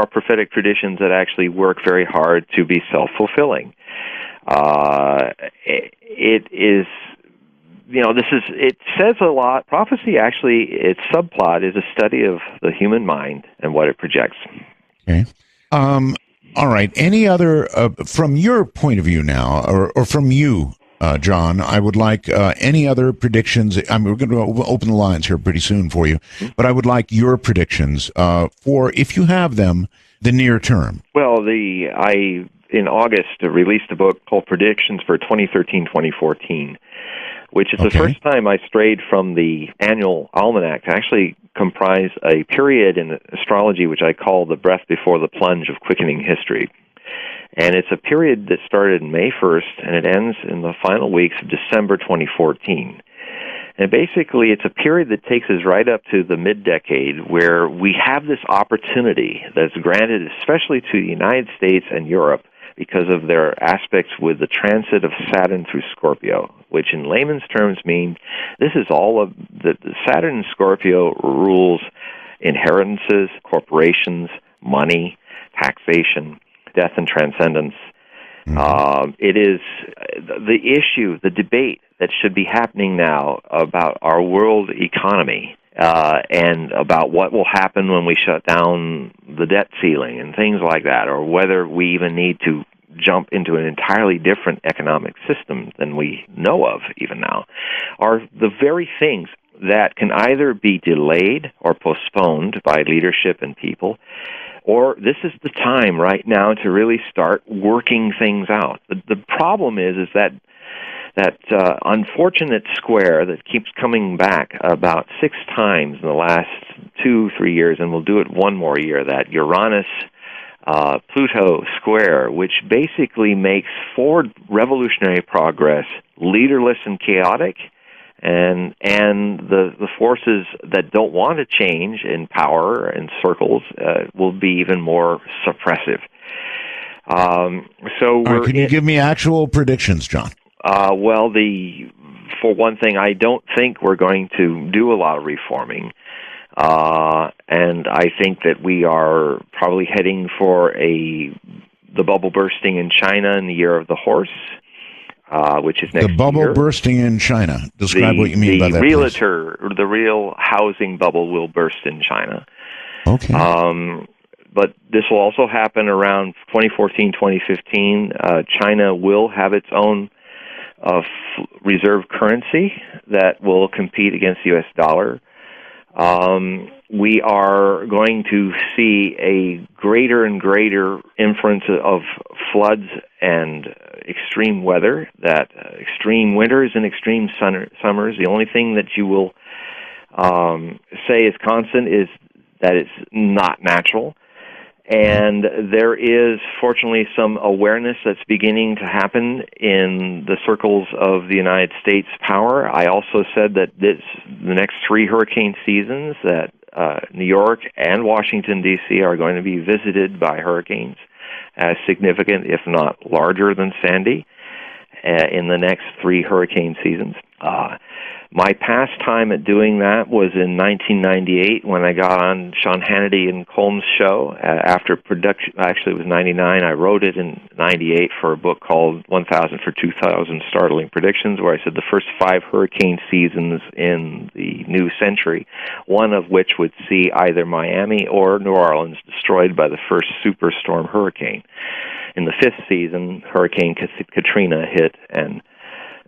[SPEAKER 4] prophetic traditions that actually work very hard to be self-fulfilling. It says a lot. Prophecy, actually, its subplot is a study of the human mind and what it projects.
[SPEAKER 2] Okay. All right. Any other, from your point of view now, or from you, John, I would like any other predictions. We're going to open the lines here pretty soon for you, but I would like your predictions for, if you have them, the near term.
[SPEAKER 4] Well, in August, released a book called Predictions for 2013-2014. Which is the first time I strayed from the annual almanac to actually comprise a period in astrology which I call the breath before the plunge of quickening history. And it's a period that started May 1st, and it ends in the final weeks of December 2014. And basically, it's a period that takes us right up to the mid-decade where we have this opportunity that's granted especially to the United States and Europe because of their aspects with the transit of Saturn through Scorpio, which in layman's terms mean this is all of the Saturn in Scorpio rules inheritances, corporations, money, taxation, death and transcendence. It is the issue, the debate that should be happening now about our world economy and about what will happen when we shut down the debt ceiling and things like that, or whether we even need to jump into an entirely different economic system than we know of even now, are the very things that can either be delayed or postponed by leadership and people, or this is the time right now to really start working things out. The problem is that unfortunate square that keeps coming back about 6 times in the last 2-3 years, and we'll do it one more year, that Uranus-Pluto square, which basically makes forward revolutionary progress leaderless and chaotic, and the forces that don't want to change in power and circles will be even more suppressive. Can
[SPEAKER 2] you give me actual predictions, John?
[SPEAKER 4] For one thing, I don't think we're going to do a lot of reforming. And I think that we are probably heading for the bubble bursting in China in the year of the horse, which is next year.
[SPEAKER 2] The bubble bursting in China. Describe what you mean by that.
[SPEAKER 4] The real housing bubble will burst in China.
[SPEAKER 2] Okay.
[SPEAKER 4] But this will also happen around 2014, 2015. China will have its own reserve currency that will compete against the U.S. dollar. We are going to see a greater and greater inference of floods and extreme weather, that extreme winters and extreme summers. The only thing that you will say is constant is that it's not natural. And there is, fortunately, some awareness that's beginning to happen in the circles of the United States power. I also said that the next 3 hurricane seasons that New York and Washington, D.C. are going to be visited by hurricanes as significant, if not larger than Sandy, in the next 3 hurricane seasons. My past time at doing that was in 1998 when I got on Sean Hannity and Colm's show after production. Actually, it was 99. I wrote it in 98 for a book called 1000 for 2000 Startling Predictions, where I said the first 5 hurricane seasons in the new century, one of which would see either Miami or New Orleans destroyed by the first superstorm hurricane. In the 5th season, Hurricane Katrina hit, and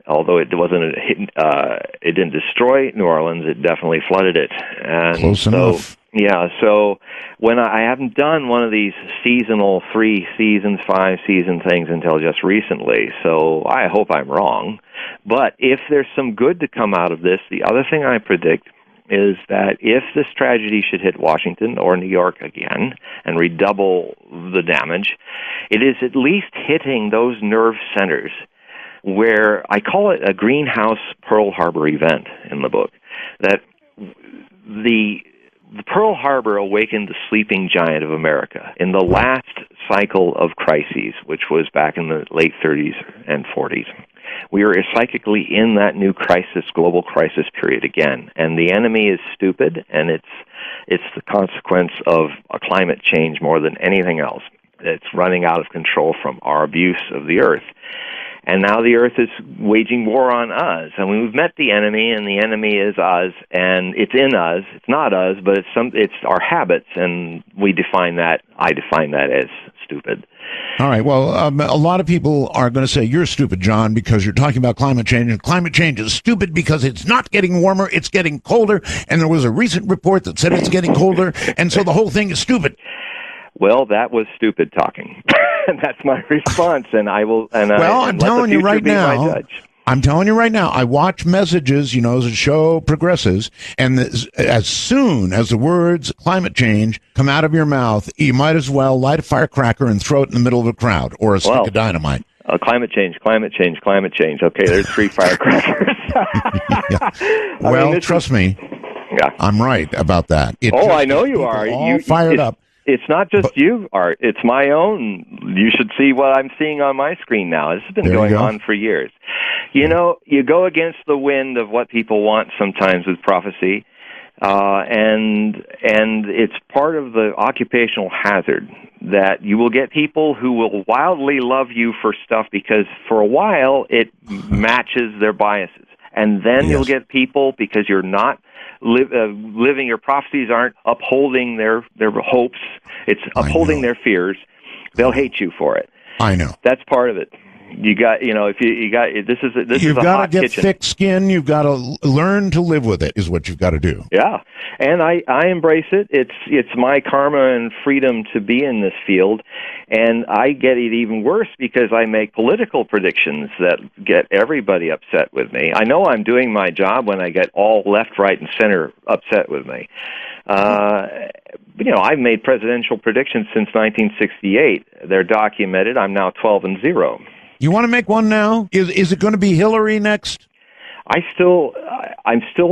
[SPEAKER 4] although it didn't destroy New Orleans, it definitely flooded it. And
[SPEAKER 2] close enough.
[SPEAKER 4] Yeah, so when I haven't done one of these seasonal 3 seasons, 5 season things until just recently, so I hope I'm wrong. But if there's some good to come out of this, the other thing I predict is that if this tragedy should hit Washington or New York again and redouble the damage, it is at least hitting those nerve centers where I call it a greenhouse Pearl Harbor event in the book, that the Pearl Harbor awakened the sleeping giant of America in the last cycle of crises, which was back in the late 30s and 40s. We are psychically in that new crisis, global crisis period again, and the enemy is stupid, and it's the consequence of a climate change more than anything else. It's running out of control from our abuse of the earth. And now the earth is waging war on us. And we've met the enemy, and the enemy is us, and it's in us. It's not us, but it's our habits, and I define that as stupid.
[SPEAKER 2] All right. Well, a lot of people are going to say you're stupid, John, because you're talking about climate change, and climate change is stupid because it's not getting warmer, it's getting colder, and there was a recent report that said it's getting colder, and so the whole thing is stupid.
[SPEAKER 4] Well, that was stupid talking. That's my response, and I will.
[SPEAKER 2] I'm telling you right now. I'm telling you right now. I watch messages, as the show progresses, and as soon as the words "climate change" come out of your mouth, you might as well light a firecracker and throw it in the middle of a crowd or a stick of dynamite.
[SPEAKER 4] Climate change, climate change, climate change. Okay, there's 3 firecrackers.
[SPEAKER 2] Yeah. Well, trust me.
[SPEAKER 4] Yeah.
[SPEAKER 2] I'm right about that.
[SPEAKER 4] I know you are.
[SPEAKER 2] All fired up.
[SPEAKER 4] It's not just you, Art. It's my own. You should see what I'm seeing on my screen now. This has been going on for years. You go against the wind of what people want sometimes with prophecy, and it's part of the occupational hazard that you will get people who will wildly love you for stuff because for a while it matches their biases. And then you'll get people, because you're not living, your prophecies aren't upholding their hopes, it's upholding their fears, they'll hate you for it.
[SPEAKER 2] I know.
[SPEAKER 4] That's part of it. You got, if you got, this is a
[SPEAKER 2] you've got to get
[SPEAKER 4] kitchen.
[SPEAKER 2] Thick skin. You've got to learn to live with it. Is what you've got to do.
[SPEAKER 4] Yeah, and I embrace it. It's my karma and freedom to be in this field, and I get it even worse because I make political predictions that get everybody upset with me. I know I'm doing my job when I get all left, right, and center upset with me. I've made presidential predictions since 1968. They're documented. I'm now 12-0.
[SPEAKER 2] You want to make one now? Is it going to be Hillary next?
[SPEAKER 4] I'm still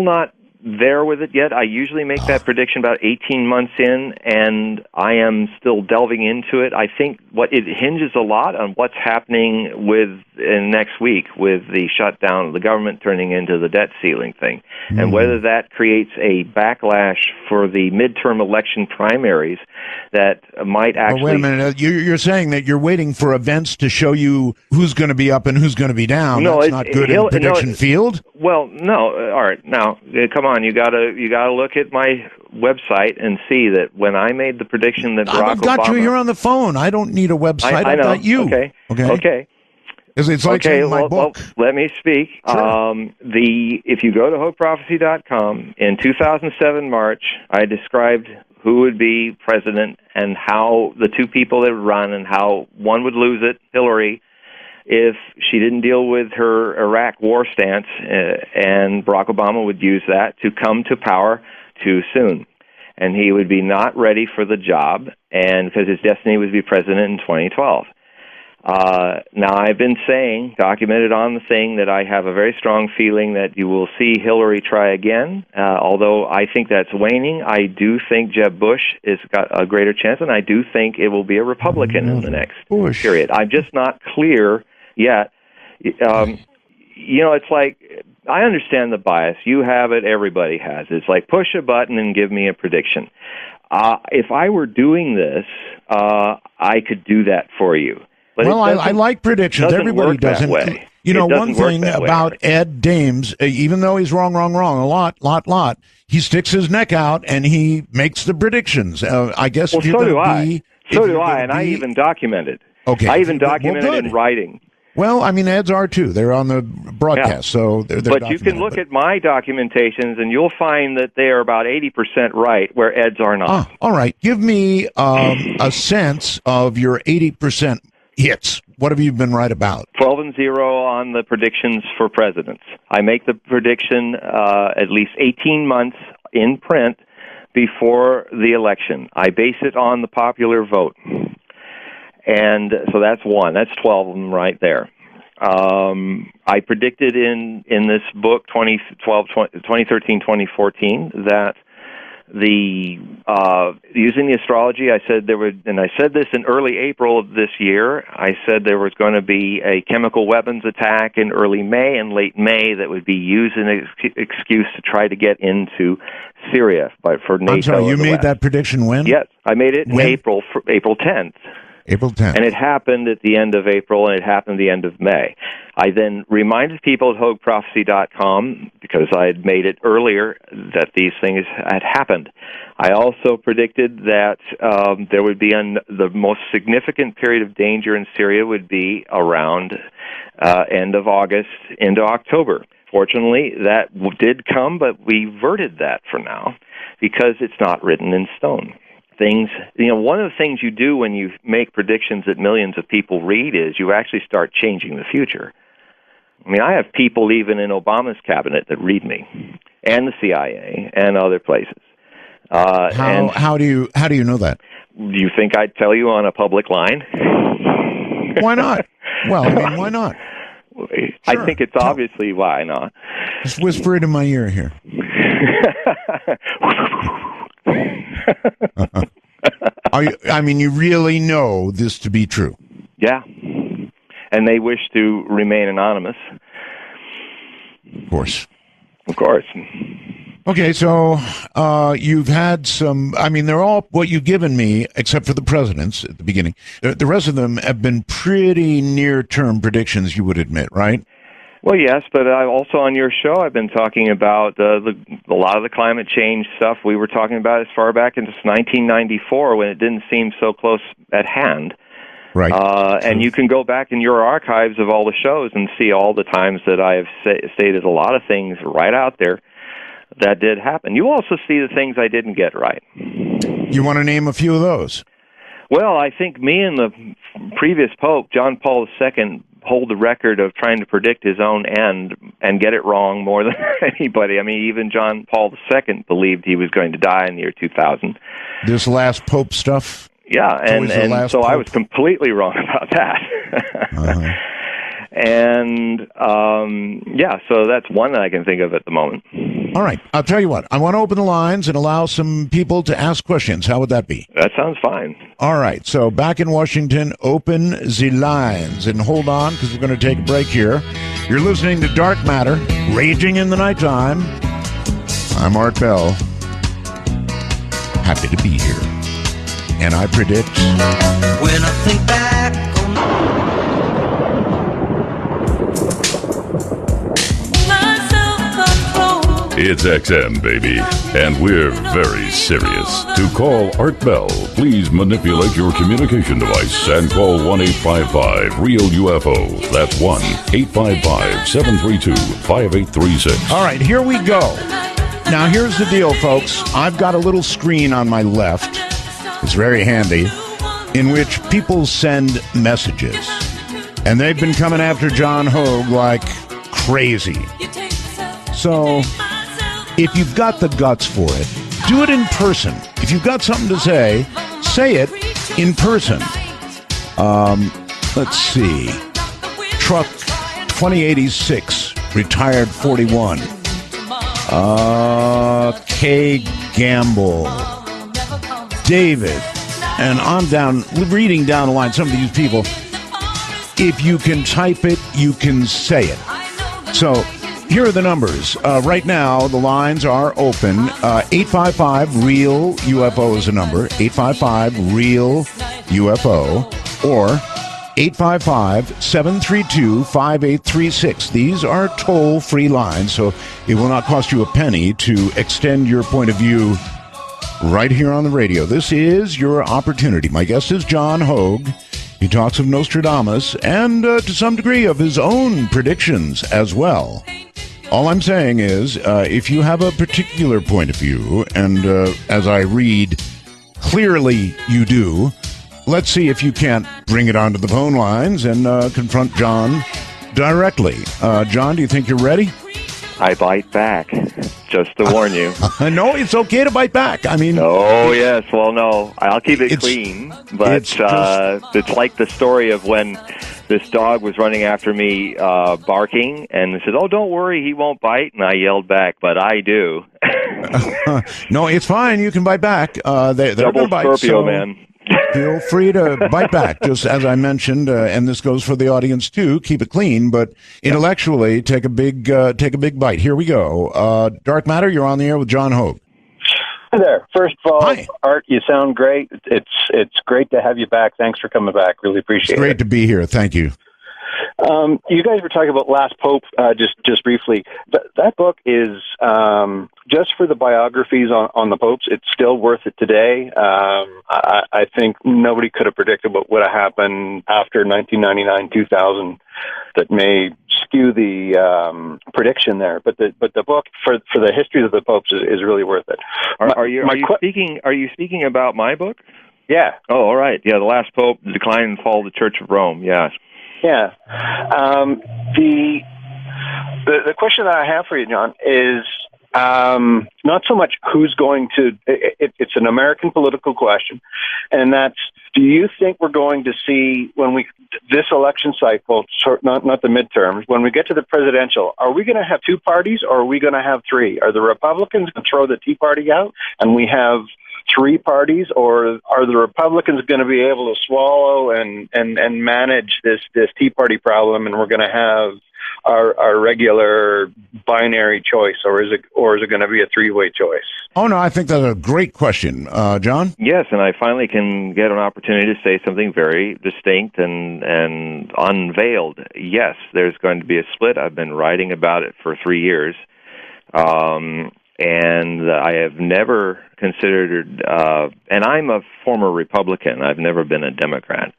[SPEAKER 4] not there with it yet. I usually make that prediction about 18 months in, and I am still delving into it. I think it hinges a lot on what's happening next week with the shutdown of the government turning into the debt ceiling thing, and whether that creates a backlash for the midterm election primaries that might actually...
[SPEAKER 2] Wait a minute. You're saying that you're waiting for events to show you who's going to be up and who's going to be down.
[SPEAKER 4] No,
[SPEAKER 2] that's not good in prediction field?
[SPEAKER 4] Well, no. All right. Now, come on. You gotta look at my website and see that when I made the prediction that Barack Obama... I've got
[SPEAKER 2] you here on the phone. I don't need a website.
[SPEAKER 4] I know.
[SPEAKER 2] I've got you.
[SPEAKER 4] Okay.
[SPEAKER 2] It's like saying my book.
[SPEAKER 4] Well, let me speak.
[SPEAKER 2] Sure.
[SPEAKER 4] If you go to HogueProphecy.com, in 2007 March, I described who would be president and how the 2 people that would run and how one would lose it, Hillary, if she didn't deal with her Iraq war stance, and Barack Obama would use that to come to power too soon. and he would be not ready for the job, and because his destiny was to be president in 2012. Now, I've been saying, documented on the thing, that I have a very strong feeling that you will see Hillary try again. Although I think that's waning, I do think Jeb Bush has got a greater chance, and I do think it will be a Republican in the next period. I'm just not clear yet. It's like, I understand the bias. You have it, everybody has it. It's like, push a button and give me a prediction. If I were doing this, I could do that for you. But
[SPEAKER 2] I like predictions. Everybody doesn't. One thing about Ed Dames, even though he's wrong a lot, he sticks his neck out and he makes the predictions. I guess.
[SPEAKER 4] Well, so do I. And I even documented.
[SPEAKER 2] Okay.
[SPEAKER 4] I even documented in writing.
[SPEAKER 2] Well, I mean, Ed's are too. They're on the broadcast, so they're
[SPEAKER 4] But you can look at my documentations, and you'll find that they are about 80% right, where Ed's are not.
[SPEAKER 2] All right. Give me a sense of your 80% hits. What have you been right about?
[SPEAKER 4] 12-0 on the predictions for presidents. I make the prediction at least 18 months in print before the election. I base it on the popular vote. And so that's one. That's 12 of them right there. I predicted in this book, 2013-2014, that using the astrology, I said there would, and I said this in early April of this year, I said there was going to be a chemical weapons attack in early May and late May that would be used as an excuse to try to get into Syria for NATO.
[SPEAKER 2] I'm sorry, you made that prediction when?
[SPEAKER 4] Yes, I made it in April 10th.
[SPEAKER 2] April 10th.
[SPEAKER 4] And it happened at the end of April, and it happened at the end of May. I then reminded people at HogueProphecy.com, because I had made it earlier, that these things had happened. I also predicted that there would be the most significant period of danger in Syria would be around end of August into October. Fortunately, that did come, but we averted that for now, because it's not written in stone. One of the things you do when you make predictions that millions of people read is you actually start changing the future. I mean, I have people even in Obama's cabinet that read me, and the CIA, and other places.
[SPEAKER 2] How do you know that?
[SPEAKER 4] Do you think I'd tell you on a public line?
[SPEAKER 2] Why not? Well, I mean, why not?
[SPEAKER 4] Sure. I think it's obviously why not.
[SPEAKER 2] Just whisper it in my ear here. You really know this to be true?
[SPEAKER 4] Yeah. And they wish to remain anonymous.
[SPEAKER 2] Of course. Okay, so you've had some, they're all what you've given me, except for the presidents at the beginning. The rest of them have been pretty near-term predictions, you would admit, right?
[SPEAKER 4] Well, yes, but also on your show, I've been talking about a lot of the climate change stuff we were talking about as far back as 1994, when it didn't seem so close at hand.
[SPEAKER 2] Right.
[SPEAKER 4] And you can go back in your archives of all the shows and see all the times that I have stated a lot of things right out there that did happen. You also see the things I didn't get right.
[SPEAKER 2] You want to name a few of those?
[SPEAKER 4] Well, I think me and the previous Pope, John Paul II, hold the record of trying to predict his own end and get it wrong more than anybody. I mean, even John Paul II believed he was going to die in the year 2000.
[SPEAKER 2] This last Pope stuff?
[SPEAKER 4] Yeah, and so Pope. I was completely wrong about that.
[SPEAKER 2] Uh-huh.
[SPEAKER 4] And, so that's one that I can think of at the moment.
[SPEAKER 2] All right. I'll tell you what. I want to open the lines and allow some people to ask questions. How would that be?
[SPEAKER 4] That sounds fine.
[SPEAKER 2] All right. So back in Washington, open the lines. And hold on, because we're going to take a break here. You're listening to Dark Matter, raging in the nighttime. I'm Art Bell. Happy to be here. And I predict...
[SPEAKER 5] When I think back on...
[SPEAKER 1] It's XM, baby, and we're very serious. To call Art Bell, please manipulate your communication device and call 1-855-REAL-UFO. That's 1-855-732-5836.
[SPEAKER 2] All right, here we go. Now, here's the deal, folks. I've got a little screen on my left. It's very handy, in which people send messages. And they've been coming after John Hogue like crazy. So... if you've got the guts for it, do it in person. If you've got something to say it in person. Let's see. Truck 2086, retired 41. K. Gamble. David. And on down, reading down the line, some of these people, if you can type it, you can say it. So here are the numbers. Right now, the lines are open. 855-REAL-UFO is a number. 855-REAL-UFO. Or 855-732-5836. These are toll-free lines, so it will not cost you a penny to extend your point of view right here on the radio. This is your opportunity. My guest is John Hogue. He talks of Nostradamus and, to some degree, of his own predictions as well. All I'm saying is, if you have a particular point of view, and as I read, clearly you do, let's see if you can't bring it onto the phone lines and confront John directly. John, do you think you're ready?
[SPEAKER 4] I bite back, just to warn you.
[SPEAKER 2] No, it's okay to bite back. I mean...
[SPEAKER 4] Oh, yes. Well, no. I'll keep it clean. But it's like the story of when this dog was running after me barking, and said, "Oh, don't worry, he won't bite." And I yelled back, "But I do."
[SPEAKER 2] No, it's fine. You can bite back. They're
[SPEAKER 4] Double
[SPEAKER 2] bite,
[SPEAKER 4] Scorpio,
[SPEAKER 2] so
[SPEAKER 4] man.
[SPEAKER 2] Feel free to bite back, just as I mentioned, and this goes for the audience too. Keep it clean, but intellectually, take a big bite. Here we go. Dark Matter, you're on the air with John Hogue.
[SPEAKER 6] Hi there. First of all,
[SPEAKER 2] Hi.
[SPEAKER 6] Art, you sound great. It's great to have you back. Thanks for coming back. Really appreciate it.
[SPEAKER 2] Great to be here. Thank you.
[SPEAKER 6] You guys were talking about Last Pope just briefly. That book is just for the biographies on the popes. It's still worth it today. I think nobody could have predicted what would have happened after 1999, 2000 that may skew the prediction there. But the book for the history of the popes is really worth it.
[SPEAKER 4] Are you speaking about my book?
[SPEAKER 6] Yeah.
[SPEAKER 4] Oh, all right. Yeah, The Last Pope, The Decline and Fall of the Church of Rome. Yeah.
[SPEAKER 6] Yeah. The question that I have for you, John, is not so much who's going to... It's an American political question, and that's, do you think we're going to see, this election cycle, not the midterms, when we get to the presidential, are we going to have two parties, or are we going to have three? Are the Republicans going to throw the Tea Party out, and we have three parties, or are the Republicans going to be able to swallow and manage this Tea Party problem, and we're going to have our regular binary choice, or is it going to be a three-way choice?
[SPEAKER 2] Oh, no, I think that's a great question. John?
[SPEAKER 4] Yes, and I finally can get an opportunity to say something very distinct and unveiled. Yes, there's going to be a split. I've been writing about it for 3 years. And I have never considered, and I'm a former Republican. I've never been a Democrat.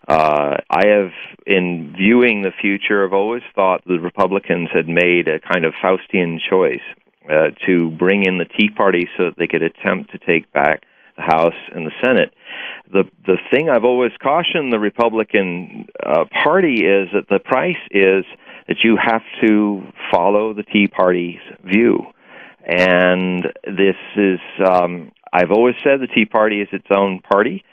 [SPEAKER 4] I have, in viewing the future, I've always thought the Republicans had made a kind of Faustian choice to bring in the Tea Party so that they could attempt to take back the House and the Senate. The thing I've always cautioned the Republican Party is that the price is that you have to follow the Tea Party's view. And this is, I've always said the Tea Party is its own party,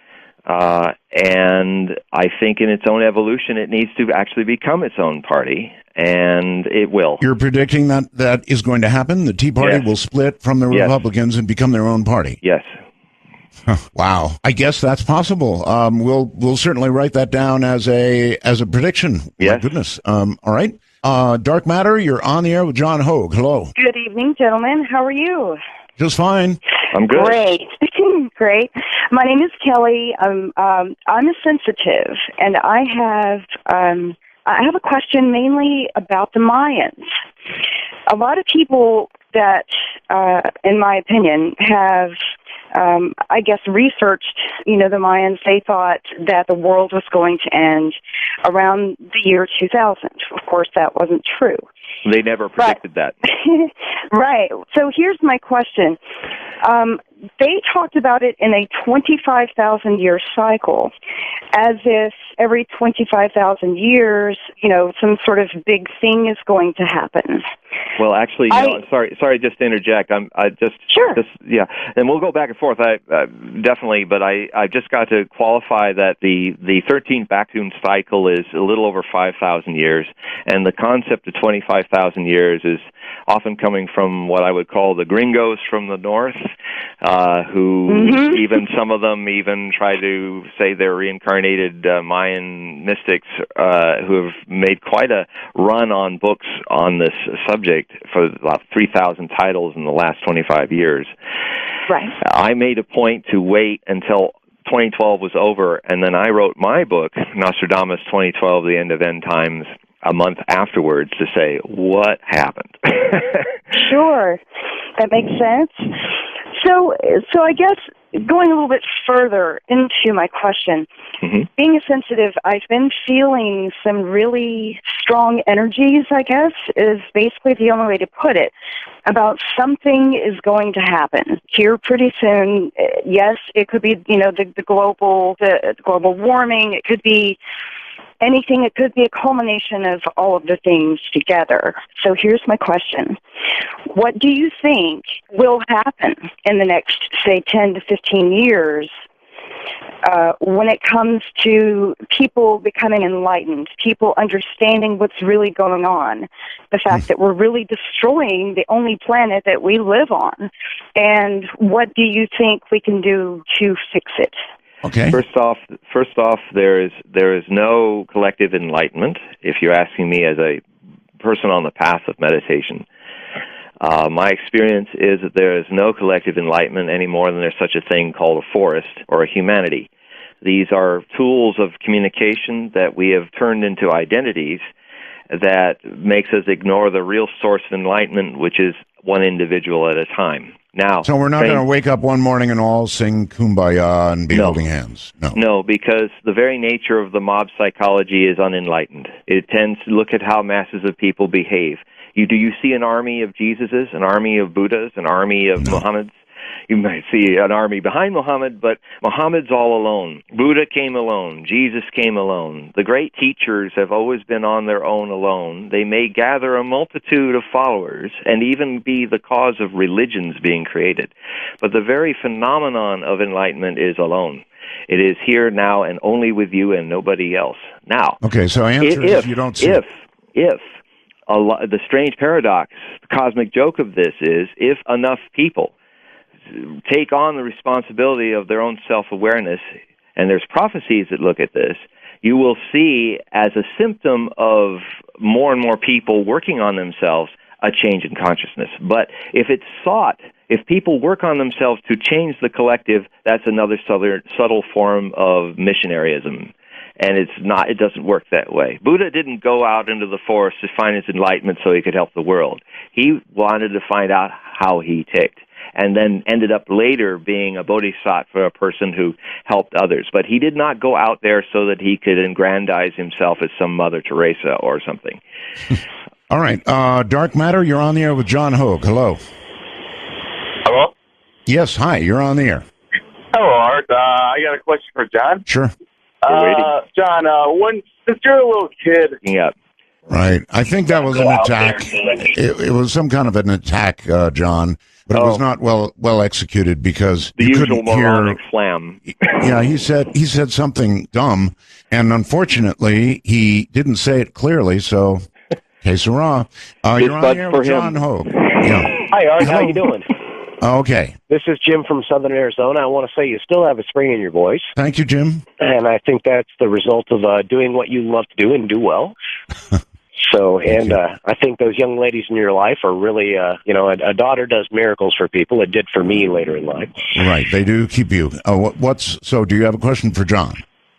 [SPEAKER 4] and I think in its own evolution it needs to actually become its own party, and it will. You're
[SPEAKER 2] predicting that is going to happen? The Tea Party will split from the Republicans and become their own party?
[SPEAKER 4] Yes.
[SPEAKER 2] Wow. I guess that's possible. We'll certainly write that down as a prediction.
[SPEAKER 4] Yes.
[SPEAKER 2] My goodness. All right. Dark Matter, you're on the air with John Hogue. Hello.
[SPEAKER 7] Good evening, gentlemen. How are you?
[SPEAKER 2] Just fine.
[SPEAKER 4] I'm good.
[SPEAKER 7] Great. Great. My name is Kelly. I'm a sensitive, and I have a question mainly about the Mayans. A lot of people that, in my opinion, have I guess, researched, the Mayans. They thought that the world was going to end around the year 2000. Of course, that wasn't true.
[SPEAKER 4] They never predicted that.
[SPEAKER 7] Right. So here's my question. They talked about it in a 25,000-year cycle, as if every 25,000 years, some sort of big thing is going to happen.
[SPEAKER 4] Well, actually, sorry, just to interject.
[SPEAKER 7] Sure.
[SPEAKER 4] Yeah, and we'll go back and forth. Definitely, but I just got to qualify that the 13th Bacchus cycle is a little over 5,000 years, and the concept of 25,000 years is often coming from what I would call the gringos from the north, who even some of them even try to say they're reincarnated Mayan mystics who have made quite a run on books on this subject for about 3,000 titles in the last 25 years.
[SPEAKER 7] Right.
[SPEAKER 4] I made a point to wait until 2012 was over, and then I wrote my book, Nostradamus 2012, The End of End Times, a month afterwards to say, what happened?
[SPEAKER 7] Sure. That makes sense. So I guess going a little bit further into my question, being a sensitive, I've been feeling some really strong energies, I guess, is basically the only way to put it, about something is going to happen here pretty soon. Yes, it could be, the global warming. It could be anything. It could be a culmination of all of the things together. So here's my question. What do you think will happen in the next, say, 10 to 15 years when it comes to people becoming enlightened, people understanding what's really going on, the fact that we're really destroying the only planet that we live on, and what do you think we can do to fix it?
[SPEAKER 2] Okay.
[SPEAKER 4] First off, there is no collective enlightenment. If you're asking me as a person on the path of meditation, my experience is that there is no collective enlightenment any more than there's such a thing called a forest or a humanity. These are tools of communication that we have turned into identities that makes us ignore the real source of enlightenment, which is one individual at a time. Now,
[SPEAKER 2] so we're not going to wake up one morning and all sing Kumbaya and be holding hands.
[SPEAKER 4] No, because the very nature of the mob psychology is unenlightened. It tends to look at how masses of people behave. Do you see an army of Jesuses, an army of Buddhas, an army of Muhammads? You might see an army behind Muhammad, but Muhammad's all alone. Buddha came alone. Jesus came alone. The great teachers have always been on their own alone. They may gather a multitude of followers and even be the cause of religions being created. But the very phenomenon of enlightenment is alone. It is here now and only with you and nobody else. Now,
[SPEAKER 2] okay, so answer is you don't see
[SPEAKER 4] if the strange paradox, the cosmic joke of this is, if enough people take on the responsibility of their own self-awareness, and there's prophecies that look at this, you will see as a symptom of more and more people working on themselves a change in consciousness. But if it's sought, if people work on themselves to change the collective, that's another subtle form of missionaryism. And it doesn't work that way. Buddha didn't go out into the forest to find his enlightenment so he could help the world. He wanted to find out how he ticked, and then ended up later being a bodhisattva, a person who helped others. But he did not go out there so that he could aggrandize himself as some Mother Teresa or something.
[SPEAKER 2] All right. Dark Matter, you're on the air with John Hogue. Hello.
[SPEAKER 8] Hello?
[SPEAKER 2] Yes, hi. You're on the air.
[SPEAKER 8] Hello, Art. I got a question for John.
[SPEAKER 2] Sure.
[SPEAKER 8] John, since you're a little kid...
[SPEAKER 4] Yeah.
[SPEAKER 2] Right. I think that was an attack. It was some kind of an attack, John, but it was not well executed because
[SPEAKER 4] the
[SPEAKER 2] you
[SPEAKER 4] usual
[SPEAKER 2] couldn't hear
[SPEAKER 4] moronic flam.
[SPEAKER 2] Yeah, he said something dumb, and unfortunately, he didn't say it clearly. So, que sera. You're on here with John Hogue. Yeah.
[SPEAKER 9] Hi, Art. How you doing?
[SPEAKER 2] Okay.
[SPEAKER 9] This is Jim from Southern Arizona. I want to say you still have a spring in your voice.
[SPEAKER 2] Thank you, Jim.
[SPEAKER 9] And I think that's the result of doing what you love to do and do well. So, and I think those young ladies in your life are really, a daughter does miracles for people. It did for me later in life.
[SPEAKER 2] Right. They do keep you. So do you have a question for John?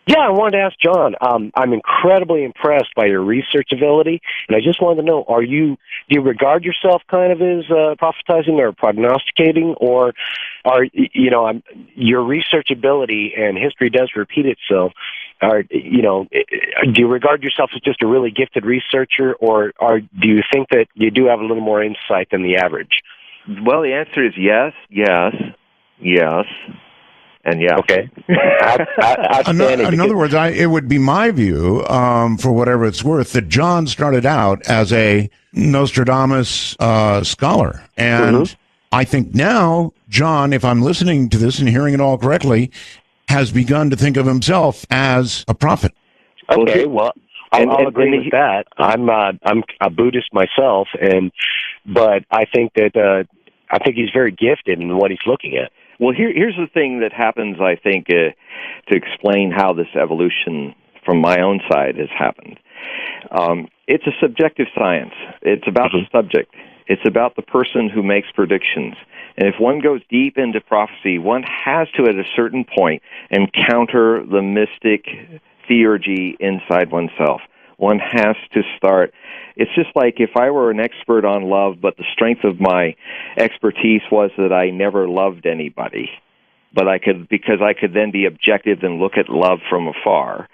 [SPEAKER 9] Yeah, I wanted to ask John. I'm incredibly impressed by your research ability, and I just wanted to know: do you regard yourself kind of as prophetizing or prognosticating, or your research ability and history does repeat itself? Do you regard yourself as just a really gifted researcher, or do you think that you do have a little more insight than the average?
[SPEAKER 4] Well, the answer is yes, And yeah.
[SPEAKER 9] Okay.
[SPEAKER 2] In other words, it would be my view, for whatever it's worth, that John started out as a Nostradamus scholar. And I think now, John, if I'm listening to this and hearing it all correctly, has begun to think of himself as a prophet.
[SPEAKER 9] Okay, well, I'll agree with that. I'm a Buddhist myself, but I think that he's very gifted in what he's looking at.
[SPEAKER 4] Well, here's the thing that happens, I think, to explain how this evolution from my own side has happened. It's a subjective science. It's about the subject. It's about the person who makes predictions. And if one goes deep into prophecy, one has to, at a certain point, encounter the mystic theurgy inside oneself. One has to start. It's just like if I were an expert on love, but the strength of my expertise was that I never loved anybody, but because I could then be objective and look at love from afar.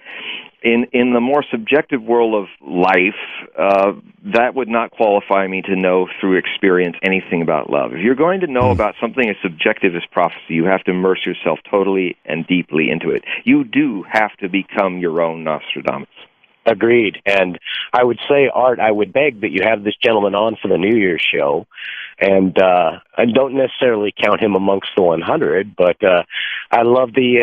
[SPEAKER 4] In the more subjective world of life, that would not qualify me to know through experience anything about love. If you're going to know about something as subjective as prophecy, you have to immerse yourself totally and deeply into it. You do have to become your own Nostradamus.
[SPEAKER 9] Agreed. And I would say, Art, I would beg that you have this gentleman on for the New Year's show. And I don't necessarily count him amongst the 100, but I love the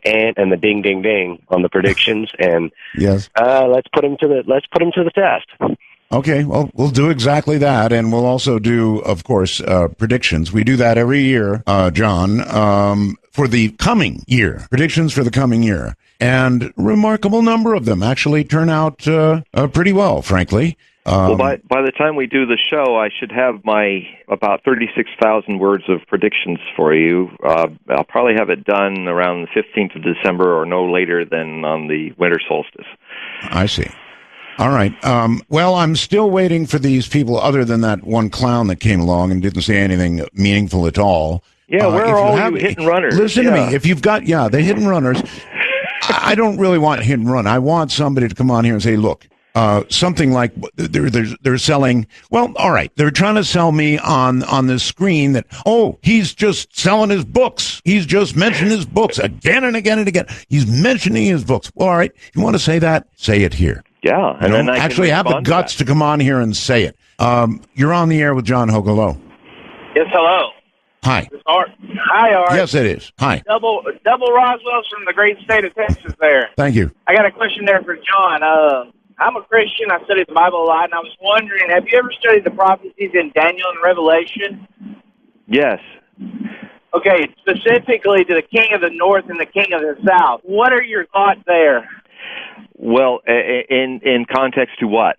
[SPEAKER 9] ant and the ding ding ding on the predictions. And
[SPEAKER 2] yes,
[SPEAKER 9] let's put him to the test.
[SPEAKER 2] Okay, well, we'll do exactly that, and we'll also do, of course, predictions. We do that every year, John, for the coming year, predictions for the coming year. And a remarkable number of them actually turn out pretty well, frankly.
[SPEAKER 4] Well, by the time we do the show, I should have my about 36,000 words of predictions for you. I'll probably have it done around the 15th of December or no later than on the winter solstice.
[SPEAKER 2] I see. All right. Well, I'm still waiting for these people other than that one clown that came along and didn't say anything meaningful at all.
[SPEAKER 4] Yeah, where are all you hit and runners?
[SPEAKER 2] Listen to me. If you've got, the hit and runners, I don't really want hit and run. I want somebody to come on here and say, look, something like they're selling. Well, all right. They're trying to sell me on this screen that, he's just selling his books. He's just mentioning his books again and again and again. He's mentioning his books. Well, all right. You want to say that? Say it here.
[SPEAKER 4] Yeah. And then I
[SPEAKER 2] actually have the guts to come on here and say it. You're on the air with John Hogue. Hello.
[SPEAKER 8] Yes, hello.
[SPEAKER 2] Hi.
[SPEAKER 8] Hi, Art.
[SPEAKER 2] Yes, it is. Hi.
[SPEAKER 8] Double Roswell's from the great state of Texas there.
[SPEAKER 2] Thank you.
[SPEAKER 8] I got a question there for John. I'm a Christian. I study the Bible a lot, and I was wondering, have you ever studied the prophecies in Daniel and Revelation?
[SPEAKER 4] Yes.
[SPEAKER 8] Okay, specifically to the king of the north and the king of the south. What are your thoughts there?
[SPEAKER 4] Well, in context to what?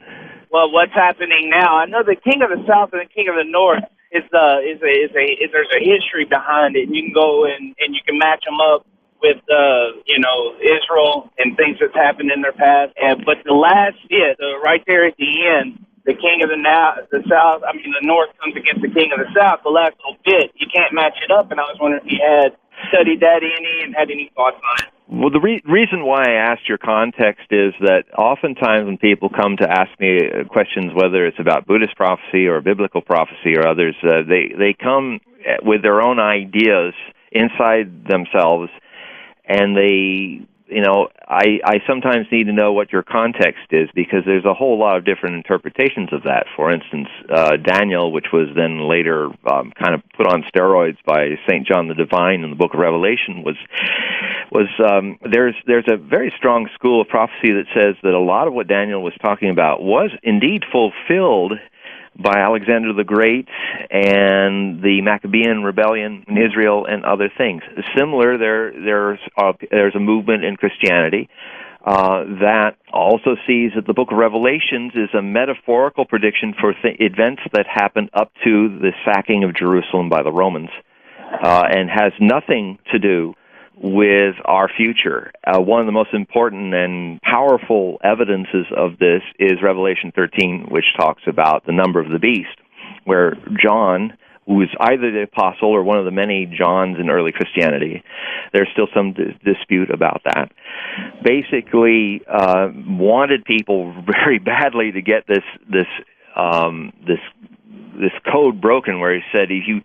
[SPEAKER 8] Well, what's happening now? I know the king of the south and the king of the north there's a history behind it, and you can go and you can match them up with Israel and things that's happened in their past. But the last bit, right there at the end, the king of the north comes against the king of the south. The last little bit, you can't match it up. And I was wondering if you had studied that any and had any thoughts on it.
[SPEAKER 4] Well, the reason why I asked your context is that oftentimes when people come to ask me questions, whether it's about Buddhist prophecy or biblical prophecy or others, they come with their own ideas inside themselves, and I sometimes need to know what your context is, because there's a whole lot of different interpretations of that. For instance, Daniel, which was then later kind of put on steroids by St. John the Divine in the book of Revelation, there's a very strong school of prophecy that says that a lot of what Daniel was talking about was indeed fulfilled by Alexander the Great and the Maccabean rebellion in Israel and other things. Similar, there's a movement in Christianity that also sees that the book of Revelations is a metaphorical prediction for events that happened up to the sacking of Jerusalem by the Romans, and has nothing to do with our future. One of the most important and powerful evidences of this is Revelation 13, which talks about the number of the beast, where John, who is either the apostle or one of the many Johns in early Christianity, there's still some dispute about that, basically wanted people very badly to get this code broken, where he said, if you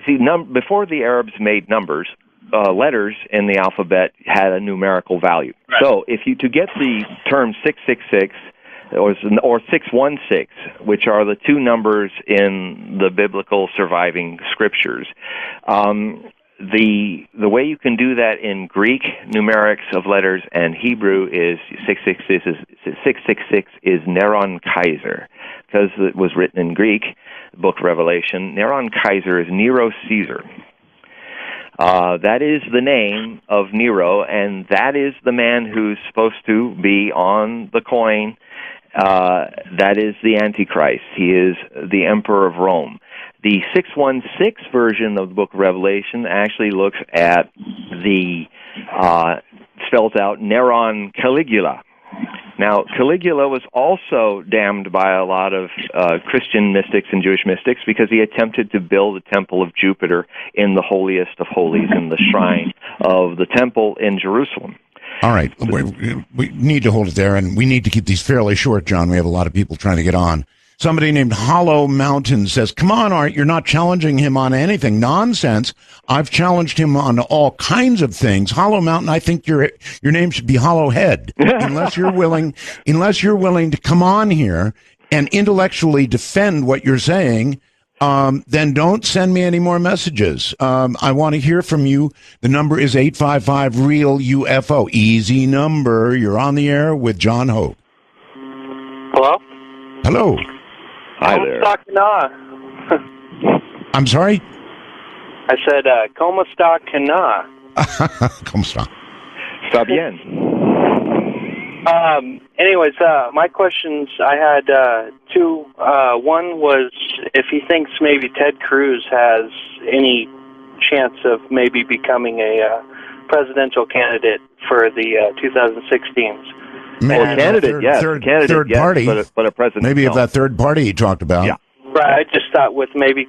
[SPEAKER 4] See, before the Arabs made numbers, letters in the alphabet had a numerical value. Right. So to get the term 666 or 616, which are the two numbers in the biblical surviving scriptures, the way you can do that in Greek numerics of letters and Hebrew is 666 is Neron Kaiser, because it was written in Greek, the book of Revelation. Neron Kaiser is Nero Caesar. That is the name of Nero, and that is the man who's supposed to be on the coin. That is the Antichrist. He is the Emperor of Rome. The 616 version of the book of Revelation actually looks at spells out Neron Caligula. Now, Caligula was also damned by a lot of Christian mystics and Jewish mystics because he attempted to build a temple of Jupiter in the holiest of holies, in the shrine of the temple in Jerusalem.
[SPEAKER 2] All right. We need to hold it there, and we need to keep these fairly short, John. We have a lot of people trying to get on. Somebody named Hollow Mountain says, come on, Art, you're not challenging him on anything. Nonsense. I've challenged him on all kinds of things. Hollow Mountain, I think your name should be Hollow Head. unless you're willing to come on here and intellectually defend what you're saying, then don't send me any more messages. I want to hear from you. The number is 855-REAL-UFO. Easy number. You're on the air with John Hogue.
[SPEAKER 10] Hello?
[SPEAKER 2] Hello.
[SPEAKER 4] Hi there.
[SPEAKER 2] I'm sorry?
[SPEAKER 10] I said, ¿Cómo está Cana?
[SPEAKER 2] ¿Cómo está?
[SPEAKER 4] Está bien.
[SPEAKER 10] Anyways, my questions, I had two. One was if he thinks maybe Ted Cruz has any chance of maybe becoming a presidential candidate for the 2016s.
[SPEAKER 2] Man,
[SPEAKER 4] candidate, yes.
[SPEAKER 2] Third party.
[SPEAKER 4] But a president.
[SPEAKER 2] Maybe
[SPEAKER 4] no.
[SPEAKER 2] of that third party he talked about.
[SPEAKER 4] Yeah.
[SPEAKER 10] Right, I just thought with maybe,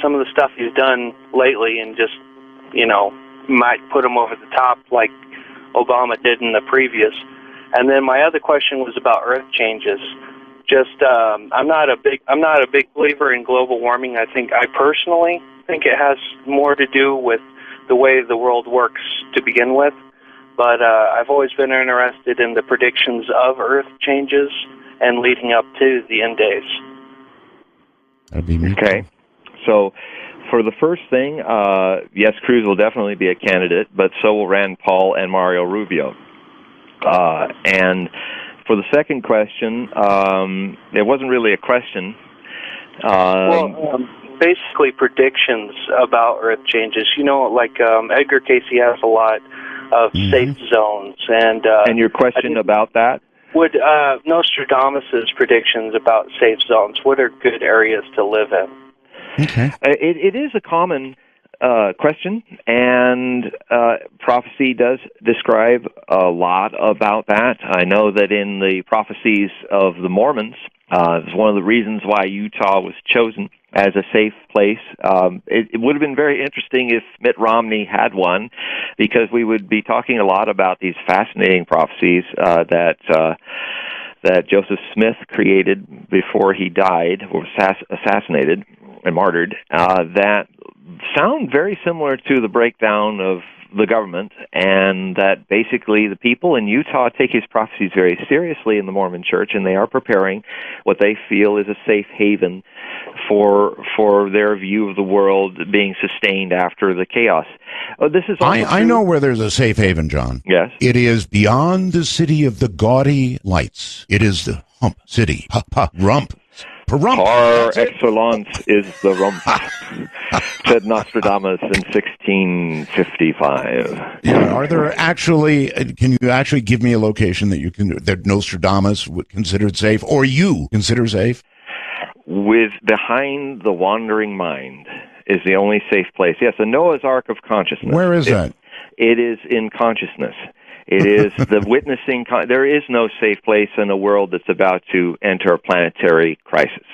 [SPEAKER 10] some of the stuff he's done lately and just, might put him over the top like Obama did in the previous. And then my other question was about Earth changes. Just, I'm not a big believer in global warming. I personally think it has more to do with the way the world works to begin with. But I've always been interested in the predictions of Earth changes and leading up to the end days.
[SPEAKER 2] That'd be me.
[SPEAKER 4] Okay. So for the first thing, yes, Cruz will definitely be a candidate, but so will Rand Paul and Mario Rubio. And for the second question, it wasn't really a question.
[SPEAKER 10] Basically predictions about Earth changes. Edgar Casey has a lot of safe zones. And
[SPEAKER 4] your question about that?
[SPEAKER 10] Would Nostradamus' predictions about safe zones, what are good areas to live in?
[SPEAKER 2] Okay.
[SPEAKER 4] It is a common question, and prophecy does describe a lot about that. I know that in the prophecies of the Mormons, it's one of the reasons why Utah was chosen as a safe place. It would have been very interesting if Mitt Romney had won, because we would be talking a lot about these fascinating prophecies that Joseph Smith created before he died, or assassinated and martyred, that sound very similar to the breakdown of the government, and that basically the people in Utah take his prophecies very seriously in the Mormon Church, and they are preparing what they feel is a safe haven for their view of the world being sustained after the chaos. This is
[SPEAKER 2] I know where there's a safe haven, John.
[SPEAKER 4] Yes.
[SPEAKER 2] It is beyond the city of the gaudy lights. It is the hump city. Rump.
[SPEAKER 4] Par excellence is the rump, said Nostradamus in 1655.
[SPEAKER 2] Yeah, are there actually? Can you actually give me a location that Nostradamus would consider safe, or you consider safe?
[SPEAKER 4] With behind the wandering mind is the only safe place. Yes, the Noah's Ark of consciousness.
[SPEAKER 2] Where is that?
[SPEAKER 4] It is in consciousness. It is the witnessing. There is no safe place in a world that's about to enter a planetary crisis,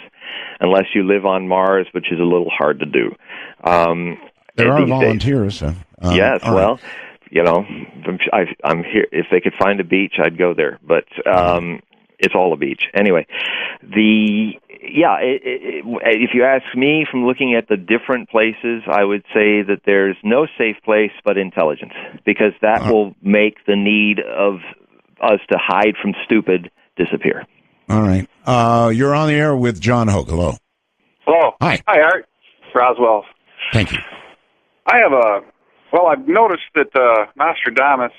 [SPEAKER 4] unless you live on Mars, which is a little hard to do.
[SPEAKER 2] There are volunteers.
[SPEAKER 4] Yes, well,
[SPEAKER 2] right.
[SPEAKER 4] I'm here. If they could find a beach, I'd go there. But it's all a beach. Anyway, if you ask me, from looking at the different places, I would say that there's no safe place but intelligence, because that will make the need of us to hide from stupid disappear.
[SPEAKER 2] All right. You're on the air with John Hogue. Hello.
[SPEAKER 11] Hello.
[SPEAKER 2] Hi,
[SPEAKER 11] Art. Roswell.
[SPEAKER 2] Thank you.
[SPEAKER 11] I've noticed that Nostradamus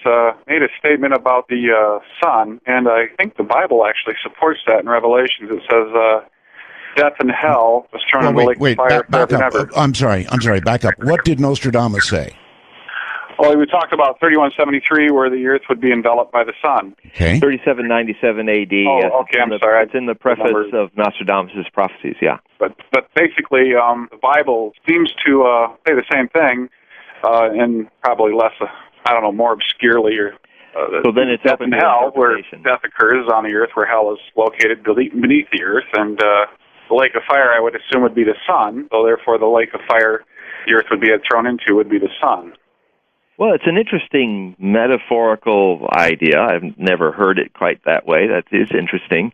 [SPEAKER 11] made a statement about the sun, and I think the Bible actually supports that in Revelations. It says death and hell was thrown into the lake of fire
[SPEAKER 2] back
[SPEAKER 11] forever
[SPEAKER 2] up.
[SPEAKER 11] and ever.
[SPEAKER 2] I'm sorry, back up. What did Nostradamus say?
[SPEAKER 11] Well, we talked about 3173, where the earth would be enveloped by the sun.
[SPEAKER 2] Okay.
[SPEAKER 4] 3797 A.D.
[SPEAKER 11] Oh, okay, I'm sorry.
[SPEAKER 4] It's in the preface of Nostradamus' Prophecies, yeah.
[SPEAKER 11] But basically, the Bible seems to say the same thing, and probably less, more obscurely.
[SPEAKER 4] So then it's
[SPEAKER 11] death
[SPEAKER 4] open
[SPEAKER 11] and
[SPEAKER 4] to
[SPEAKER 11] hell, where
[SPEAKER 4] interpretation.
[SPEAKER 11] death occurs on the earth, where hell is located beneath the earth, and the lake of fire, I would assume, would be the sun. So therefore, the lake of fire the earth would be thrown into would be the sun.
[SPEAKER 4] Well, it's an interesting metaphorical idea. I've never heard it quite that way. That is interesting.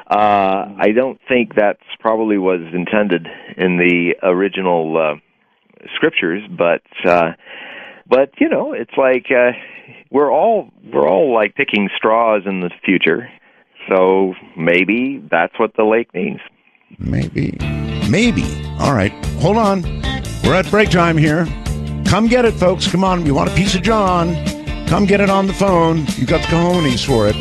[SPEAKER 4] I don't think that's probably was intended in the original scriptures, but it's like we're all like picking straws in the future. So maybe that's what the lake means.
[SPEAKER 2] Maybe. All right. Hold on. We're at break time here. Come get it, folks. Come on. You want a piece of John? Come get it on the phone. You got the cojones for it.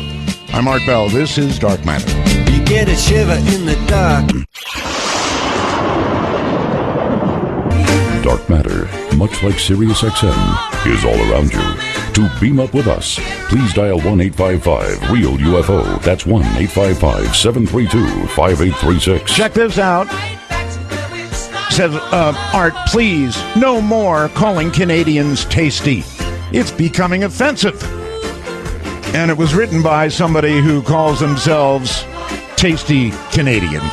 [SPEAKER 2] I'm Art Bell. This is Dark Matter.
[SPEAKER 5] You get a shiver in the dark.
[SPEAKER 1] Dark matter, much like Sirius XM, is all around you. To beam up with us, please dial 1-855-REAL-UFO. That's 1-855-732-5836.
[SPEAKER 2] Check this out. Says, Art, please, no more calling Canadians tasty. It's becoming offensive. And it was written by somebody who calls themselves Tasty Canadian.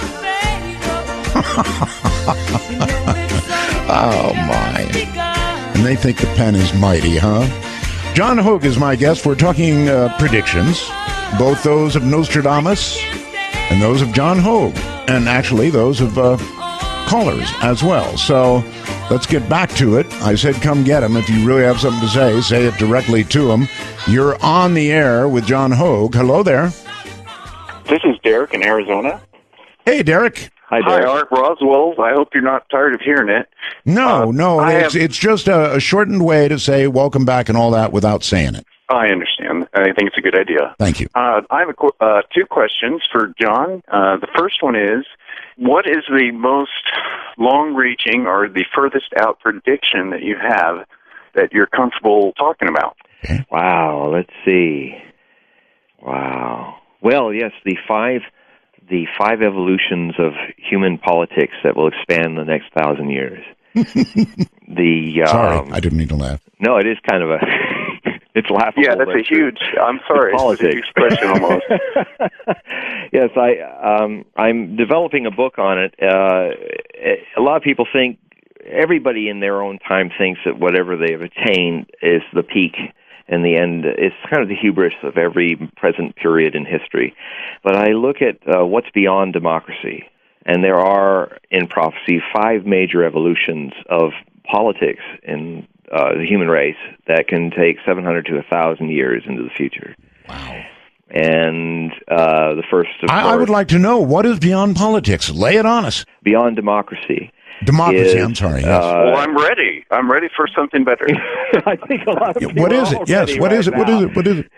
[SPEAKER 2] Oh, my. And they think the pen is mighty, huh? John Hogue is my guest. We're talking predictions, both those of Nostradamus and those of John Hogue, and actually those of callers as well. So let's get back to it. I said come get him. If you really have something to say it directly to him. You're on the air with John Hogue. Hello there.
[SPEAKER 12] This is Derek in Arizona.
[SPEAKER 2] Hey, Derek.
[SPEAKER 4] Hi, Derek.
[SPEAKER 12] Hi, Art Roswell. I hope you're not tired of hearing it.
[SPEAKER 2] No, it's just a shortened way to say welcome back and all that without saying it.
[SPEAKER 12] I understand. I think it's a good idea.
[SPEAKER 2] Thank you.
[SPEAKER 12] I have two questions for John. The first one is, what is the most long-reaching or the furthest out prediction that you have that you're comfortable talking about?
[SPEAKER 2] Okay.
[SPEAKER 4] Wow, let's see. Wow. Well, yes, the five evolutions of human politics that will expand the next 1,000 years.
[SPEAKER 2] Sorry, I didn't mean to laugh.
[SPEAKER 4] No, it is kind of a... It's laughable.
[SPEAKER 12] Yeah, that's a huge... I'm sorry.
[SPEAKER 4] Politics.
[SPEAKER 12] It's a huge expression almost.
[SPEAKER 4] Yes, I'm developing a book on it. A lot of people think... Everybody in their own time thinks that whatever they have attained is the peak. In the end, it's kind of the hubris of every present period in history. But I look at what's beyond democracy, and there are, in prophecy, 5 major evolutions of politics in the human race that can take 700 to 1,000 years into the future.
[SPEAKER 2] Wow.
[SPEAKER 4] And the first, of course...
[SPEAKER 2] I would like to know, what is beyond politics? Lay it on us.
[SPEAKER 4] Beyond democracy.
[SPEAKER 2] Democracy, I'm sorry, yes.
[SPEAKER 12] Well, I'm ready. I'm ready for something better.
[SPEAKER 4] I think a lot of people
[SPEAKER 2] What is it? Yes, what is it? What is it? What is it?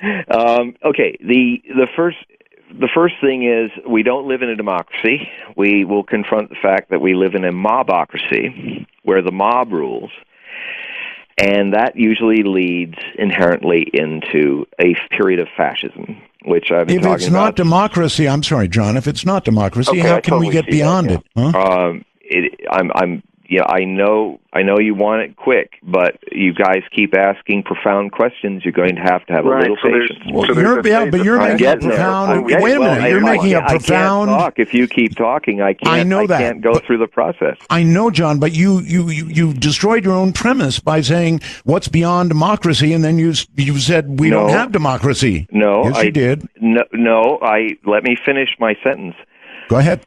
[SPEAKER 4] Okay, the first thing is we don't live in a democracy. We will confront the fact that we live in a mobocracy, where the mob rules, and that usually leads inherently into a period of fascism, which I've been talking about.
[SPEAKER 2] If it's not democracy, I'm sorry, John, if it's not democracy, how can we get beyond it? Huh?
[SPEAKER 4] I'm I know you want it quick, but you guys keep asking profound questions. You're going to have a little patience.
[SPEAKER 2] But you're making a profound. Wait a minute, you're making a profound.
[SPEAKER 4] I can't talk. If you keep talking, I can't.
[SPEAKER 2] I know that.
[SPEAKER 4] I can't go through the process.
[SPEAKER 2] I know, John, but you destroyed your own premise by saying what's beyond democracy, and then you said we don't have democracy.
[SPEAKER 4] No,
[SPEAKER 2] yes, you did.
[SPEAKER 4] No, let me finish my sentence.
[SPEAKER 2] Go ahead.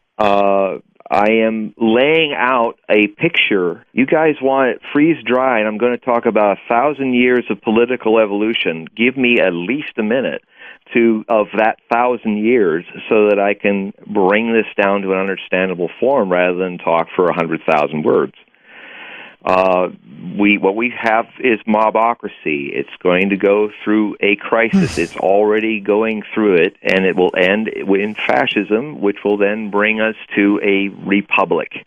[SPEAKER 4] I am laying out a picture. You guys want it freeze dry, and I'm going to talk about 1,000 years of political evolution. Give me at least a minute of that 1,000 years so that I can bring this down to an understandable form rather than talk for 100,000 words. What we have is mobocracy. It's going to go through a crisis. It's already going through it, and it will end in fascism, which will then bring us to a republic,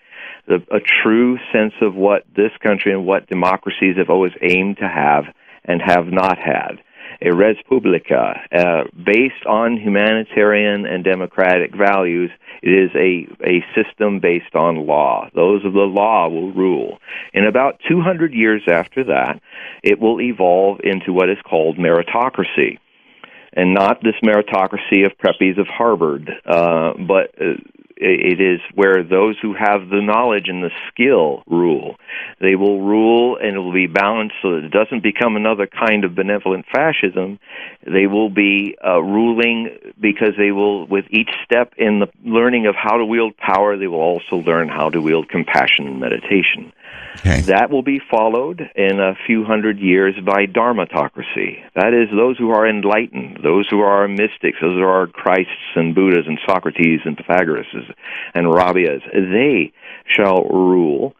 [SPEAKER 4] a true sense of what this country and what democracies have always aimed to have and have not had. A res publica, based on humanitarian and democratic values. It is a system based on law. Those of the law will rule. In about 200 years after that, it will evolve into what is called meritocracy. And not this meritocracy of preppies of Harvard, but it is where those who have the knowledge and the skill rule. They will rule, and it will be balanced so that it doesn't become another kind of benevolent fascism. They will be ruling because they will, with each step in the learning of how to wield power, they will also learn how to wield compassion and meditation. Okay. That will be followed in a few hundred years by dharmatocracy. That is, those who are enlightened, those who are mystics, those who are Christs and Buddhas and Socrates and Pythagoras and Rabias. They shall rule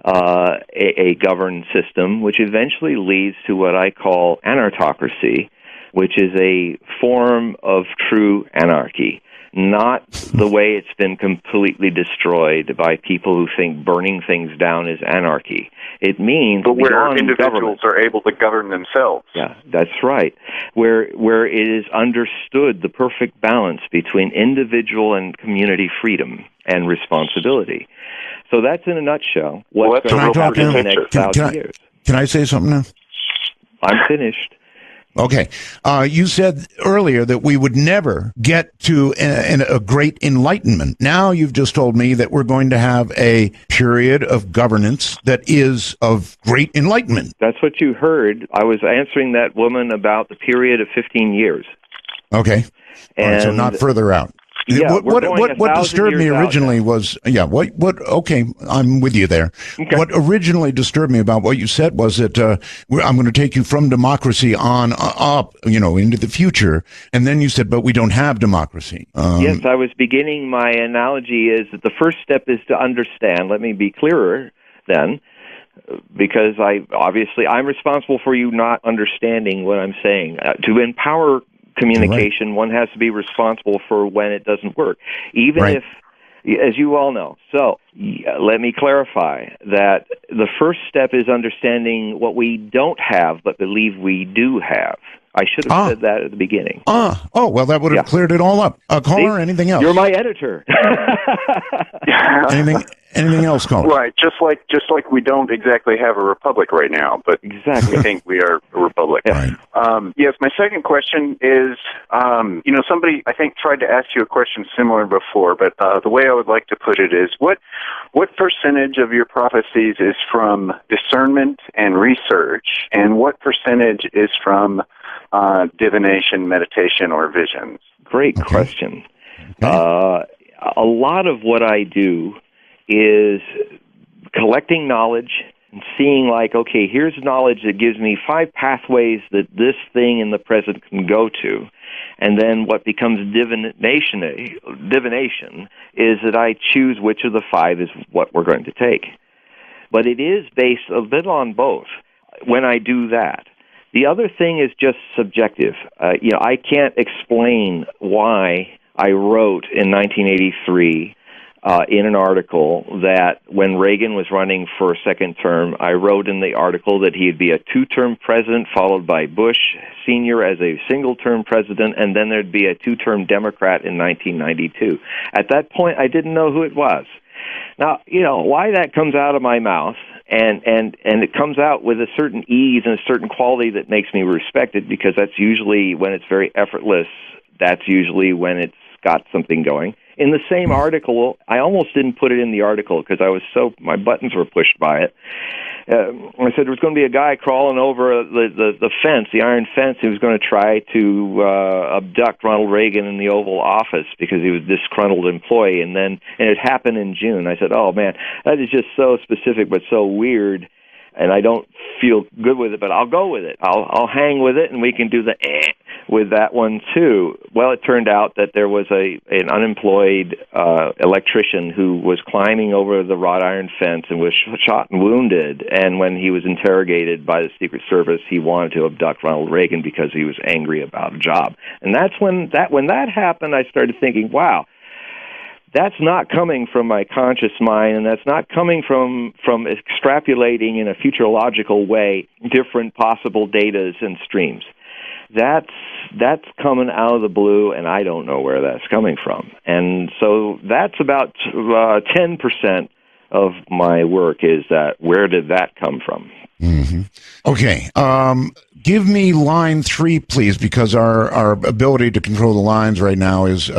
[SPEAKER 4] a governed system, which eventually leads to what I call anarchocracy, which is a form of true anarchy. Not the way it's been completely destroyed by people who think burning things down is anarchy. It means
[SPEAKER 12] but where
[SPEAKER 4] individuals
[SPEAKER 12] are able to govern themselves.
[SPEAKER 4] Yeah, that's right. Where it is understood the perfect balance between individual and community freedom and responsibility. So that's in a nutshell what's going to happen in the next 1,000 years.
[SPEAKER 2] Can I say something now?
[SPEAKER 4] I'm finished.
[SPEAKER 2] Okay. You said earlier that we would never get to a great enlightenment. Now you've just told me that we're going to have a period of governance that is of great enlightenment.
[SPEAKER 4] That's what you heard. I was answering that woman about the period of 15 years.
[SPEAKER 2] Okay.
[SPEAKER 4] And
[SPEAKER 2] all right, so not further out.
[SPEAKER 4] Yeah,
[SPEAKER 2] what disturbed me originally was okay, I'm with you there. Okay. What originally disturbed me about what you said was that I'm going to take you from democracy on up, into the future, and then you said, but we don't have democracy.
[SPEAKER 4] Yes, I was beginning my analogy is that the first step is to understand. Let me be clearer then, because I'm responsible for you not understanding what I'm saying. To empower communication, right. One has to be responsible for when it doesn't work, even right. if, as you all know. So let me clarify that the first step is understanding what we don't have but believe we do have. I should have said that at the beginning.
[SPEAKER 2] Well, that would have cleared it all up. Caller, anything else?
[SPEAKER 4] You're my editor.
[SPEAKER 2] Anything else, caller?
[SPEAKER 12] Right, just like we don't exactly have a republic right now, but
[SPEAKER 4] exactly.
[SPEAKER 12] we think we are a republic.
[SPEAKER 2] Right.
[SPEAKER 12] Yes, my second question is, somebody I think tried to ask you a question similar before, but the way I would like to put it is, what percentage of your prophecies is from discernment and research, and what percentage is from divination, meditation, or visions?
[SPEAKER 4] Great question. Okay. A lot of what I do is collecting knowledge and seeing okay, here's knowledge that gives me 5 pathways that this thing in the present can go to. And then what becomes divination is that I choose which of the 5 is what we're going to take. But it is based a bit on both when I do that. The other thing is just subjective. I can't explain why I wrote in 1983 in an article that when Reagan was running for a second term, I wrote in the article that he'd be a 2-term president followed by Bush Sr. as a single-term president, and then there'd be a 2-term Democrat in 1992. At that point, I didn't know who it was. Now, why that comes out of my mouth, and it comes out with a certain ease and a certain quality that makes me respect it, because that's usually when it's very effortless. That's usually when it's got something going. In the same article, I almost didn't put it in the article because my buttons were pushed by it. I said there was going to be a guy crawling over the fence, the iron fence. He was going to try to abduct Ronald Reagan in the Oval Office because he was a disgruntled employee. And it happened in June. I said, oh, man, that is just so specific but so weird. And I don't feel good with it, but I'll go with it. I'll hang with it, and we can do the with that one too. Well, it turned out that there was an unemployed electrician who was climbing over the wrought iron fence and was shot and wounded. And when he was interrogated by the Secret Service, he wanted to abduct Ronald Reagan because he was angry about a job. And that's when that happened, I started thinking, wow. That's not coming from my conscious mind, and that's not coming from extrapolating in a futurological way different possible datas and streams. That's coming out of the blue, and I don't know where that's coming from. And so that's about 10% of my work is that where did that come from?
[SPEAKER 2] Mm-hmm. Okay. Give me line 3, please, because our ability to control the lines right now is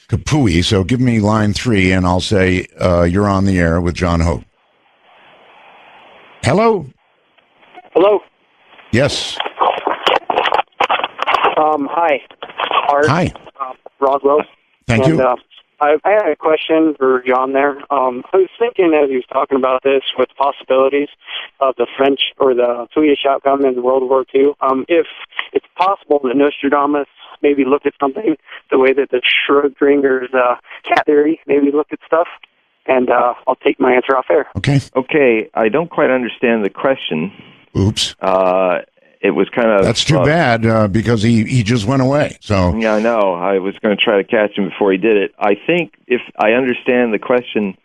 [SPEAKER 2] kapooey. So give me line 3, and I'll say you're on the air with John Hogue. Hello?
[SPEAKER 13] Hello?
[SPEAKER 2] Yes.
[SPEAKER 13] Hi. Art.
[SPEAKER 2] Hi.
[SPEAKER 13] Rodwell.
[SPEAKER 2] Thank you.
[SPEAKER 13] I had a question for John there. I was thinking as he was talking about this with possibilities of the French or the Swedish outcome in World War II. If it's possible that Nostradamus maybe looked at something the way that the Schrodinger's cat theory maybe looked at stuff, and I'll take my answer off air.
[SPEAKER 4] Okay, I don't quite understand the question.
[SPEAKER 2] Oops.
[SPEAKER 4] It was kind of...
[SPEAKER 2] That's too bad, because he just went away. So
[SPEAKER 4] yeah, I know. I was going to try to catch him before he did it. I think if I understand the question...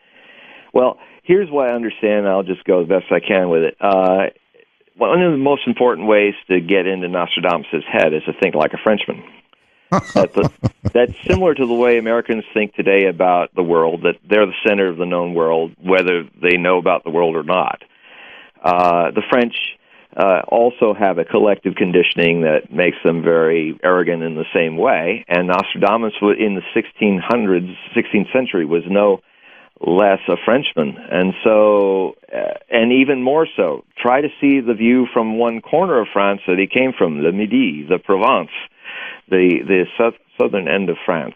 [SPEAKER 4] Well, here's what I understand, and I'll just go the best I can with it. One of the most important ways to get into Nostradamus' head is to think like a Frenchman. That's similar to the way Americans think today about the world, that they're the center of the known world, whether they know about the world or not. The French also have a collective conditioning that makes them very arrogant in the same way, and Nostradamus in the 16th century was no less a Frenchman. And so, and even more so, try to see the view from one corner of France that he came from, the Midi, the Provence, the southern end of France.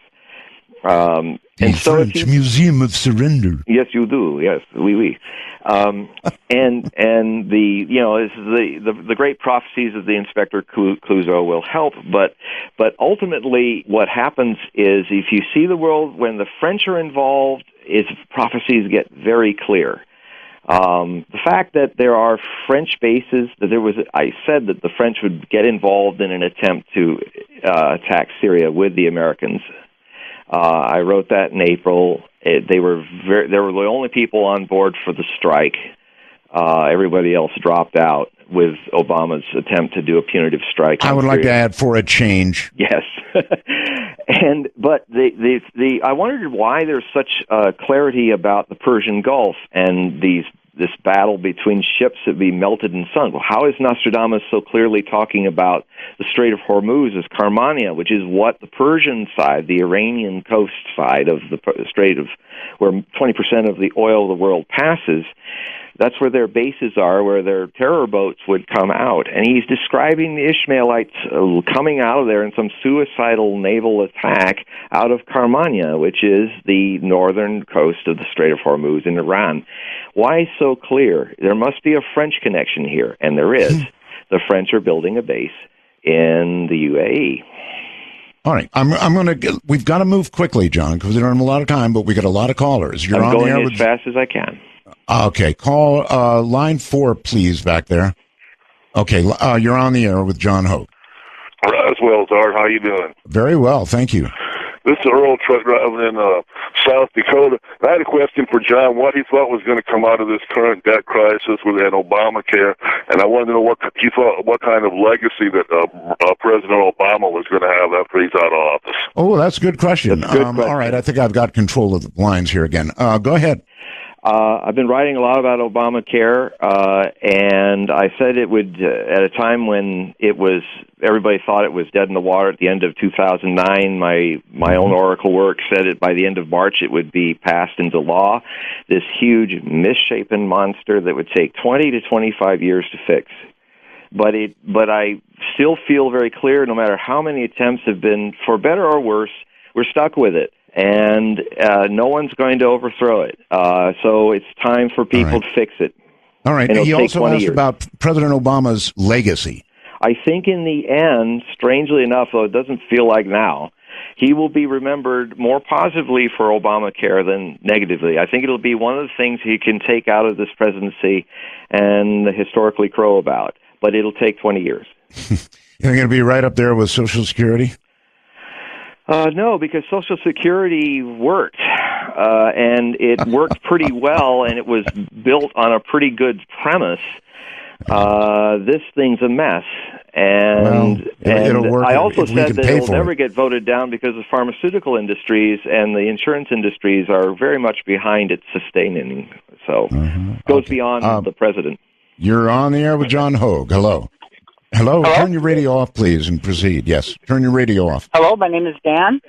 [SPEAKER 2] The French Museum of Surrender.
[SPEAKER 4] Yes, you do. Yes, oui. And the great prophecies of the Inspector Clouseau will help, but ultimately what happens is if you see the world when the French are involved, its prophecies get very clear. The fact that there are French bases, I said that the French would get involved in an attempt to attack Syria with the Americans. I wrote that in April. They were the only people on board for the strike. Everybody else dropped out with Obama's attempt to do a punitive strike.
[SPEAKER 2] I would like to add for a change.
[SPEAKER 4] Yes. But I wondered why there's such clarity about the Persian Gulf and this battle between ships that be melted in sun. Well, how is Nostradamus so clearly talking about the Strait of Hormuz as Karmania, which is what the Persian side, the Iranian coast side of the Strait of, where 20% of the oil of the world passes, that's where their bases are, where their terror boats would come out. And he's describing the Ishmaelites coming out of there in some suicidal naval attack out of Karmania, which is the northern coast of the Strait of Hormuz in Iran. Why so clear? There must be a French connection here, and there is. The French are building a base in the UAE.
[SPEAKER 2] All right, we've got to move quickly, John, because we don't have a lot of time, but we got a lot of callers.
[SPEAKER 4] I'm going as fast as I can.
[SPEAKER 2] Okay, call line 4, please, back there. Okay, you're on the air with John Hogue.
[SPEAKER 14] Roswell, Art, how you doing?
[SPEAKER 2] Very well, thank you.
[SPEAKER 14] This is Earl truck driver in South Dakota. I had a question for John, what he thought was going to come out of this current debt crisis within Obamacare, and I wanted to know what he thought, what kind of legacy that President Obama was going to have after he's out of office.
[SPEAKER 2] Oh, that's a good question. All right, I think I've got control of the lines here again. Go ahead.
[SPEAKER 4] I've been writing a lot about Obamacare, and I said it would, at a time when everybody thought it was dead in the water at the end of 2009, my own oracle work said it by the end of March it would be passed into law, this huge misshapen monster that would take 20 to 25 years to fix. But I still feel very clear, no matter how many attempts have been, for better or worse, we're stuck with it. And no one's going to overthrow it. So it's time for people to fix it.
[SPEAKER 2] All right. He also asked about President Obama's legacy.
[SPEAKER 4] I think in the end, strangely enough, though it doesn't feel like now, he will be remembered more positively for Obamacare than negatively. I think it'll be one of the things he can take out of this presidency and historically crow about. But it'll take 20 years.
[SPEAKER 2] You're going to be right up there with Social Security?
[SPEAKER 4] No, because Social Security worked, and it worked pretty well, and it was built on a pretty good premise. This thing's a mess, and
[SPEAKER 2] it'll work.
[SPEAKER 4] I also said that it will never get voted down because the pharmaceutical industries and the insurance industries are very much behind its sustaining. So it goes beyond the president.
[SPEAKER 2] You're on the air with John Hogue. Hello. Hello. Turn your radio off, please, and proceed. Yes, turn your radio off.
[SPEAKER 15] Hello, my name is Dan.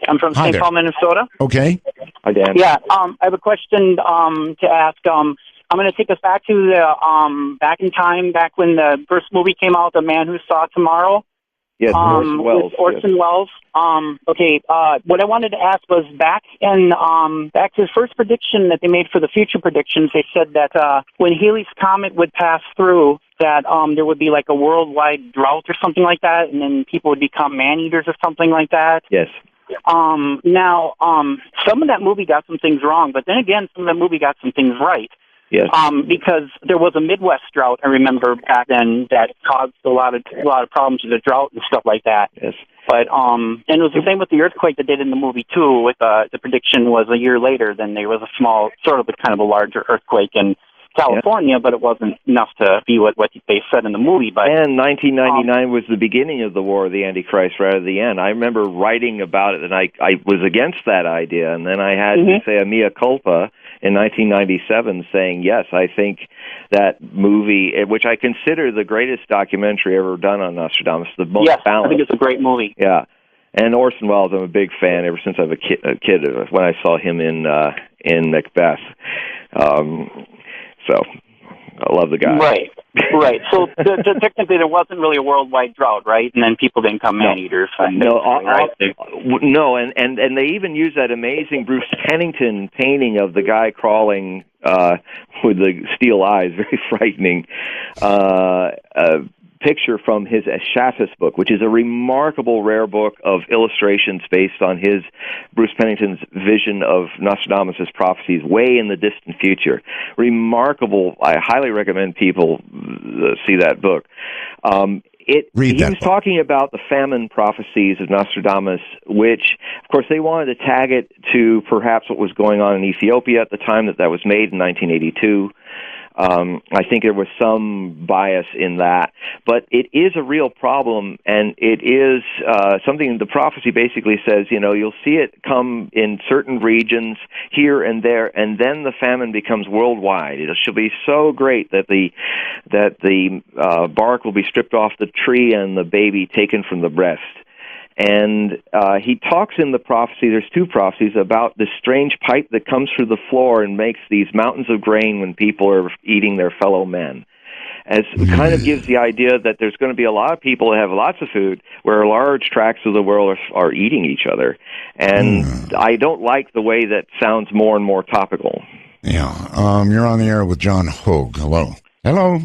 [SPEAKER 15] I'm from St. Paul, Minnesota.
[SPEAKER 2] Okay.
[SPEAKER 4] Hi, Dan.
[SPEAKER 15] Yeah, I have a question to ask. I'm going to take us back to the back in time, back when the first movie came out, The Man Who Saw Tomorrow.
[SPEAKER 4] Yes, Orson Welles.
[SPEAKER 15] Orson Welles. What I wanted to ask was back to his first prediction that they made for the future predictions. They said that when Halley's Comet would pass through, that there would be like a worldwide drought or something like that, and then people would become man-eaters or something like that.
[SPEAKER 4] Yes.
[SPEAKER 15] Now, some of that movie got some things wrong, but then again, some of that movie got some things right.
[SPEAKER 4] Yes.
[SPEAKER 15] Because there was a Midwest drought, I remember back then, that caused a lot of problems with the drought and stuff like that.
[SPEAKER 4] Yes.
[SPEAKER 15] But and it was the same with the earthquake that did in the movie too. With the prediction was a year later, then there was a small, sort of a kind of a larger earthquake in California, but it wasn't enough to be what they said in the movie. But
[SPEAKER 4] and 1999 was the beginning of the War of the Antichrist right at the end. I remember writing about it, and I was against that idea, and then I had to say a mea culpa in 1997 saying, yes, I think that movie, which I consider the greatest documentary ever done on Nostradamus, the most balanced.
[SPEAKER 15] I think it's a great movie.
[SPEAKER 4] Yeah. And Orson Welles, I'm a big fan ever since I was a kid when I saw him in Macbeth. So I love the guy.
[SPEAKER 15] Right. So technically there wasn't really a worldwide drought, right? And then people didn't become man-eaters.
[SPEAKER 4] No, and they even use that amazing Bruce Pennington painting of the guy crawling with the steel eyes, very frightening, picture from his Ashatus book, which is a remarkable rare book of illustrations based on his Bruce Pennington's vision of Nostradamus' prophecies way in the distant future. Remarkable. I highly recommend people see that book. He was talking about the famine prophecies of Nostradamus, which, of course, they wanted to tag it to perhaps what was going on in Ethiopia at the time that was made in 1982. I think there was some bias in that, but it is a real problem, and it is something the prophecy basically says, you'll see it come in certain regions here and there, and then the famine becomes worldwide. It shall be so great that the bark will be stripped off the tree and the baby taken from the breast. And he talks in the prophecy, there's two prophecies, about this strange pipe that comes through the floor and makes these mountains of grain when people are eating their fellow men. As it kind of gives the idea that there's going to be a lot of people that have lots of food where large tracts of the world are eating each other. And I don't like the way that sounds more and more topical.
[SPEAKER 2] Yeah. You're on the air with John Hogue. Hello. Hello.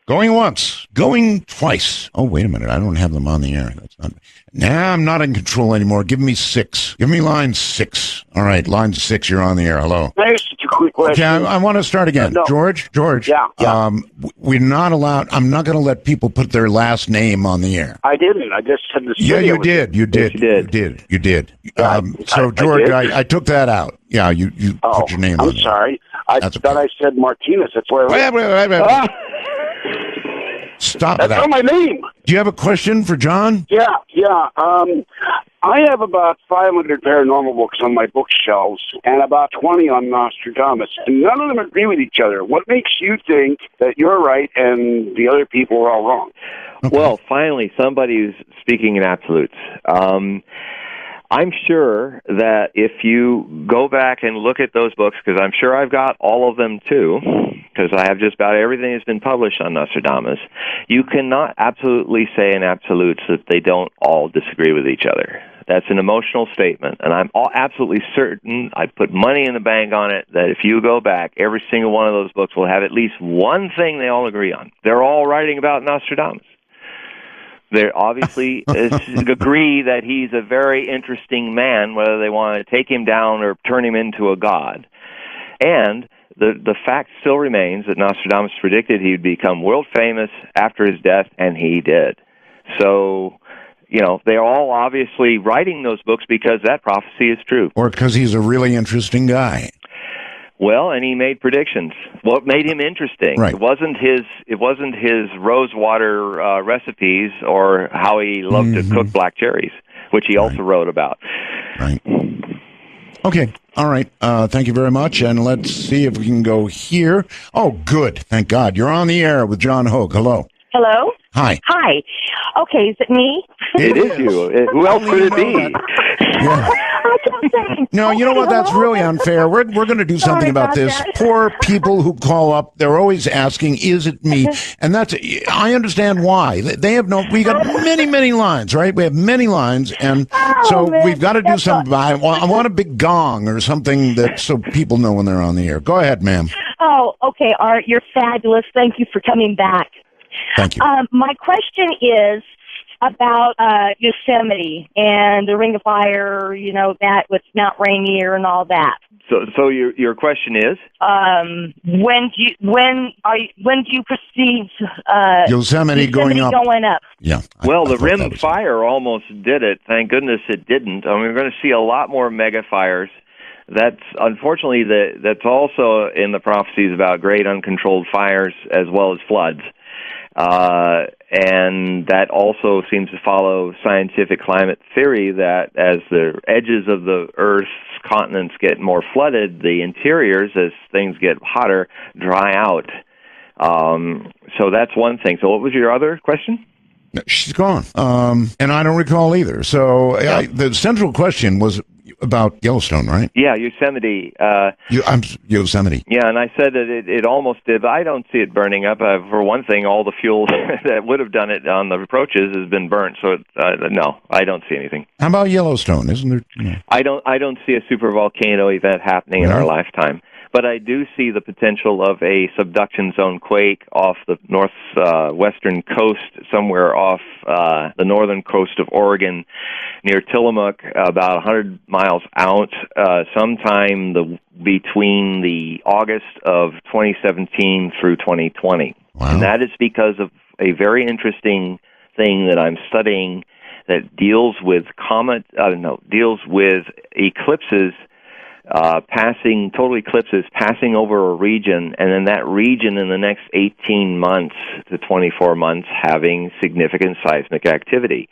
[SPEAKER 2] Going once, going twice. Oh, wait a minute. I don't have them on the air. I'm not in control anymore. Give me 6. Give me line 6. All right, line 6, you're on the air. Hello.
[SPEAKER 16] There's a quick question.
[SPEAKER 2] Okay, I want to start again.
[SPEAKER 16] No.
[SPEAKER 2] George.
[SPEAKER 16] Yeah.
[SPEAKER 2] We're not allowed. I'm not going to let people put their last name on the air.
[SPEAKER 16] I didn't. I just said the
[SPEAKER 2] Yeah, you did. You did. So, George, I took that out. Yeah, you put your name on it.
[SPEAKER 16] I'm sorry. I thought I said Martinez. That's where
[SPEAKER 2] Wait. Stop
[SPEAKER 16] That's
[SPEAKER 2] that.
[SPEAKER 16] not my name.
[SPEAKER 2] Do you have a question for John?
[SPEAKER 16] Yeah. I have about 500 paranormal books on my bookshelves and about 20 on Nostradamus, and none of them agree with each other. What makes you think that you're right and the other people are all wrong?
[SPEAKER 2] Okay.
[SPEAKER 4] Well, finally, somebody who's speaking in absolutes. I'm sure that if you go back and look at those books, because I'm sure I've got all of them too, because I have just about everything that's been published on Nostradamus, you cannot absolutely say in absolutes that they don't all disagree with each other. That's an emotional statement, and I'm absolutely certain, I put money in the bank on it, that if you go back, every single one of those books will have at least one thing they all agree on. They're all writing about Nostradamus. They obviously agree that he's a very interesting man, whether they want to take him down or turn him into a god. And the fact still remains that Nostradamus predicted he would become world famous after his death, and he did. So, they're all obviously writing those books because that prophecy is true.
[SPEAKER 2] Or because he's a really interesting guy.
[SPEAKER 4] Well, and he made predictions. What made him interesting?
[SPEAKER 2] Right.
[SPEAKER 4] It wasn't his rosewater recipes or how he loved to cook black cherries, which he also wrote about.
[SPEAKER 2] Right. Okay. All right. Thank you very much. And let's see if we can go here. Oh, good. Thank God. You're on the air with John Hogue. Hello.
[SPEAKER 17] Hello?
[SPEAKER 2] Hi.
[SPEAKER 17] Hi. Okay, is it me?
[SPEAKER 4] It is you. Who else could it be?
[SPEAKER 2] Yeah. No, you know what? That's really unfair. We're going to do something about this. Poor people who call up, they're always asking, is it me? And I understand why. We got many lines, right? We have many lines, and we've got to do something. I want a big gong or something so people know when they're on the air. Go ahead, ma'am.
[SPEAKER 17] Oh, okay, Art, you're fabulous. Thank you for coming back.
[SPEAKER 2] Thank you.
[SPEAKER 17] My question is about Yosemite and the Ring of Fire, that with Mount Rainier and all that.
[SPEAKER 4] So your question is?
[SPEAKER 17] When do you perceive
[SPEAKER 2] Yosemite going
[SPEAKER 17] up?
[SPEAKER 2] Yeah.
[SPEAKER 4] Well, the Rim of Fire almost did it. Thank goodness it didn't. I mean, we're going to see a lot more mega fires. That's unfortunately that's also in the prophecies about great uncontrolled fires as well as floods. And that also seems to follow scientific climate theory that as the edges of the Earth's continents get more flooded, the interiors, as things get hotter, dry out. So that's one thing. So what was your other question?
[SPEAKER 2] She's gone. And I don't recall either. So the central question was about Yellowstone, right?
[SPEAKER 4] Yeah, Yosemite.
[SPEAKER 2] Yosemite.
[SPEAKER 4] Yeah, and I said that it almost did, but I don't see it burning up. For one thing, all the fuel that would have done it on the approaches has been burnt, so no, I don't see anything.
[SPEAKER 2] How about Yellowstone? Isn't there?
[SPEAKER 4] I don't see a supervolcano event happening in our lifetime. But I do see the potential of a subduction zone quake off the northwestern coast, somewhere off the northern coast of Oregon, near Tillamook, about 100 miles out, sometime between the August of 2017 through 2020. Wow. And that is because of a very interesting thing that I'm studying that deals with eclipses. Total eclipses passing over a region, and then that region in the next 18 months to 24 months having significant seismic activity.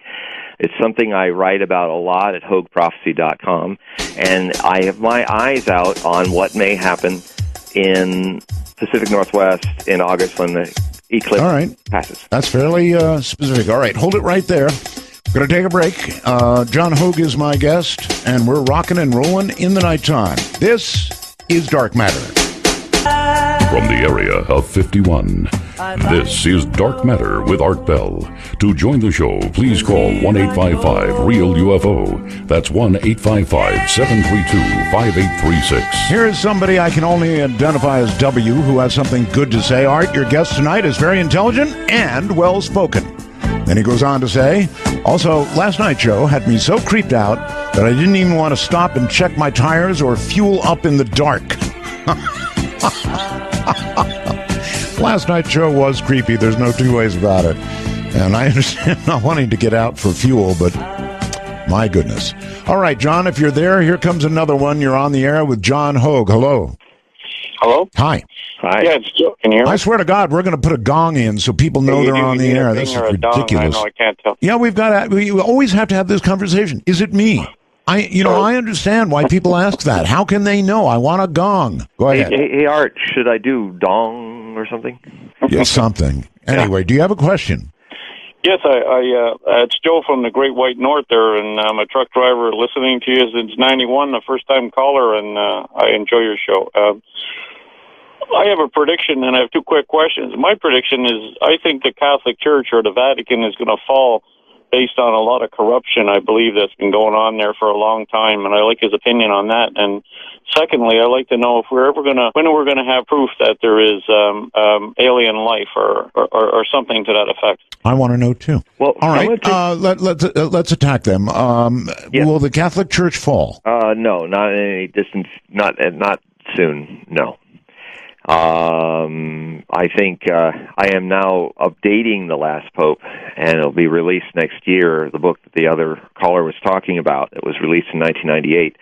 [SPEAKER 4] It's something I write about a lot at HogueProphecy.com, and I have my eyes out on what may happen in Pacific Northwest in August when the eclipse passes.
[SPEAKER 2] That's fairly specific. All right, hold it right there. We're going to take a break. John Hogue is my guest, and we're rocking and rolling in the nighttime. This is Dark Matter.
[SPEAKER 1] From the area of 51, this is Dark Matter with Art Bell. To join the show, please call 1-855-REAL-UFO. That's 1-855-732-5836.
[SPEAKER 2] Here is somebody I can only identify as W who has something good to say. Art, your guest tonight is very intelligent and well-spoken. Then he goes on to say, also, last night's show had me so creeped out that I didn't even want to stop and check my tires or fuel up in the dark. Last night's show was creepy. There's no two ways about it. And I understand not wanting to get out for fuel, but my goodness. All right, John, if you're there, here comes another one. You're on the air with John Hogue. Hello.
[SPEAKER 16] Hello?
[SPEAKER 2] Hi.
[SPEAKER 11] Hi. Yeah, it's Joe. Can you hear me?
[SPEAKER 2] I swear to God, we're going to put a gong in so people know they're on the air. This is ridiculous.
[SPEAKER 11] I can't tell.
[SPEAKER 2] Yeah, we always have to have this conversation. Is it me? I understand why people ask that. How can they know? I want a gong. Go ahead.
[SPEAKER 4] Hey, Art, should I do dong or something?
[SPEAKER 2] Yeah, something. Anyway, do you have a question?
[SPEAKER 11] Yes, it's Joe from the Great White North there, and I'm a truck driver listening to you since '91, a first-time caller, and I enjoy your show. I have a prediction, and I have two quick questions. My prediction is I think the Catholic Church or the Vatican is going to fall based on a lot of corruption, I believe, that's been going on there for a long time, and I like his opinion on that. And secondly, I'd like to know if when we're going to have proof that there is alien life or something to that effect.
[SPEAKER 2] I want to know too.
[SPEAKER 4] Well,
[SPEAKER 2] all right. Let's attack them. Will the Catholic Church fall?
[SPEAKER 4] No, not in any distance. Not soon. No. I think I am now updating The Last Pope, and it'll be released next year, the book that the other caller was talking about. It was released in 1998,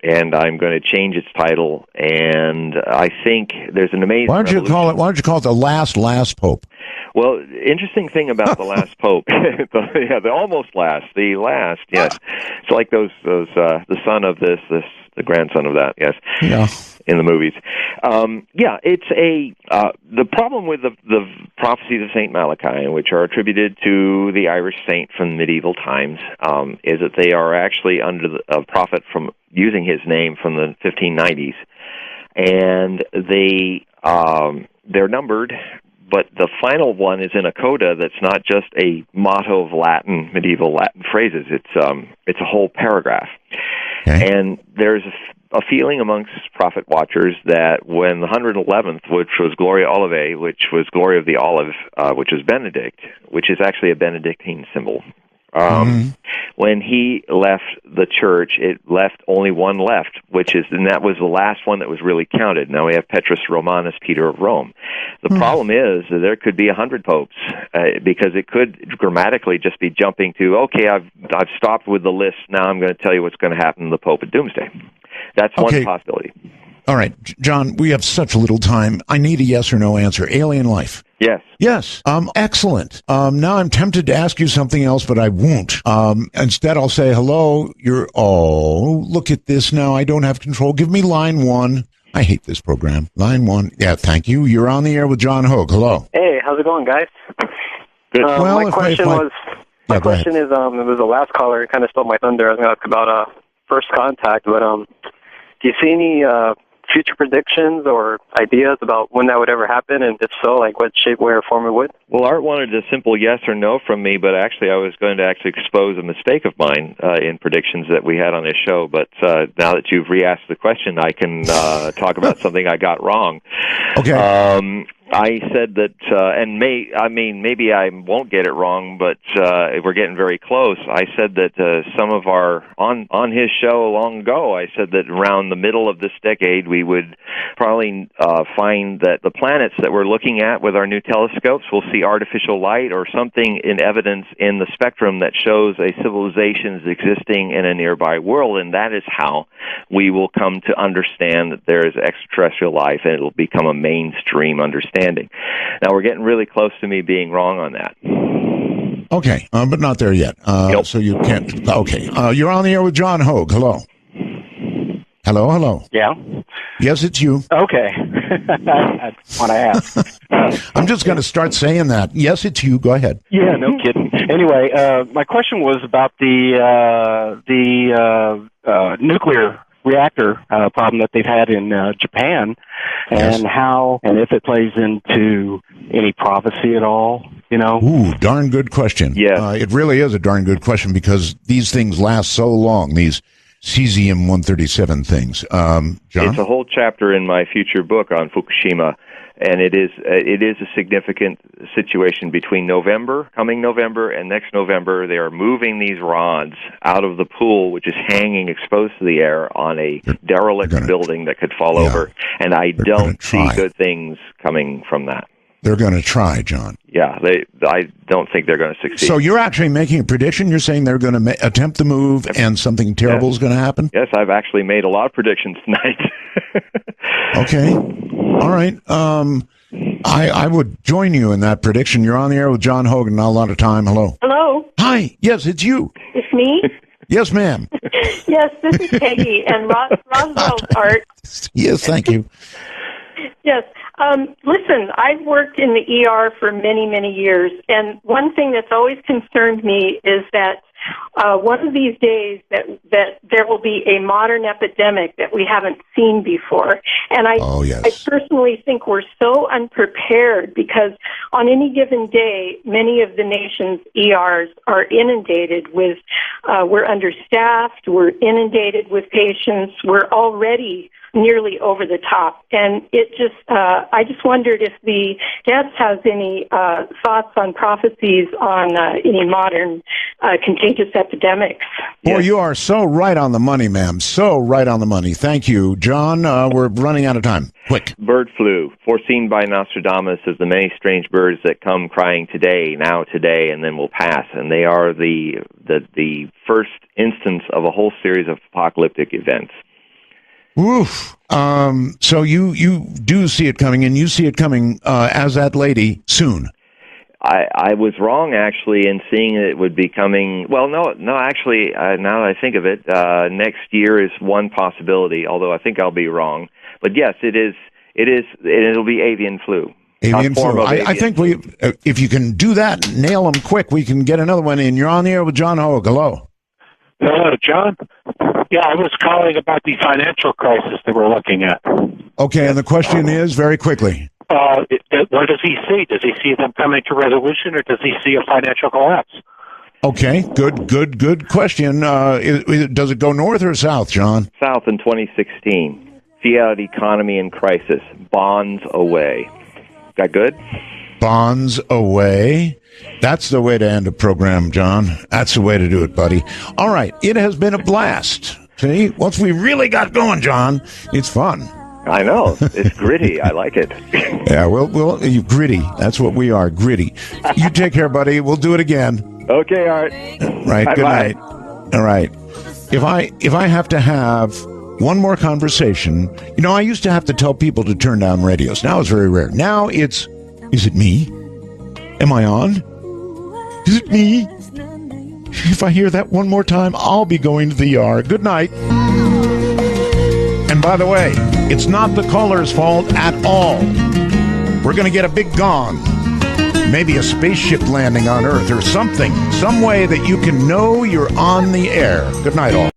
[SPEAKER 4] and I'm going to change its title, and I think there's an amazing
[SPEAKER 2] Why don't you call it The Last Pope?
[SPEAKER 4] Well, interesting thing about The Last Pope, the almost last, the last, yes. It's like those the son of this, the grandson of that, yes.
[SPEAKER 2] Yeah.
[SPEAKER 4] In the movies. It's the problem with the prophecies of St. Malachi, which are attributed to the Irish saint from medieval times, is that they are actually under a prophet from using his name from the 1590s. And they're numbered, but the final one is in a coda that's not just a motto of medieval Latin phrases. It's a whole paragraph. Okay. And there's a feeling amongst prophet watchers that when the 111th, which was Gloria Olivae, which was Glory of the Olive, which is Benedict, which is actually a Benedictine symbol, when he left the church, it left only one left, and that was the last one that was really counted. Now we have Petrus Romanus, Peter of Rome. The problem is that there could be 100 popes, because it could grammatically just be jumping to, okay, I've stopped with the list, now I'm going to tell you what's going to happen to the Pope at Doomsday. That's one possibility.
[SPEAKER 2] All right, John, we have such little time. I need a yes or no answer. Alien life.
[SPEAKER 4] Yes.
[SPEAKER 2] Yes. Excellent. Now I'm tempted to ask you something else, but I won't. Instead, I'll say, hello, look at this now. I don't have control. Give me line one. I hate this program. Line one. Yeah, thank you. You're on the air with John Hogue. Hello.
[SPEAKER 13] Hey, how's it going, guys?
[SPEAKER 2] Good.
[SPEAKER 13] My question is, it was the last caller. It kind of stole my thunder. I was going to ask about first contact, but do you see any future predictions or ideas about when that would ever happen, and if so, like what shape, way, or form it would?
[SPEAKER 4] Well, Art wanted a simple yes or no from me, but actually I was going to expose a mistake of mine in predictions that we had on this show, but now that you've re-asked the question, I can talk about something I got wrong.
[SPEAKER 2] Okay.
[SPEAKER 4] I said that, maybe I won't get it wrong, but we're getting very close. I said that some of on his show long ago, I said that around the middle of this decade, we would probably find that the planets that we're looking at with our new telescopes will see artificial light or something in evidence in the spectrum that shows a civilization is existing in a nearby world, and that is how we will come to understand that there is extraterrestrial life, and it will become a mainstream understanding. Now, we're getting really close to me being wrong on that.
[SPEAKER 2] Okay, but not there yet.
[SPEAKER 4] Nope.
[SPEAKER 2] So you can't. Okay. You're on the air with John Hogue. Hello. Hello.
[SPEAKER 13] Yeah?
[SPEAKER 2] Yes, it's you.
[SPEAKER 13] Okay. That's what I asked.
[SPEAKER 2] I'm just going to start saying that. Yes, it's you. Go ahead.
[SPEAKER 13] Yeah, no kidding. Anyway, my question was about the nuclear reactor problem that they've had in Japan, and how and if it plays into any prophecy at all,
[SPEAKER 2] Ooh, darn good question.
[SPEAKER 4] Yeah.
[SPEAKER 2] It really is a darn good question because these things last so long, these cesium-137 things. John?
[SPEAKER 4] It's a whole chapter in my future book on Fukushima, and it is a significant situation between coming November, and next November. They are moving these rods out of the pool, which is hanging exposed to the air on a derelict building that could fall over, and I don't see good things coming from that.
[SPEAKER 2] They're going to try, John.
[SPEAKER 4] Yeah, I don't think they're going to succeed.
[SPEAKER 2] So you're actually making a prediction? You're saying they're going to attempt the move and something terrible is going to happen?
[SPEAKER 4] Yes, I've actually made a lot of predictions tonight.
[SPEAKER 2] Okay. All right. I would join you in that prediction. You're on the air with John Hogue. Not a lot of time. Hello.
[SPEAKER 18] Hello.
[SPEAKER 2] Hi. Yes, it's you.
[SPEAKER 18] It's me?
[SPEAKER 2] Yes, ma'am.
[SPEAKER 18] Yes, this is Peggy and Roswell's Art.
[SPEAKER 2] Yes, thank you.
[SPEAKER 18] Yes. Listen, I've worked in the ER for many, many years, and one thing that's always concerned me is that one of these days that there will be a modern epidemic that we haven't seen before. And I personally think we're so unprepared because on any given day, many of the nation's ERs are inundated with, we're understaffed, we're inundated with patients, we're already nearly over the top. And it just, I just wondered if the guest has any thoughts on prophecies on any modern contagious epidemics.
[SPEAKER 2] Boy, you are so right on the money, ma'am. So right on the money. Thank you. John, we're running out of time. Quick.
[SPEAKER 4] Bird flu, foreseen by Nostradamus as the many strange birds that come crying today, now today, and then will pass. And they are the first instance of a whole series of apocalyptic events.
[SPEAKER 2] Oof. So you do see it coming, and you see it coming as that lady soon.
[SPEAKER 4] I was wrong, actually, in seeing it would be coming. Well, no, actually, now that I think of it, next year is one possibility, although I think I'll be wrong. But yes, it'll be avian flu.
[SPEAKER 2] Avian flu. I think if you can do that, nail them quick, we can get another one in. You're on the air with John Hogue. Hello.
[SPEAKER 19] Hello, John. Yeah, I was calling about the financial crisis that we're looking at.
[SPEAKER 2] Okay, and the question is, very quickly.
[SPEAKER 19] What does he see? Does he see them coming to resolution, or does he see a financial collapse?
[SPEAKER 2] Okay, good question. Does it go north or south, John?
[SPEAKER 4] South in 2016. Fiat economy in crisis. Bonds away. That good?
[SPEAKER 2] Bonds away. That's the way to end a program, John. That's the way to do it, buddy. All right, it has been a blast. See, once we really got going, John, it's fun.
[SPEAKER 4] I know. It's gritty. I like it.
[SPEAKER 2] Yeah, well, you gritty. That's what we are, gritty. You take care, buddy. We'll do it again.
[SPEAKER 4] Okay, Art.
[SPEAKER 2] Right,
[SPEAKER 4] Bye-bye.
[SPEAKER 2] Good night. All right. If I have to have one more conversation, I used to have to tell people to turn down radios. Now it's very rare. Now is it me? Am I on? Is it me? If I hear that one more time, I'll be going to the ER. Good night. And by the way, it's not the caller's fault at all. We're going to get a big gong. Maybe a spaceship landing on Earth or something. Some way that you can know you're on the air. Good night, all.